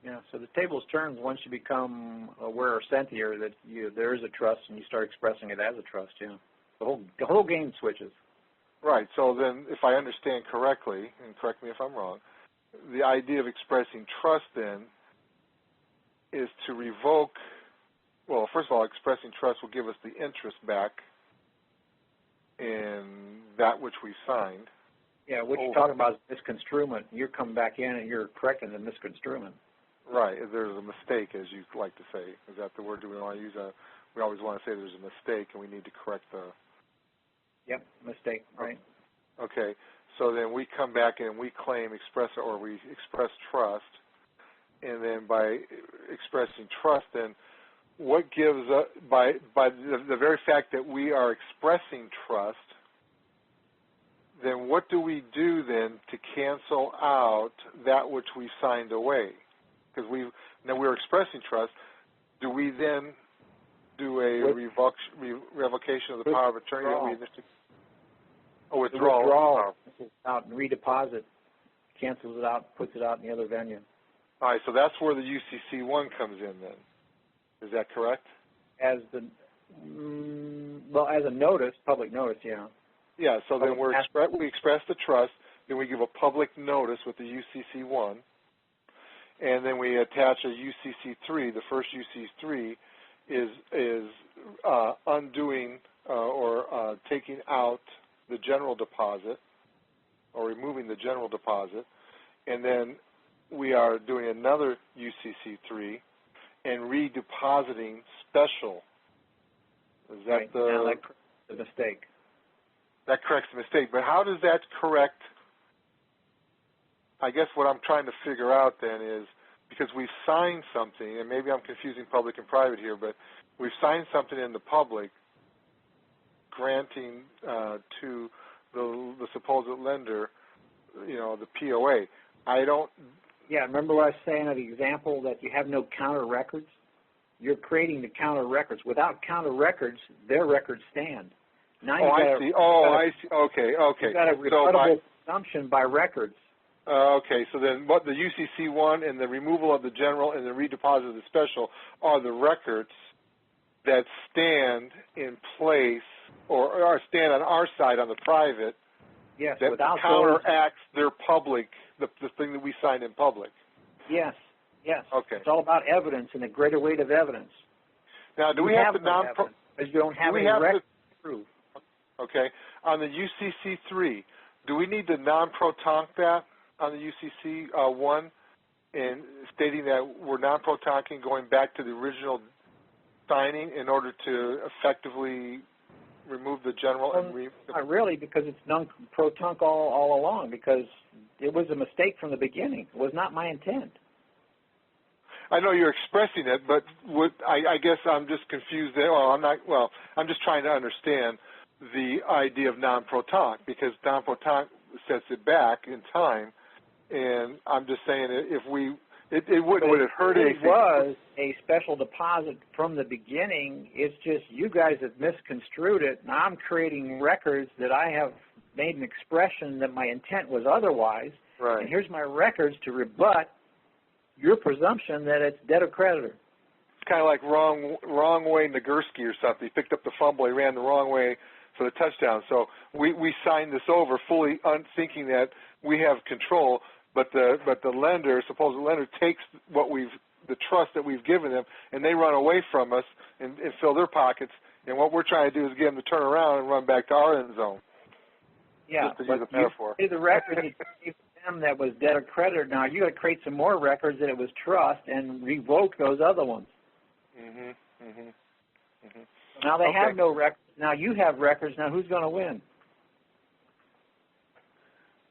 Yeah, so the tables turns once you become aware or sentient that there is a trust and you start expressing it as a trust. Yeah, the whole game switches. Right. So then, if I understand correctly, and correct me if I'm wrong, the idea of expressing trust then is to revoke. Well, first of all, expressing trust will give us the interest back in that which we signed. Yeah, what you're talking about is misconstruement. You're coming back in and you're correcting the misconstruement. Right. There's a mistake, as you like to say. Is that the word? Do we want to use we always want to say there's a mistake and we need to correct the... Yep, mistake, right. Okay. So then we come back and we claim we express trust, and then by expressing trust, then what gives by the very fact that we are expressing trust, then what do we do then to cancel out that which we signed away? Because we're expressing trust. Do we then do a revocation of the power of attorney that we initially? A withdrawal. Out and redeposit, cancels it out, puts it out in the other venue. All right, so that's where the UCC1 comes in then. Is that correct? As as a notice, public notice, yeah. Yeah, so then we express the trust, then we give a public notice with the UCC1, and then we attach a UCC3. The first UCC3 is undoing or taking out the general deposit or removing the general deposit, and then we are doing another UCC3 and redepositing special. Is that right. Now that corrects the mistake. That corrects the mistake, but how does that correct? I guess what I'm trying to figure out then is, because we've signed something, and maybe I'm confusing public and private here, but we've signed something in the public granting to the supposed lender, the POA. Yeah, remember what I was saying of the example that you have no counter records? You're creating the counter records. Without counter records, their records stand. Now I see. I see. Okay. You've got a rebuttable presumption by records. Okay, so then what the UCC1 and the removal of the general and the redeposit of the special are the records that stand in place or stand on our side on the private. Yes, that without counteracts their public, the thing that we signed in public. Yes. Okay. It's all about evidence and a greater weight of evidence. Now, do we have the because you don't have any records to prove. Okay. On the UCC3, do we need to non-protonc that on the UCC1 and stating that we're non-protoncing going back to the original signing in order to effectively remove the general? Not really, because it's non-protonc all along, because it was a mistake from the beginning. It was not my intent. I know you're expressing it, but I guess I'm just confused there. I'm just trying to understand the idea of non-protonc, because non-protonc sets it back in time, and I'm just saying it wouldn't would it hurt anything? It was a special deposit from the beginning. It's just you guys have misconstrued it. Now I'm creating records that I have made an expression that my intent was otherwise, Right. And here's my records to rebut your presumption that it's debtor creditor. It's kind of like wrong way Nagurski or something. He picked up the fumble. He ran the wrong way for the touchdown. So we signed this over fully thinking that we have control, but the lender, supposed lender, takes the trust that we've given them, and they run away from us and fill their pockets. And what we're trying to do is get them to turn around and run back to our end zone. Yeah, just to use a metaphor. The record you gave them that was debtor creditor. Now you got to create some more records that it was trust and revoke those other ones. So now they have no records. Now you have records. Now who's going to win?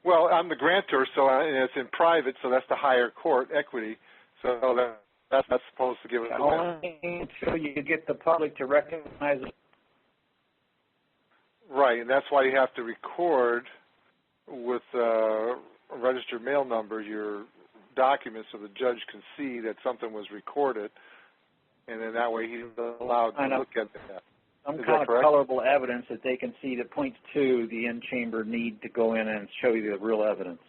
Well, I'm the grantor, so it's in private, so that's the higher court equity. So that's not supposed to give us the win. Only until you get the public to recognize it. Right, and that's why you have to record with a registered mail number your documents so the judge can see that something was recorded, and then that way he's allowed to look at that. Some kind of colorable evidence that they can see that points to the in-chamber need to go in and show you the real evidence.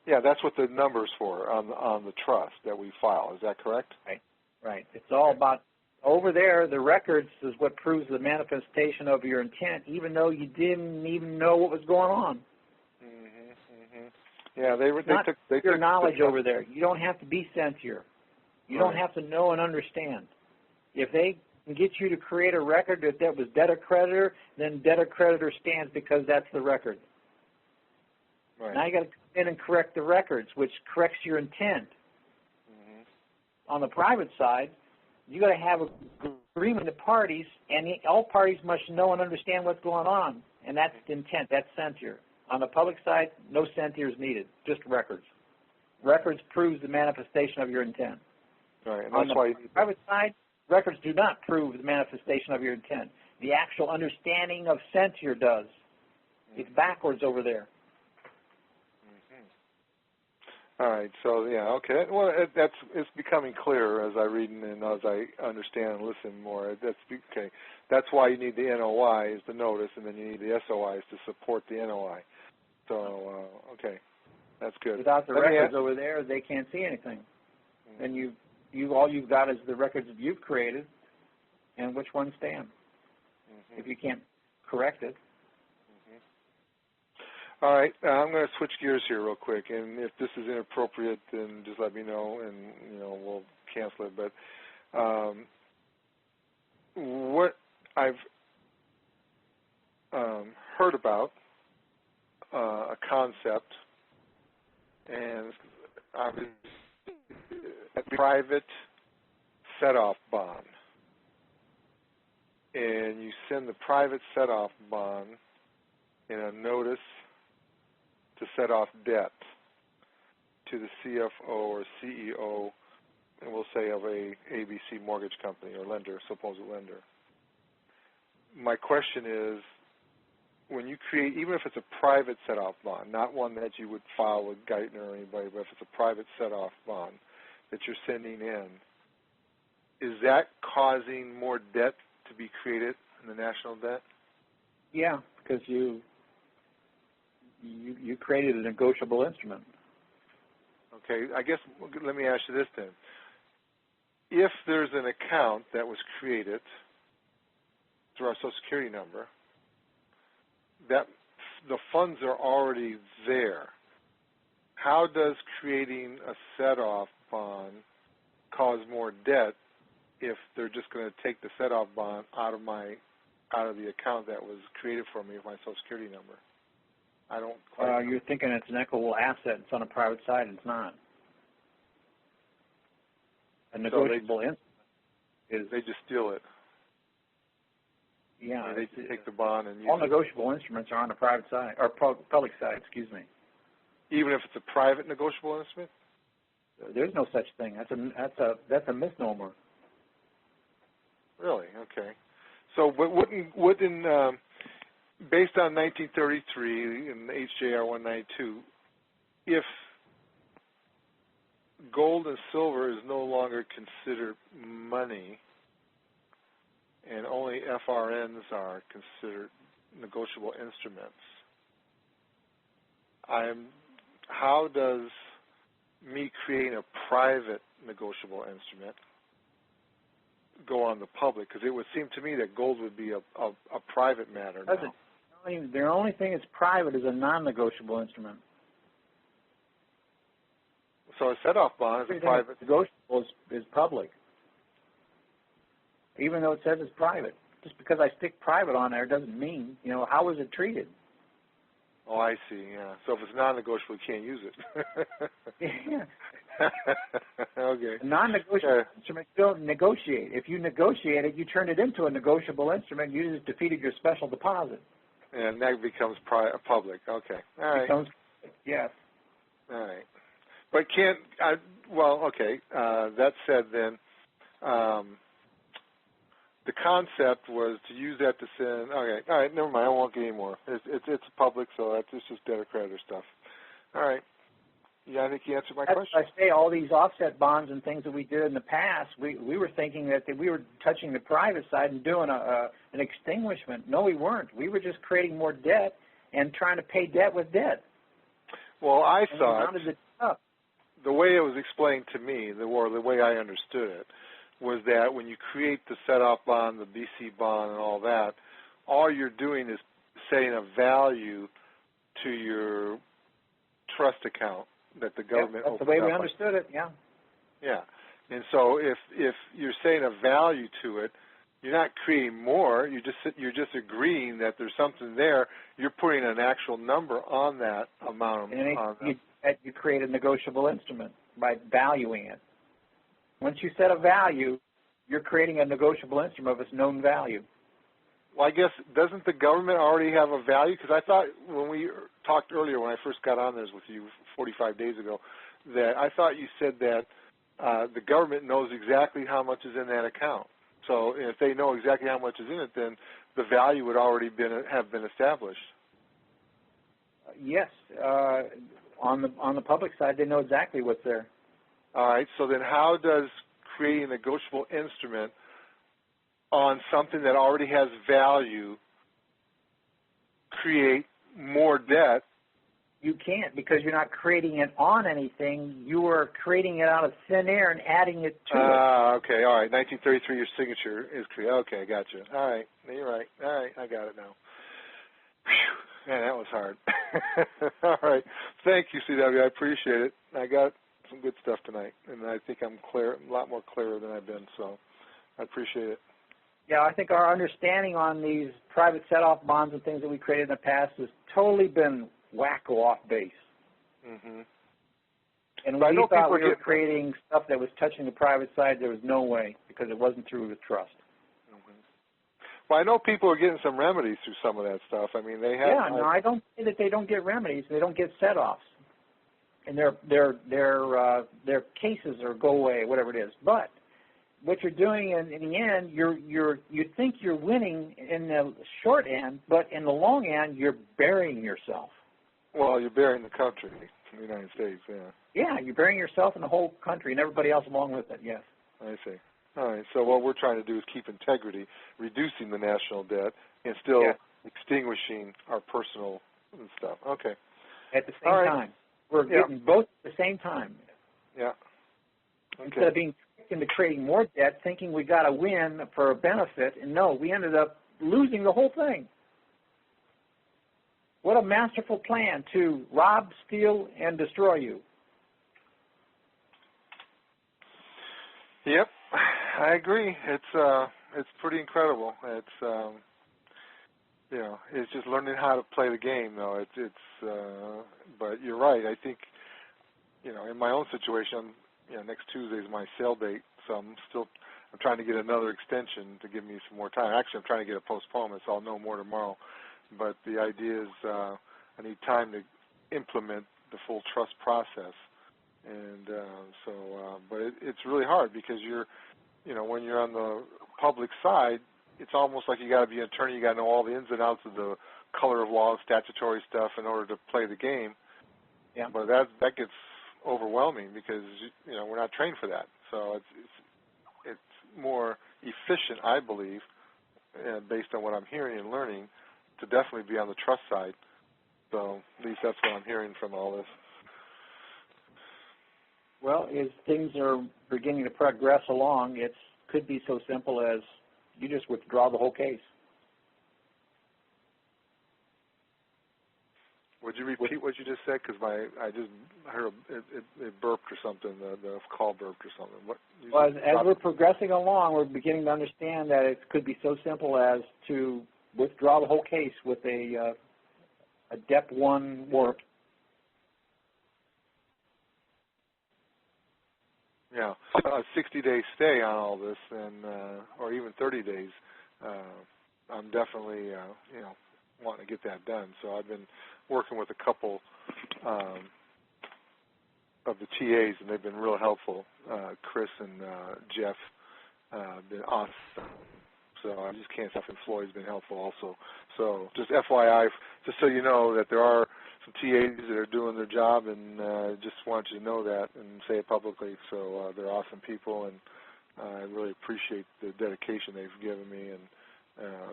Yeah, that's what the number's for on the trust that we file. Is that correct? Right. It's all about, over there, the records is what proves the manifestation of your intent, even though you didn't even know what was going on. Yeah, they took your knowledge over there. You don't have to be sent here. You don't have to know and understand. If they can get you to create a record that was debtor creditor, then debtor creditor stands because that's the record. Right. Now you got to come in and correct the records, which corrects your intent. On the private side, you got to have an agreement of parties, and all parties must know and understand what's going on, and that's the intent. That's censure. On the public side, no censure is needed, just records. Records proves the manifestation of your intent. Right, and on that's the private side, records do not prove the manifestation of your intent. The actual understanding of censure does. It's backwards over there. All right, so yeah, okay. Well, it's becoming clearer as I read and as I understand and listen more. That's okay. That's why you need the NOI is the notice, and then you need the SOIs to support the NOI. So okay, that's good. Without the records over there, they can't see anything. And all you've got is the records that you've created, and which ones stand. If you can't correct it. All right, I'm going to switch gears here real quick, and if this is inappropriate, then just let me know, and we'll cancel it. But what I've heard about a concept, and obviously a private set-off bond, and you send the private set-off bond in a notice to set off debt to the CFO or CEO, and we'll say of a ABC mortgage company or lender, supposed lender. My question is, when you create, even if it's a private set-off bond, not one that you would file with Geithner or anybody, but if it's a private set-off bond that you're sending in, is that causing more debt to be created in the national debt? Yeah, because you created a negotiable instrument. Okay, I guess let me ask you this then. If there's an account that was created through our Social Security number, that the funds are already there, how does creating a set-off bond cause more debt if they're just going to take the set-off bond out of the account that was created for me with my Social Security number? I don't quite you're thinking it's an equitable asset. It's on a private side. It's not. A negotiable instrument is. They just steal it. Yeah. They take the bond and use all negotiable instruments are on the private side, or public side, excuse me. Even if it's a private negotiable instrument? There's no such thing. That's a misnomer. Really? Okay. So, but wouldn't based on 1933 and HJR 192, if gold and silver is no longer considered money and only FRNs are considered negotiable instruments, how does me creating a private negotiable instrument go on the public? Because it would seem to me that gold would be a private matter now. The only thing that's private is a non-negotiable instrument. So a set-off bond is a private. Negotiable is public, even though it says it's private. Just because I stick private on there doesn't mean, how is it treated? Oh, I see, yeah. So if it's non-negotiable, you can't use it. Yeah. Okay. A non-negotiable instrument, you don't negotiate. If you negotiate it, you turn it into a negotiable instrument, you just defeated your special deposit. And that becomes public. Okay. All right. Yes. All right. But that said then, the concept was to use that to send. Okay, all right, never mind. I won't get any more. It's public, so it's just debtor creditor stuff. All right. Yeah, I think you answered my question. I say all these offset bonds and things that we did in the past. We were thinking that we were touching the private side and doing an extinguishment. No, we weren't. We were just creating more debt and trying to pay debt with debt. Well, I thought the way it was explained to me, the way I understood it, was that when you create the set-off bond, the BC bond, and all that, all you're doing is setting a value to your trust account that the government opens up. That's the way we understood it, yeah. Yeah. And so if you're saying a value to it, you're not creating more. You're just agreeing that there's something there. You're putting an actual number on that amount. You create a negotiable instrument by valuing it. Once you set a value, you're creating a negotiable instrument of its known value. Well, I guess, doesn't the government already have a value? Because I thought when we talked earlier, when I first got on this with you 45 days ago, that I thought you said that the government knows exactly how much is in that account. So if they know exactly how much is in it, then the value would already have been established. Yes. On the public side, they know exactly what's there. All right. So then how does creating a negotiable instrument on something that already has value create more debt? You can't, because you're not creating it on anything. You are creating it out of thin air and adding it to it. Okay. All right. 1933, your signature is created. Okay, I got you. All right. You're right. All right. I got it now. Whew. Man, that was hard. All right. Thank you, CW. I appreciate it. I got some good stuff tonight, and I think I'm clear, a lot more clearer than I've been, so I appreciate it. Yeah, I think our understanding on these private set-off bonds and things that we created in the past has totally been wacko off base. Mm-hmm. And when we thought we were creating stuff that was touching the private side, there was no way, because it wasn't through the trust. Mm-hmm. Well, I know people are getting some remedies through some of that stuff. I mean, they have. Yeah, no, I don't say that they don't get remedies. They don't get set-offs, and their cases or go away, whatever it is. But what you're doing in the end, you think you're winning in the short end, but in the long end, you're burying yourself. Well, you're burying the country, the United States, yeah. Yeah, you're burying yourself in the whole country and everybody else along with it, yes. I see. All right, so what we're trying to do is keep integrity, reducing the national debt, and still extinguishing our personal and stuff. Okay. At the same time. We're getting both at the same time. Yeah. Okay. Instead of being tricked into creating more debt, thinking we got to win for a benefit, and no, we ended up losing the whole thing. What a masterful plan to rob, steal, and destroy you. Yep, I agree. It's pretty incredible. It's it's just learning how to play the game, though. But you're right. I think, in my own situation, next Tuesday is my sale date, so I'm trying to get another extension to give me some more time. Actually, I'm trying to get a postponement, so I'll know more tomorrow. But the idea is I need time to implement the full trust process, and but it's really hard because when you're on the public side, it's almost like you got to be an attorney. You got to know all the ins and outs of the color of law, statutory stuff in order to play the game. Yeah. But that gets overwhelming because we're not trained for that. So it's more efficient, I believe, based on what I'm hearing and learning, to definitely be on the trust side. So at least that's what I'm hearing from all this. Well, as things are beginning to progress along, it could be so simple as you just withdraw the whole case. Would you repeat what you just said? Because I just heard it burped or something. The call burped or something. Well, as we're progressing along, we're beginning to understand that it could be so simple as to withdraw the whole case with a DEP 1 warrant. Yeah, a 60-day stay on all this, and or even 30 days. I'm definitely wanting to get that done. So I've been working with a couple of the TAs, and they've been real helpful. Chris and Jeff have been awesome. So I just can't stop, and Floyd's been helpful also. So just FYI, just so you know that there are some TAs that are doing their job, and just want you to know that and say it publicly. So they're awesome people, and I really appreciate the dedication they've given me and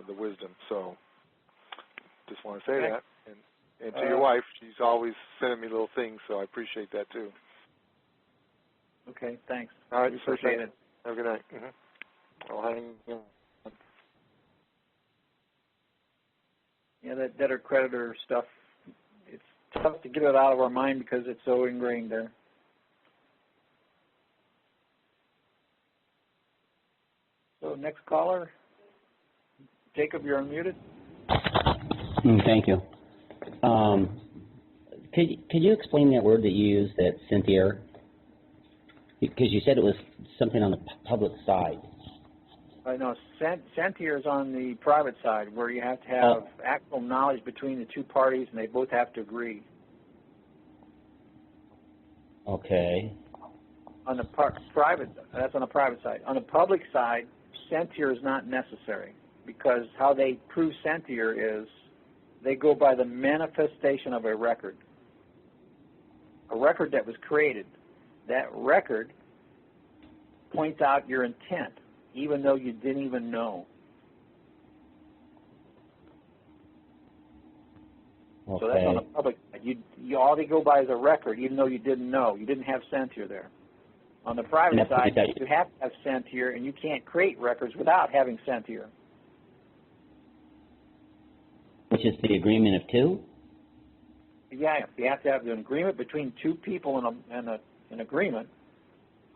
the wisdom. So just want to say that. And to your wife, she's always sending me little things, so I appreciate that too. Okay, thanks. All right, appreciate it. Have a good night. I'll hang in. Yeah, that debtor-creditor stuff, it's tough to get it out of our mind because it's so ingrained there. So next caller, Jacob, you're unmuted. Thank you. Could you explain that word that you used, that sentier? Because you said it was something on the public side. No, sentier is on the private side, where you have to have actual knowledge between the two parties, and they both have to agree. Okay. On the private, that's on the private side. On the public side, sentier is not necessary, because how they prove sentier is they go by the manifestation of a record that was created. That record points out your intent, even though you didn't even know. Okay. So that's on the public side. You all they go by is a record, even though you didn't know. You didn't have sentier there. On the private side, you have to have sentier, and you can't create records without having sentier. Which is the agreement of two? Yeah, you have to have an agreement between two people and an agreement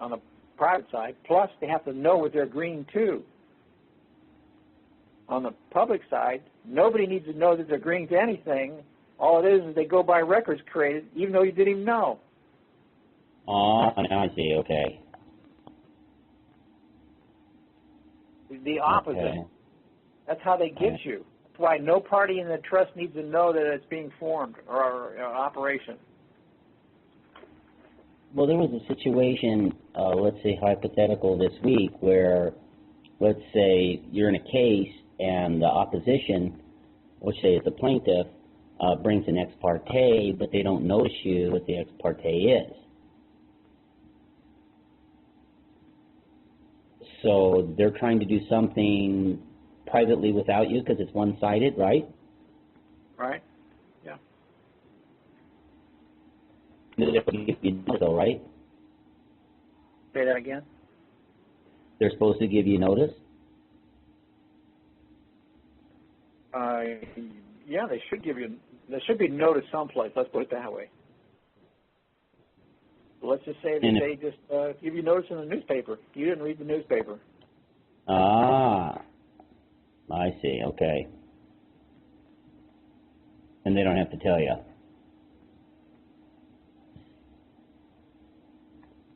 on the private side, plus they have to know what they're agreeing to. On the public side, nobody needs to know that they're agreeing to anything. All it is they go by records created, even though you didn't even know. Oh, now I see, okay. The opposite. Okay. That's how they get you. That's why no party in the trust needs to know that it's being formed or operation. Well, there was a situation, let's say hypothetical this week, where let's say you're in a case and the opposition, which say is the plaintiff, brings an ex parte, but they don't notice you what the ex parte is. So they're trying to do something privately without you because it's one-sided, right? Right. Yeah. Though, right? Say that again. They're supposed to give you notice? Yeah, they should give you. There should be notice someplace. Let's put it that way. Let's just say that they just give you notice in the newspaper. You didn't read the newspaper. Ah, I see. Okay. And they don't have to tell you.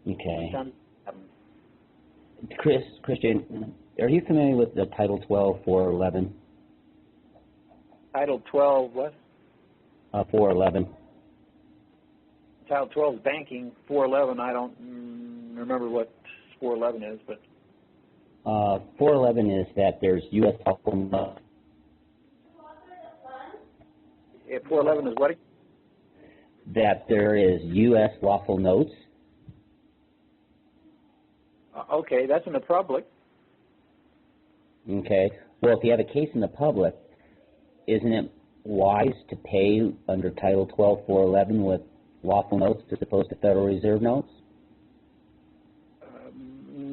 Okay. Christian, are you familiar with the Title 12, 411? Title 12 what? 411. Title 12 is banking. 411, I don't remember what 411 is, but 411 is that there's U.S. lawful notes. 411 is what? That there is U.S. lawful notes. Okay, that's in the public. Okay. Well, if you have a case in the public, isn't it wise to pay under Title 12, 411 with lawful notes as opposed to Federal Reserve notes?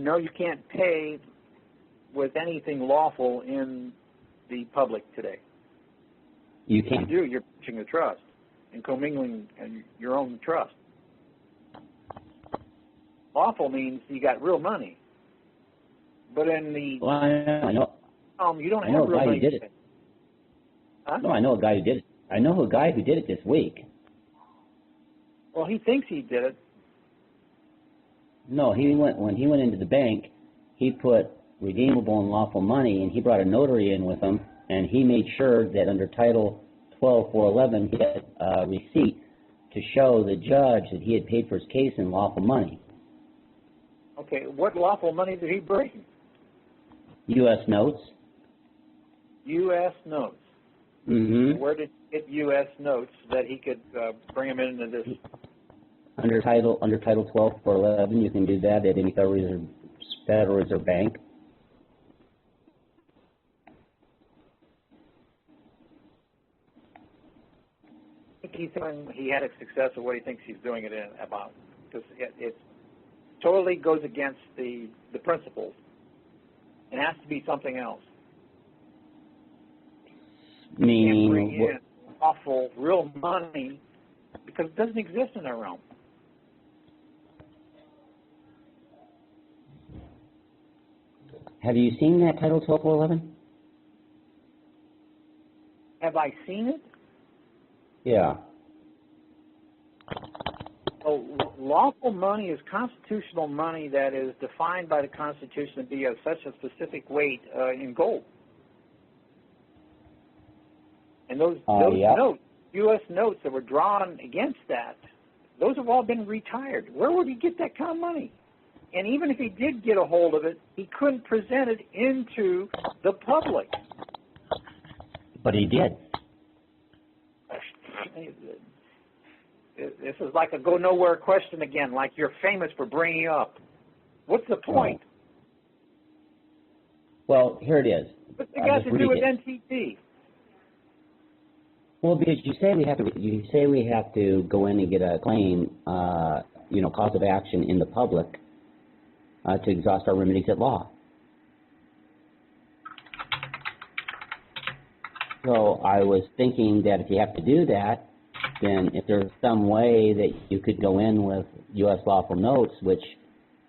no, you can't pay with anything lawful in the public today. You can. You do. You're breaching a trust and commingling your own trust. Lawful means you got real money. But in the Well, I know. you don't I know have a real guy money. who did it. Huh? No, I know a guy who did it. I know a guy who did it this week. Well, he thinks he did it. No, when he went into the bank, he put redeemable and lawful money, and he brought a notary in with him, and he made sure that under Title 12-411 he had a receipt to show the judge that he had paid for his case in lawful money. Okay, what lawful money did he bring? U.S. notes. U.S. notes. Mm-hmm. Where did he get U.S. notes that he could bring them into this? Under Title 12-411, you can do that at any Federal Reserve Bank. I think he's saying he had a success of what he thinks he's doing it about, because it totally goes against the principles. It has to be something else. Meaning, you can't bring in awful real money because it doesn't exist in our realm. have you seen that Title 12-411? Have I seen it? Yeah. So lawful money is constitutional money that is defined by the Constitution to be of such a specific weight in gold. And those yeah. notes, U.S. notes that were drawn against that, those have all been retired. Where would he get that kind of money? And even if he did get a hold of it, he couldn't present it into the public. But he did. This is like a go nowhere question again, like you're famous for bringing up. What's the point? Well, here it is. What's it got to do with NTT? Well, because you say we have to go in and get a claim, cause of action in the public to exhaust our remedies at law. So I was thinking that if you have to do that, then if there's some way that you could go in with U.S. lawful notes, which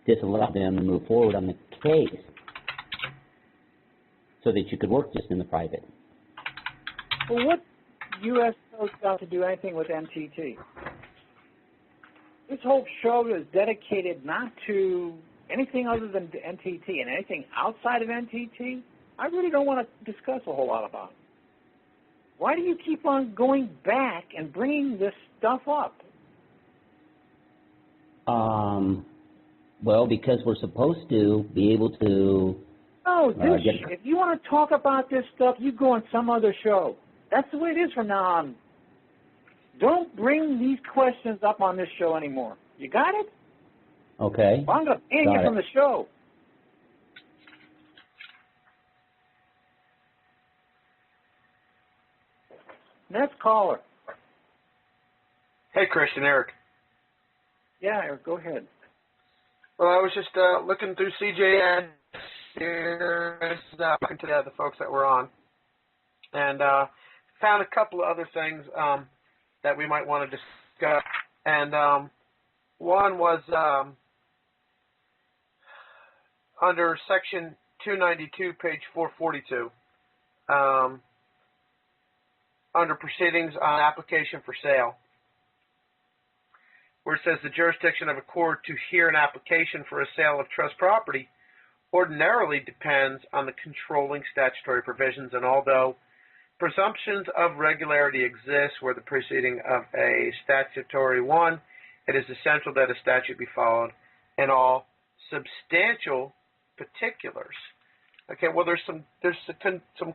disallow them to move forward on the case, so that you could work just in the private. Well, what U.S. notes got to do anything with NTT? This whole show is dedicated not to anything other than NTT, and anything outside of NTT, I really don't want to discuss a whole lot about it. Why do you keep on going back and bringing this stuff up? Well, because we're supposed to be able to... No, if you want to talk about this stuff, you go on some other show. That's the way it is from now on. Don't bring these questions up on this show anymore. You got it? Okay. Well, I'm going to ban you from the show. Next caller. Hey, Christian, Eric. Yeah, Eric, go ahead. Well, I was just looking through CJN here, talking to the folks that were on, and found a couple of other things that we might want to discuss. And one was under Section 292, page 442. Under proceedings on application for sale, where it says the jurisdiction of a court to hear an application for a sale of trust property ordinarily depends on the controlling statutory provisions, and although presumptions of regularity exist where the proceeding of a statutory one, it is essential that a statute be followed in all substantial particulars. Okay, well, there's some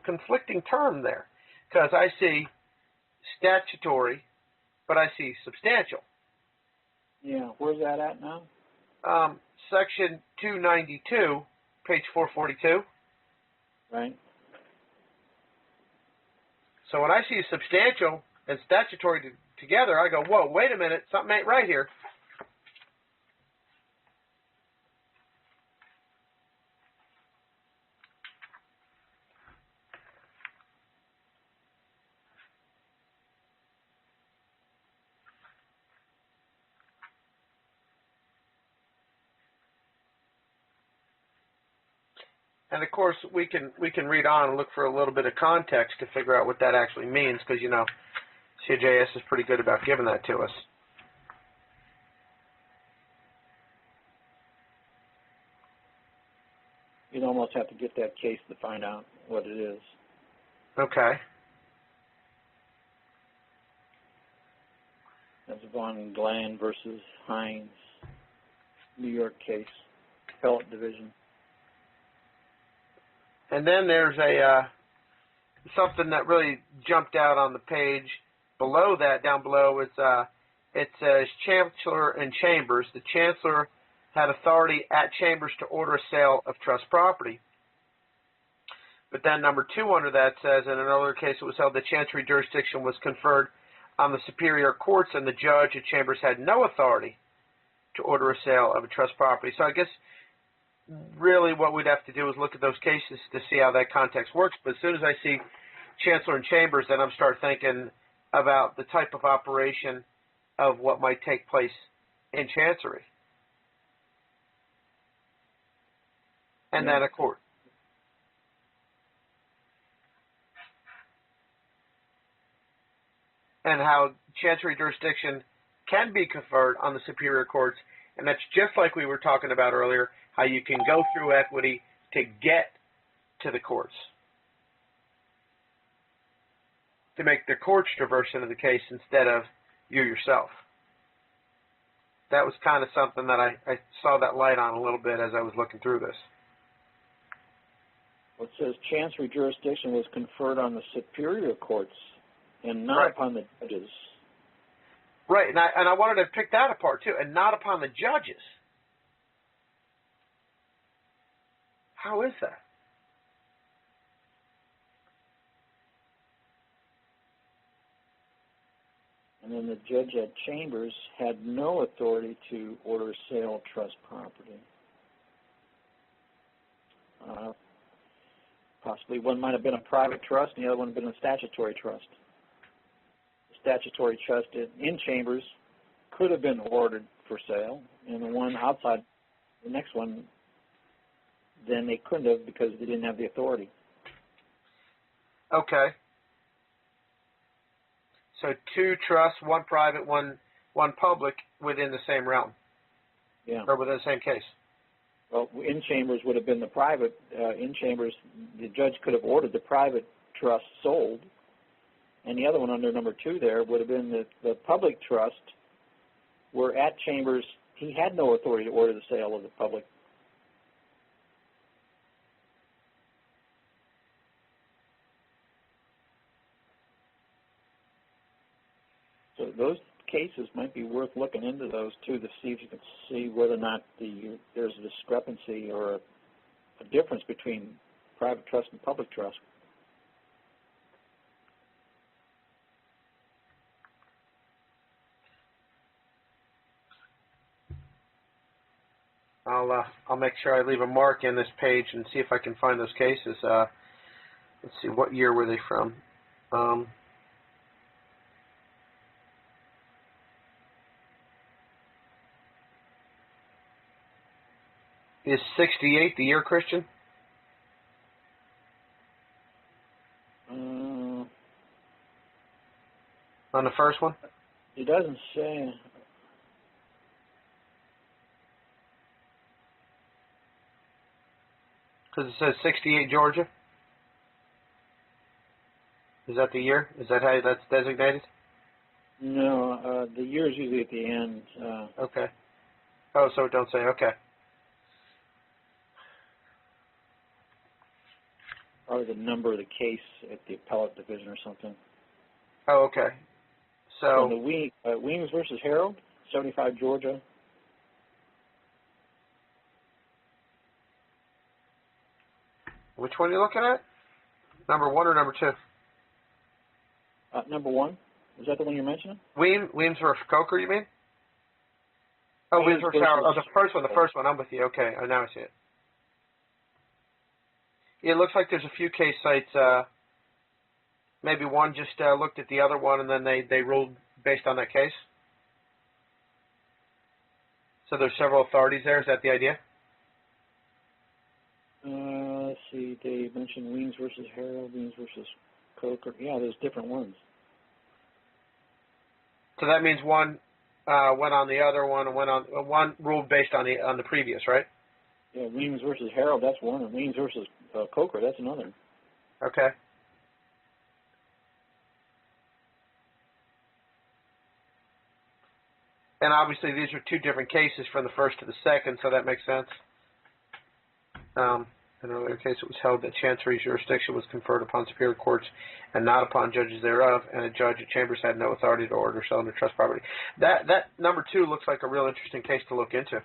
conflicting term there. Because I see statutory, but I see substantial. Yeah, where's that at now? Section 292, page 442. Right. So when I see substantial and statutory together, I go, whoa, wait a minute, something ain't right here. And of course, we can read on and look for a little bit of context to figure out what that actually means, because CJS is pretty good about giving that to us. You'd almost have to get that case to find out what it is. Okay. That's Von Glan versus Hines, New York case, appellate division. And then there's something that really jumped out on the page below that. Down below it says Chancellor and Chambers. The Chancellor had authority at Chambers to order a sale of trust property. But then number 2 under that says, in an earlier case it was held that Chancery jurisdiction was conferred on the superior courts, and the judge at Chambers had no authority to order a sale of a trust property. So I guess really what we'd have to do is look at those cases to see how that context works. But as soon as I see Chancellor and Chambers, then I'm start thinking about the type of operation of what might take place in Chancery. And then a court. And how Chancery jurisdiction can be conferred on the superior courts. And that's just like we were talking about earlier, how you can go through equity to get to the courts, to make the courts traverse into the case instead of you yourself. That was kind of something that I saw that light on a little bit as I was looking through this. Well, it says Chancery jurisdiction was conferred on the superior courts and not upon the judges. Right, and I wanted to pick that apart too, and not upon the judges. How is that? And then the judge at Chambers had no authority to order sale of trust property. Possibly one might have been a private trust and the other one would have been a statutory trust. The statutory trust in Chambers could have been ordered for sale, and the one outside, the next one, then they couldn't have because they didn't have the authority. Okay. So 2 trusts, 1 private, one public within the same realm. Yeah. Or within the same case. Well, in Chambers would have been the private. In Chambers, the judge could have ordered the private trust sold, and the other one under number 2 there would have been the public trust, where at Chambers he had no authority to order the sale of the public. So those cases might be worth looking into those too, to see if you can see whether or not there's a discrepancy or a difference between private trust and public trust. I'll make sure I leave a mark in this page and see if I can find those cases. Let's see, what year were they from? Is 68 the year, Christian? On the first one? It doesn't say. Because it says 68 Georgia. Is that the year? Is that how that's designated? No, the year is usually at the end. Okay. Oh, so it don't say. Okay. Or the number of the case at the appellate division or something. Oh, okay. So the Weems versus Harold, 75 Georgia. Which one are you looking at? Number 1 or number 2? Number 1. Is that the one you're mentioning? Weems versus Coker, you mean? Oh, Weems versus Harold. Oh, the first one. I'm with you. Okay, oh, now I see it. It looks like there's a few case sites. Maybe one just looked at the other one and then they ruled based on that case. So there's several authorities there. Is that the idea? Let's see, they mentioned Weems versus Harold, Weems versus Coker. Yeah, there's different ones. So that means one went on the other one, and one ruled based on the previous, right? Yeah, Weems versus Harold, that's one, and Weems versus Coker, that's another. Okay. And obviously these are two different cases from the first to the second, so that makes sense. In another case, it was held that Chancery jurisdiction was conferred upon superior courts and not upon judges thereof, and a judge at Chambers had no authority to order selling or trust property. That number 2 looks like a real interesting case to look into.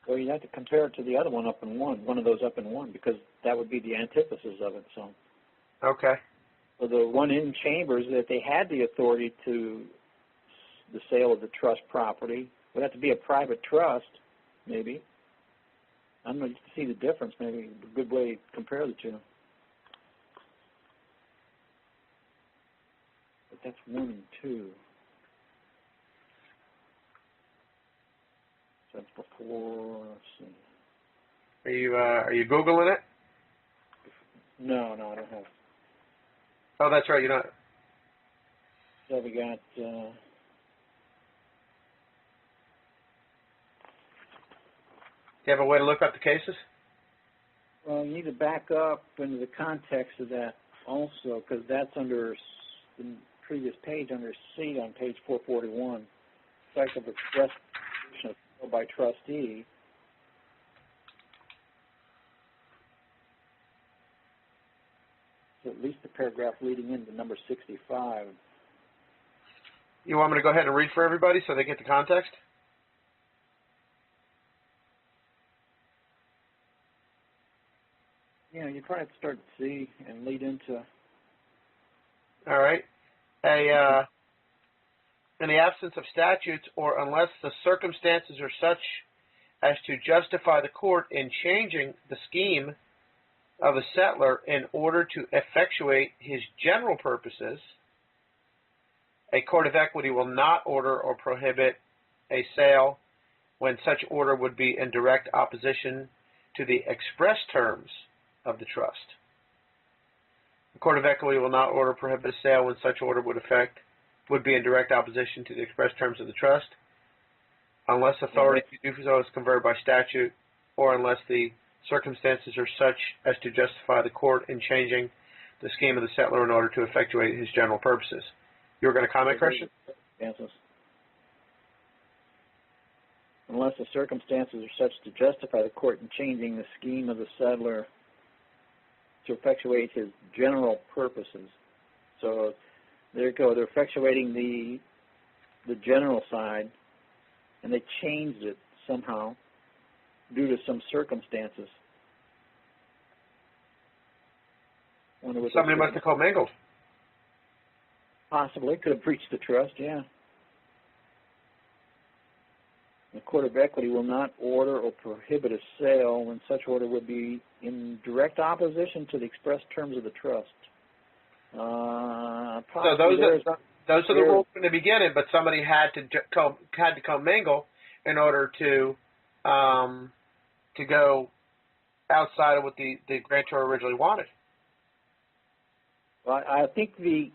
Well, you have to compare it to the other one up in one of those up in one, because that would be the antithesis of it. So. Okay. So the one in Chambers, that they had the authority to the sale of the trust property, would have to be a private trust, maybe. I'm going to see the difference, maybe a good way to compare the two. But that's 1 and 2. So that's before, let's see. Are you Googling it? No, I don't have. Oh, that's right, you don't. So we got, Do you have a way to look up the cases? well, you need to back up into the context of that also, because that's under the previous page, under C on page 441, effect of express by trustee. So at least the paragraph leading into number 65. You want me to go ahead and read for everybody so they get the context? Yeah, you probably have to start at C and lead into. All right. In the absence of statutes, or unless the circumstances are such as to justify the court in changing the scheme of a settler in order to effectuate his general purposes, a court of equity will not order or prohibit a sale when such order would be in direct opposition to the express terms of the trust. The court of equity will not order or prohibit a sale when such order would be in direct opposition to the express terms of the trust, unless authority to do so is conferred by statute, or unless the circumstances are such as to justify the court in changing the scheme of the settler in order to effectuate his general purposes. You were going to comment, Christian? Unless the circumstances are such to justify the court in changing the scheme of the settler to effectuate his general purposes. So there you go. They're effectuating the general side, and they changed it somehow due to some circumstances. Somebody must have commingled. Possibly. Could have breached the trust, yeah. The court of equity will not order or prohibit a sale when such order would be in direct opposition to the express terms of the trust. So those are the rules from the beginning, but somebody had to commingle in order to go outside of what the grantor originally wanted. Well, I think the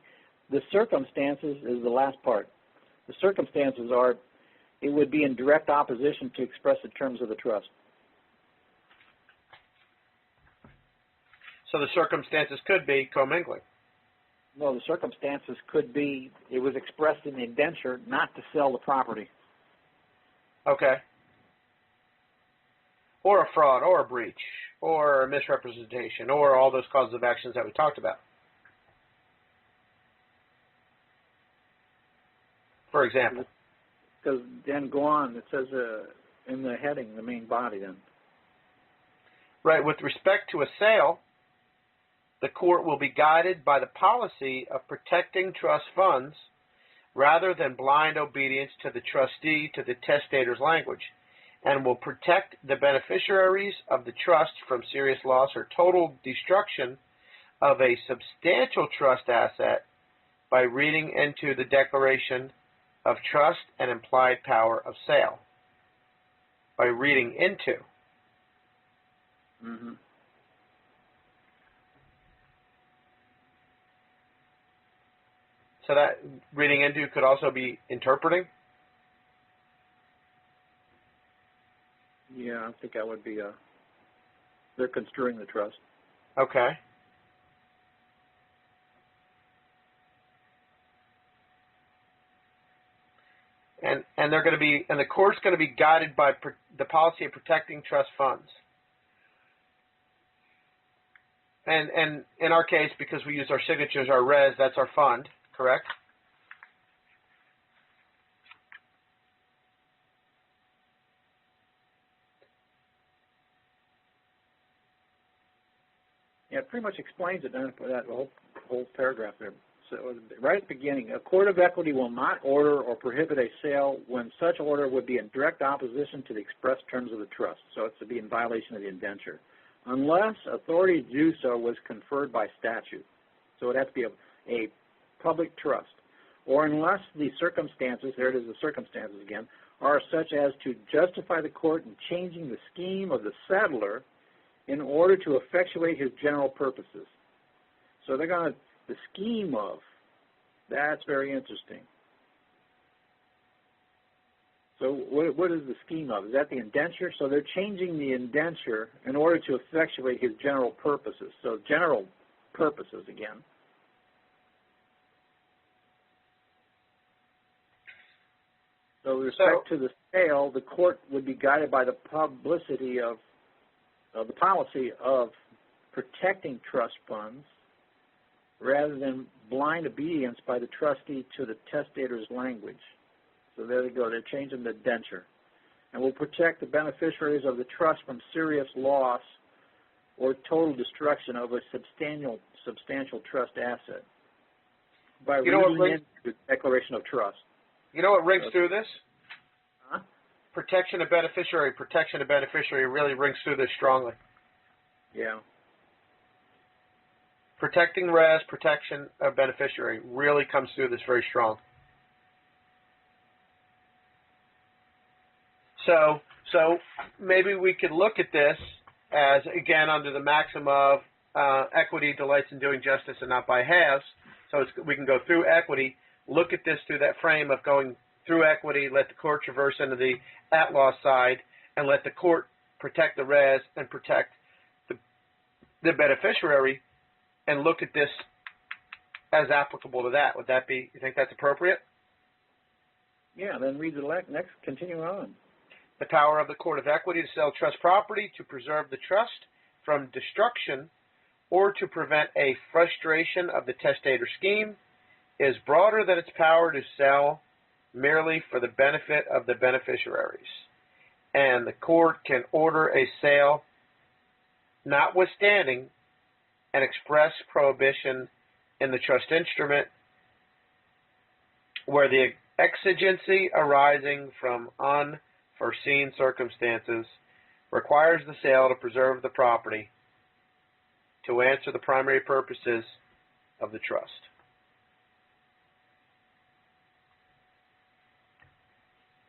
circumstances is the last part. The circumstances are, it would be in direct opposition to express the terms of the trust. So the circumstances could be commingling. No, the circumstances could be, it was expressed in the indenture not to sell the property. Okay. Or a fraud, or a breach, or a misrepresentation, or all those causes of actions that we talked about. For example. Because then go on, it says in the heading, the main body then. Right, with respect to a sale, the court will be guided by the policy of protecting trust funds rather than blind obedience to the trustee to the testator's language, and will protect the beneficiaries of the trust from serious loss or total destruction of a substantial trust asset by reading into the declaration of trust and implied power of sale. By reading into. Mm-hmm. So that reading into could also be interpreting? Yeah, I think that would be they're construing the trust. Okay. And they're going to be, and the court's going to be guided by the policy of protecting trust funds. And in our case, because we use our signatures, our res, that's our fund, correct? Yeah, it pretty much explains it, doesn't it, for that whole paragraph there. So right at the beginning, a court of equity will not order or prohibit a sale when such order would be in direct opposition to the express terms of the trust. So it's to be in violation of the indenture, unless authority to do so was conferred by statute. So it has to be a public trust, or unless the circumstances, there it is, the circumstances again, are such as to justify the court in changing the scheme of the settler in order to effectuate his general purposes. So they're going to, the scheme of, that's very interesting. So what is the scheme of? Is that the indenture? So they're changing the indenture in order to effectuate his general purposes. So general purposes again. So with respect to the sale, the court would be guided by the publicity of the policy of protecting trust funds rather than blind obedience by the trustee to the testator's language. So there they go. They're changing the indenture. And will protect the beneficiaries of the trust from serious loss or total destruction of a substantial trust asset by reading in the declaration of trust. You know what rings through this? Huh? Protection of beneficiary really rings through this strongly. Yeah. Protecting res, protection of beneficiary really comes through this very strong. So maybe we could look at this as, again, under the maxim of equity delights in doing justice and not by halves. So we can go through equity, look at this through that frame of going through equity, let the court traverse into the at-law side, and let the court protect the res and protect the beneficiary, and look at this as applicable to that. Would that be, you think that's appropriate? Yeah, then read the next, continue on. The power of the court of equity to sell trust property, to preserve the trust from destruction, or to prevent a frustration of the testator scheme is broader than its power to sell merely for the benefit of the beneficiaries. And the court can order a sale notwithstanding an express prohibition in the trust instrument where the exigency arising from unforeseen circumstances requires the sale to preserve the property to answer the primary purposes of the trust.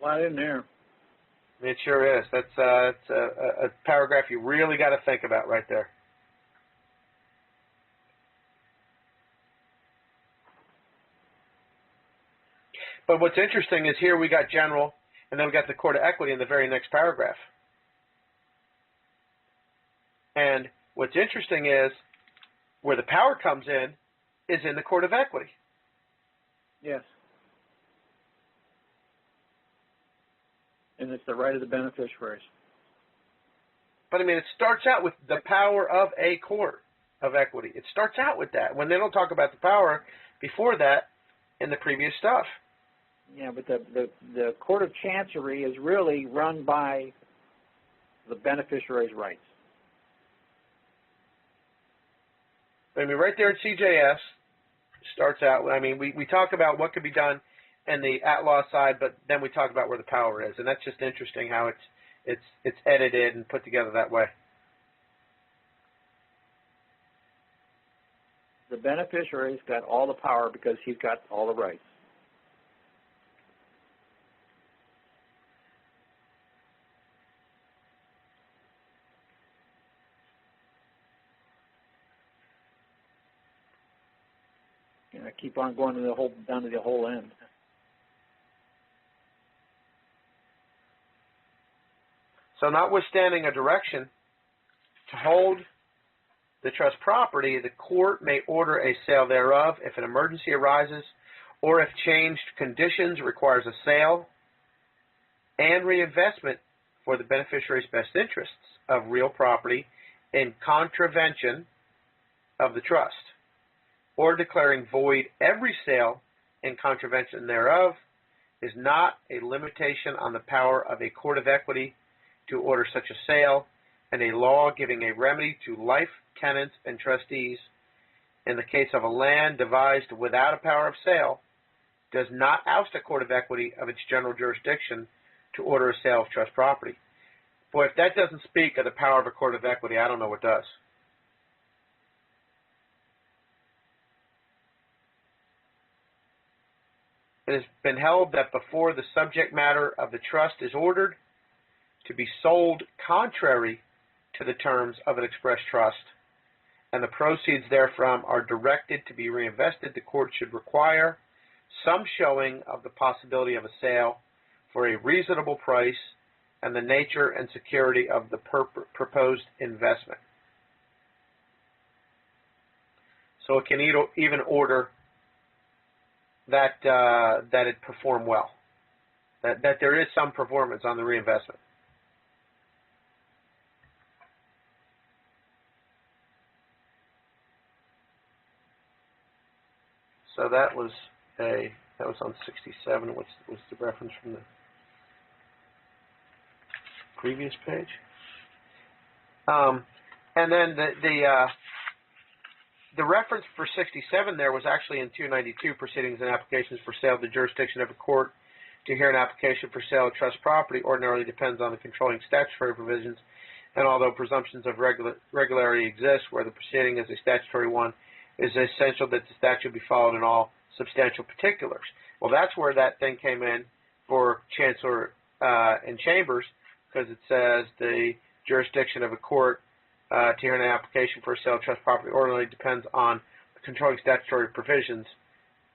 A lot in there. It sure is. That's a paragraph you really got to think about right there. But what's interesting is here we got general, and then we got the court of equity in the very next paragraph. And what's interesting is where the power comes in is in the court of equity. Yes. And it's the right of the beneficiaries. But I mean, it starts out with the power of a court of equity. It starts out with that. When they don't talk about the power before that in the previous stuff. Yeah, but the court of chancery is really run by the beneficiary's rights. I mean, right there at CJS starts out. I mean, we talk about what could be done in the at-law side, but then we talk about where the power is, and that's just interesting how it's edited and put together that way. The beneficiary's got all the power because he's got all the rights. keep on going to the whole down to the whole end. So notwithstanding a direction to hold the trust property, the court may order a sale thereof if an emergency arises or if changed conditions requires a sale and reinvestment for the beneficiary's best interests of real property in contravention of the trust, or declaring void every sale in contravention thereof is not a limitation on the power of a court of equity to order such a sale, and a law giving a remedy to life tenants and trustees in the case of a land devised without a power of sale does not oust a court of equity of its general jurisdiction to order a sale of trust property. Boy, if that doesn't speak of the power of a court of equity, I don't know what does. It has been held that before the subject matter of the trust is ordered to be sold contrary to the terms of an express trust, and the proceeds therefrom are directed to be reinvested, the court should require some showing of the possibility of a sale for a reasonable price and the nature and security of the proposed investment. So it can even order that that it perform well, that there is some performance on the reinvestment. So that was on 67. What's the reference from the previous page? And then the reference for 67 there was actually in 292, proceedings and applications for sale. The jurisdiction of a court to hear an application for sale of trust property ordinarily depends on the controlling statutory provisions, and although presumptions of regularity exist where the proceeding is a statutory one, it is essential that the statute be followed in all substantial particulars. Well, that's where that thing came in for Chancellor and Chambers, because it says the jurisdiction of a court to hear an application for a sale of trust property ordinarily depends on the controlling statutory provisions.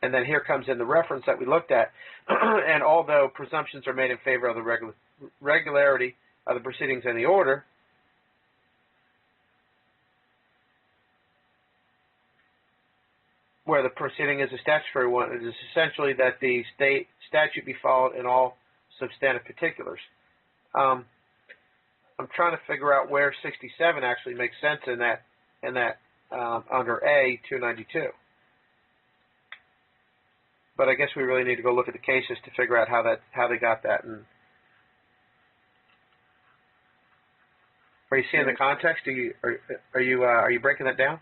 And then here comes in the reference that we looked at. And although presumptions are made in favor of the regularity of the proceedings and the order, where the proceeding is a statutory one, it is essentially that the state statute be followed in all substantive particulars. I'm trying to figure out where 67 actually makes sense in that under A 292. But I guess we really need to go look at the cases to figure out how they got that. And are you seeing the context? Are you breaking that down?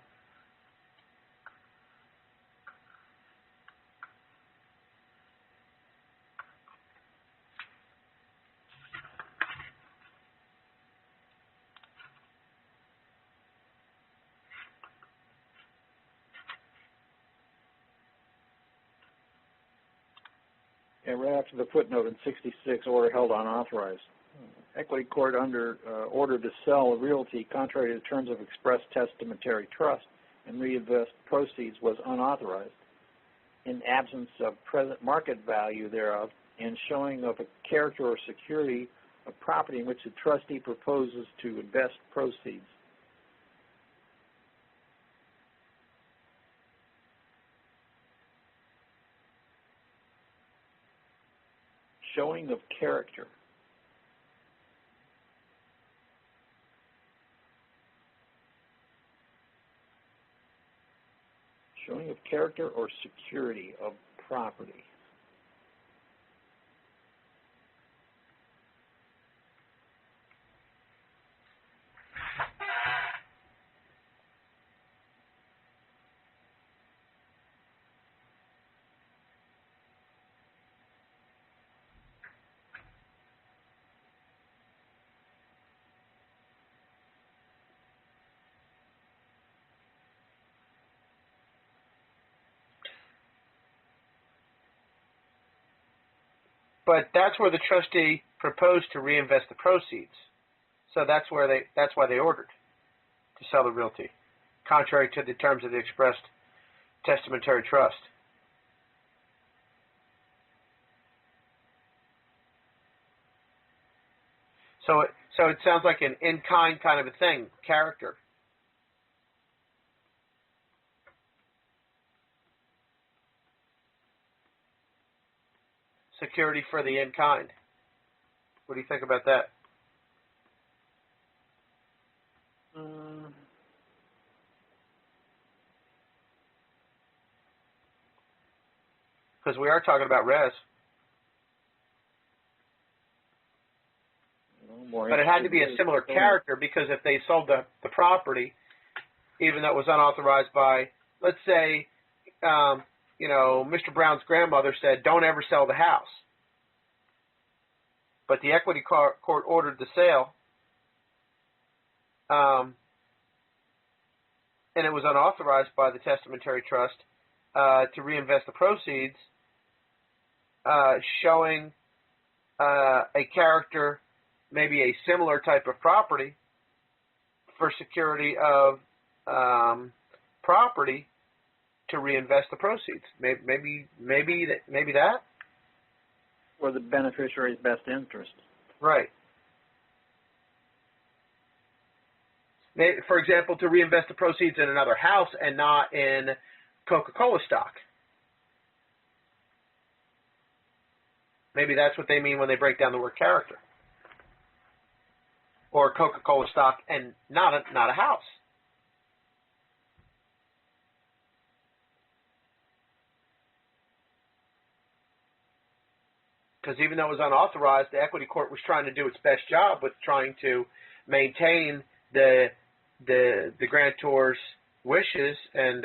And right after the footnote in 66, order held unauthorized. Equity court ordered to sell a realty contrary to the terms of express testamentary trust and reinvest proceeds was unauthorized in absence of present market value thereof and showing of a character or security of property in which the trustee proposes to invest proceeds. Showing of character. Showing of character or security of property. But that's where the trustee proposed to reinvest the proceeds. So that's why they ordered to sell the realty, contrary to the terms of the expressed testamentary trust. So it sounds like an in-kind kind of a thing, character. Security for the in-kind. What do you think about that? Because we are talking about res. But it had to be a similar character, because if they sold the property, even though it was unauthorized by, let's say, Mr. Brown's grandmother said, don't ever sell the house. But the equity court ordered the sale, and it was unauthorized by the testamentary trust to reinvest the proceeds, showing a character, maybe a similar type of property for security of property to reinvest the proceeds. Maybe that. For the beneficiary's best interest. Right. For example, to reinvest the proceeds in another house and not in Coca-Cola stock. Maybe that's what they mean when they break down the word character. Or Coca-Cola stock and not a house. Because even though it was unauthorized, the equity court was trying to do its best job with trying to maintain the grantor's wishes and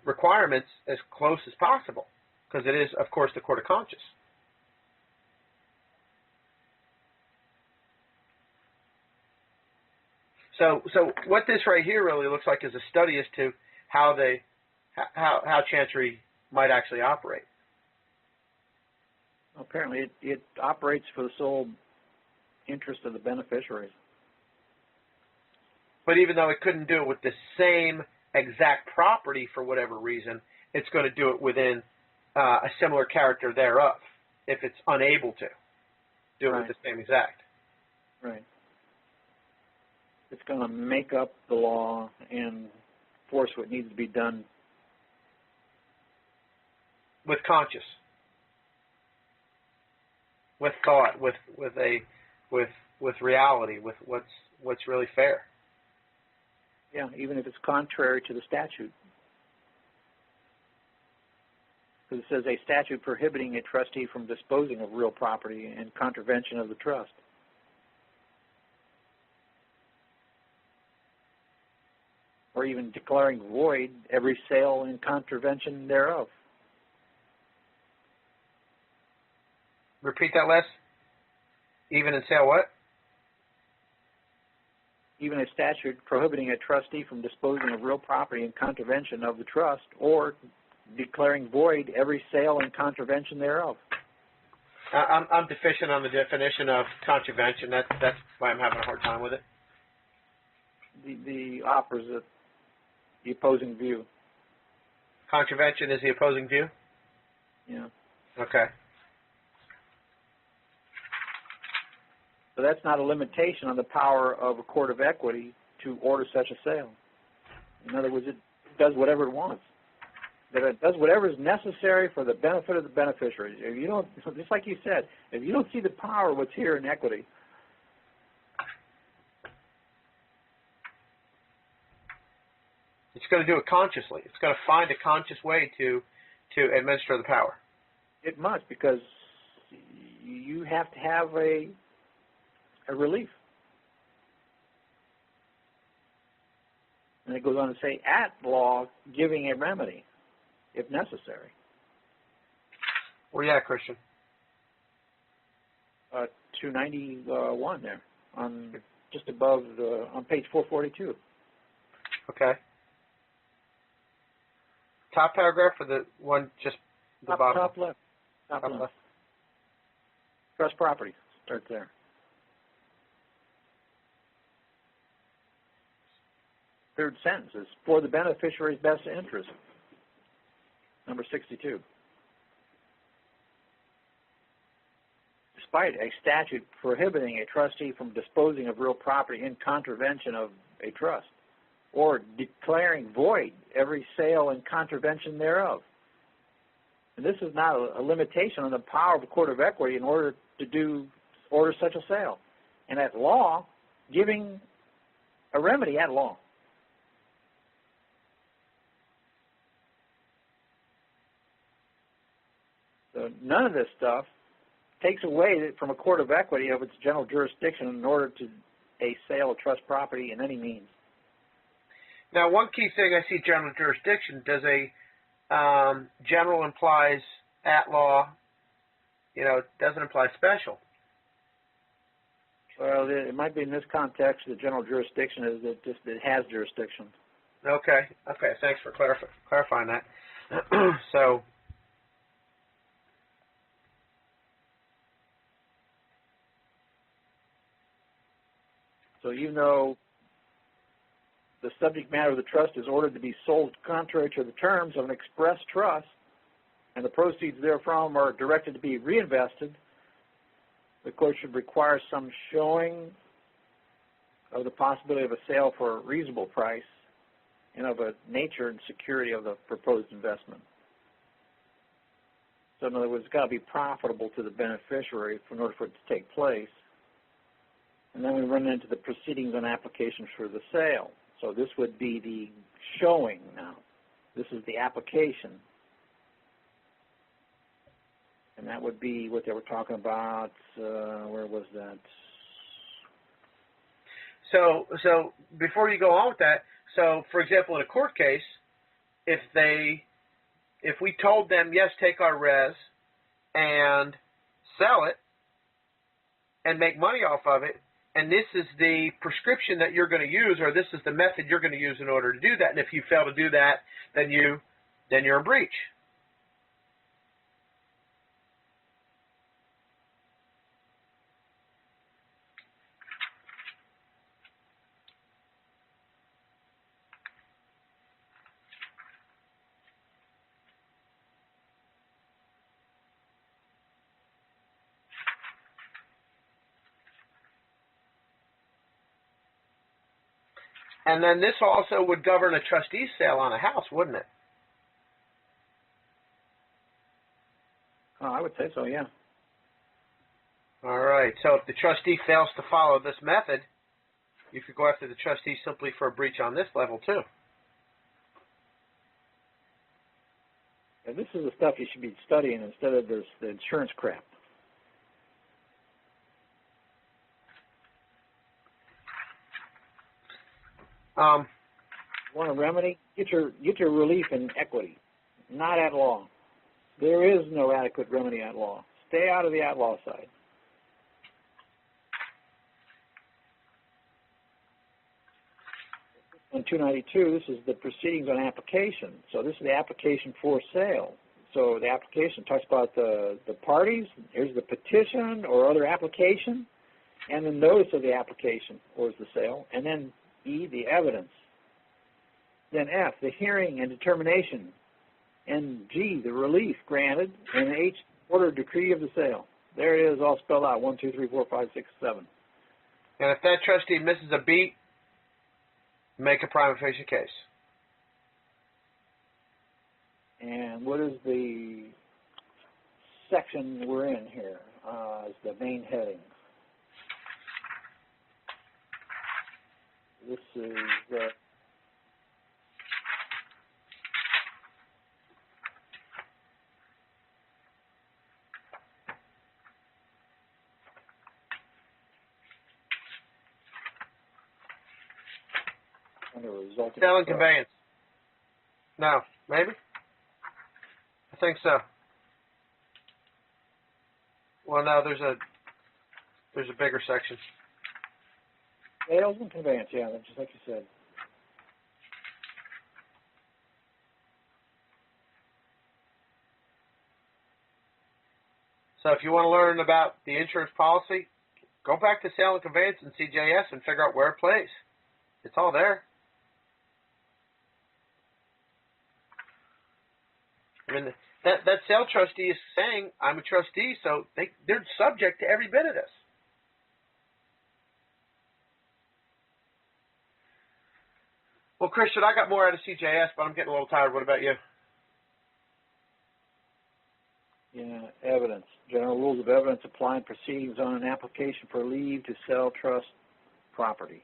requirements as close as possible, because it is, of course, the court of conscience. So what this right here really looks like is a study as to how Chancery might actually operate. Apparently, it operates for the sole interest of the beneficiaries. But even though it couldn't do it with the same exact property for whatever reason, it's going to do it within a similar character thereof, if it's unable to do it with the same exact. Right. It's going to make up the law and force what needs to be done. With conscience. With thought, with reality, with what's really fair. Yeah, even if it's contrary to the statute. Because it says a statute prohibiting a trustee from disposing of real property in contravention of the trust. Or even declaring void every sale in contravention thereof. Repeat that, Les. Even in sale what? Even a statute prohibiting a trustee from disposing of real property in contravention of the trust, or declaring void every sale in contravention thereof. I'm deficient on the definition of contravention. That's why I'm having a hard time with it. The opposite, the opposing view. Contravention is the opposing view? Yeah. Okay. So that's not a limitation on the power of a court of equity to order such a sale. In other words, it does whatever it wants. That it does whatever is necessary for the benefit of the beneficiaries. If you don't, just like you said, if you don't see the power of what's here in equity, it's going to do it consciously. It's going to find a conscious way to administer the power. It must, because you have to have a relief. And it goes on to say, at law, giving a remedy, if necessary. Where you at, Christian? 291 there, on just above on page 442. Okay. Top paragraph or the one just the bottom? Top left. Top left. Trust property. Start there. Third sentence is, for the beneficiary's best interest. Number 62. cite a statute prohibiting a trustee from disposing of real property in contravention of a trust, or declaring void every sale in contravention thereof. And this is not a limitation on the power of a court of equity in order to order such a sale. And at law, giving a remedy at law. So none of this stuff takes away from a court of equity of its general jurisdiction in order to a sale of trust property in any means. Now, one key thing I see general jurisdiction, does a general implies at law, it doesn't imply special. Well, it might be in this context, the general jurisdiction is that it has jurisdiction. Okay, thanks for clarifying that. So the subject matter of the trust is ordered to be sold contrary to the terms of an express trust, and the proceeds therefrom are directed to be reinvested. The court should require some showing of the possibility of a sale for a reasonable price and of a nature and security of the proposed investment. So in other words, it's got to be profitable to the beneficiary in order for it to take place. And then we run into the proceedings on applications for the sale. So this would be the showing now. This is the application. And that would be what they were talking about. Where was that? So before you go on with that, so for example, in a court case, if we told them, yes, take our res and sell it and make money off of it, and this is the prescription that you're going to use, or this is the method you're going to use in order to do that, and if you fail to do that, then you're in breach. And then this also would govern a trustee's sale on a house, wouldn't it? Oh, I would say so, yeah. All right. So if the trustee fails to follow this method, you could go after the trustee simply for a breach on this level, too. And this is the stuff you should be studying instead of the insurance crap. Want a remedy? Get your relief in equity, not at law. There is no adequate remedy at law. Stay out of the at law side. On 292, this is the proceedings on application. So this is the application for sale. So the application talks about the parties. Here's the petition or other application, and the notice of the application or the sale, and then E, the evidence. Then F, the hearing and determination. And G, the relief granted. And H, order decree of the sale. There it is, all spelled out, 1, 2, 3, 4, 5, 6, 7. And if that trustee misses a beat, make a prima facie case. And what is the section we're in here? Is the main heading. This is sale and conveyance. No, maybe? I think so. Well, no, there's a bigger section. Sales and conveyance, yeah, just like you said. So if you want to learn about the insurance policy, go back to sale and conveyance and CJS and figure out where it plays. It's all there. I mean, that sale trustee is saying, I'm a trustee, so they're subject to every bit of this. Well, Christian, I got more out of CJS, but I'm getting a little tired. What about you? Yeah, evidence. General rules of evidence applying proceedings on an application for leave to sell trust property.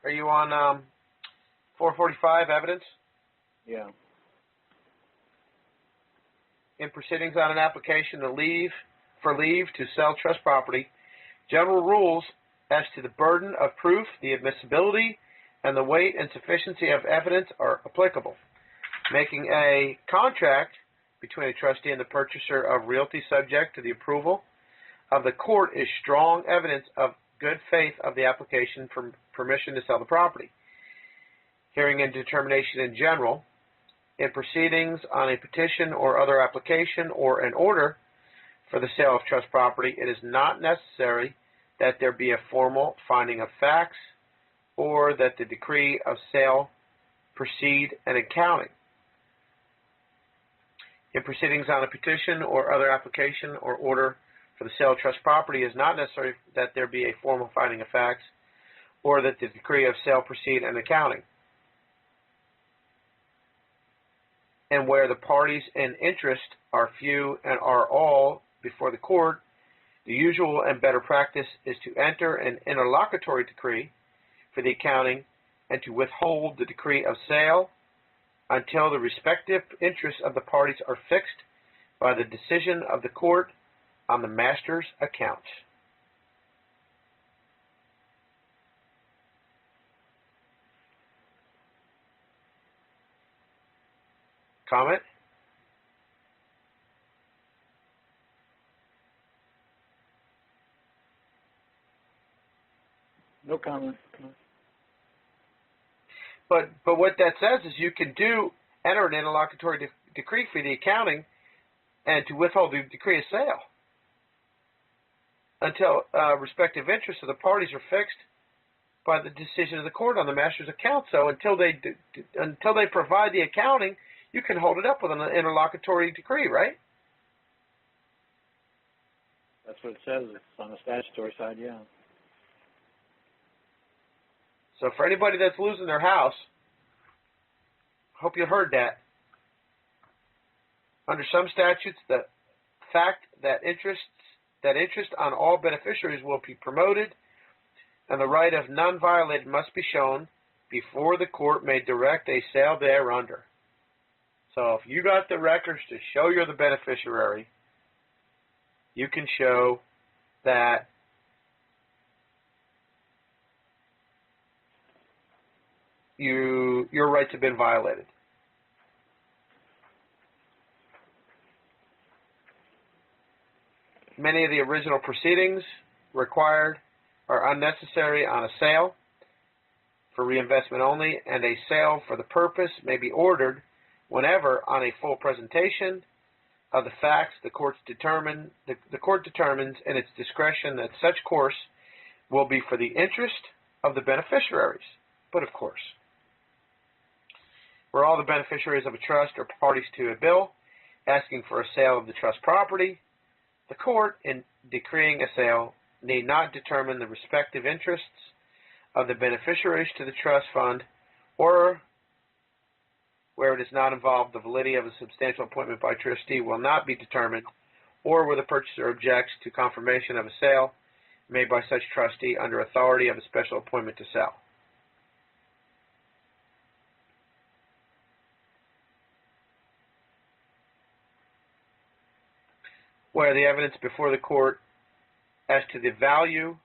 Are you on 445 evidence? Yeah. In proceedings on an application for leave to sell trust property, general rules as to the burden of proof, the admissibility, and the weight and sufficiency of evidence are applicable. Making a contract between a trustee and the purchaser of realty subject to the approval of the court is strong evidence of good faith of the application for permission to sell the property. Hearing and determination in general, in proceedings on a petition or other application or an order for the sale of trust property, it is not necessary that there be a formal finding of facts or that the decree of sale precede an accounting. In proceedings on a petition or other application or order for the sale of trust property, it is not necessary that there be a formal finding of facts or that the decree of sale precede an accounting. And where the parties in interest are few and are all before the court, the usual and better practice is to enter an interlocutory decree for the accounting and to withhold the decree of sale until the respective interests of the parties are fixed by the decision of the court on the master's account. Comment? No comment. But what that says is you can enter an interlocutory decree for the accounting and to withhold the decree of sale until respective interests of the parties are fixed by the decision of the court on the master's account. So until they provide the accounting, you can hold it up with an interlocutory decree, right? That's what it says. It's on the statutory side, yeah. So for anybody that's losing their house, hope you heard that. Under some statutes, the fact that interest on all beneficiaries will be promoted and the right of none violated must be shown before the court may direct a sale thereunder. So if you got the records to show you're the beneficiary, you can show that your rights have been violated. Many of the original proceedings required are unnecessary on a sale for reinvestment only, and a sale for the purpose may be ordered whenever, on a full presentation of the facts, the court determines in its discretion that such course will be for the interest of the beneficiaries. But of course, where all the beneficiaries of a trust are parties to a bill asking for a sale of the trust property, the court, in decreeing a sale, need not determine the respective interests of the beneficiaries to the trust fund, or where it is not involved, the validity of a substantial appointment by trustee will not be determined, or where the purchaser objects to confirmation of a sale made by such trustee under authority of a special appointment to sell. Where the evidence before the court as to the value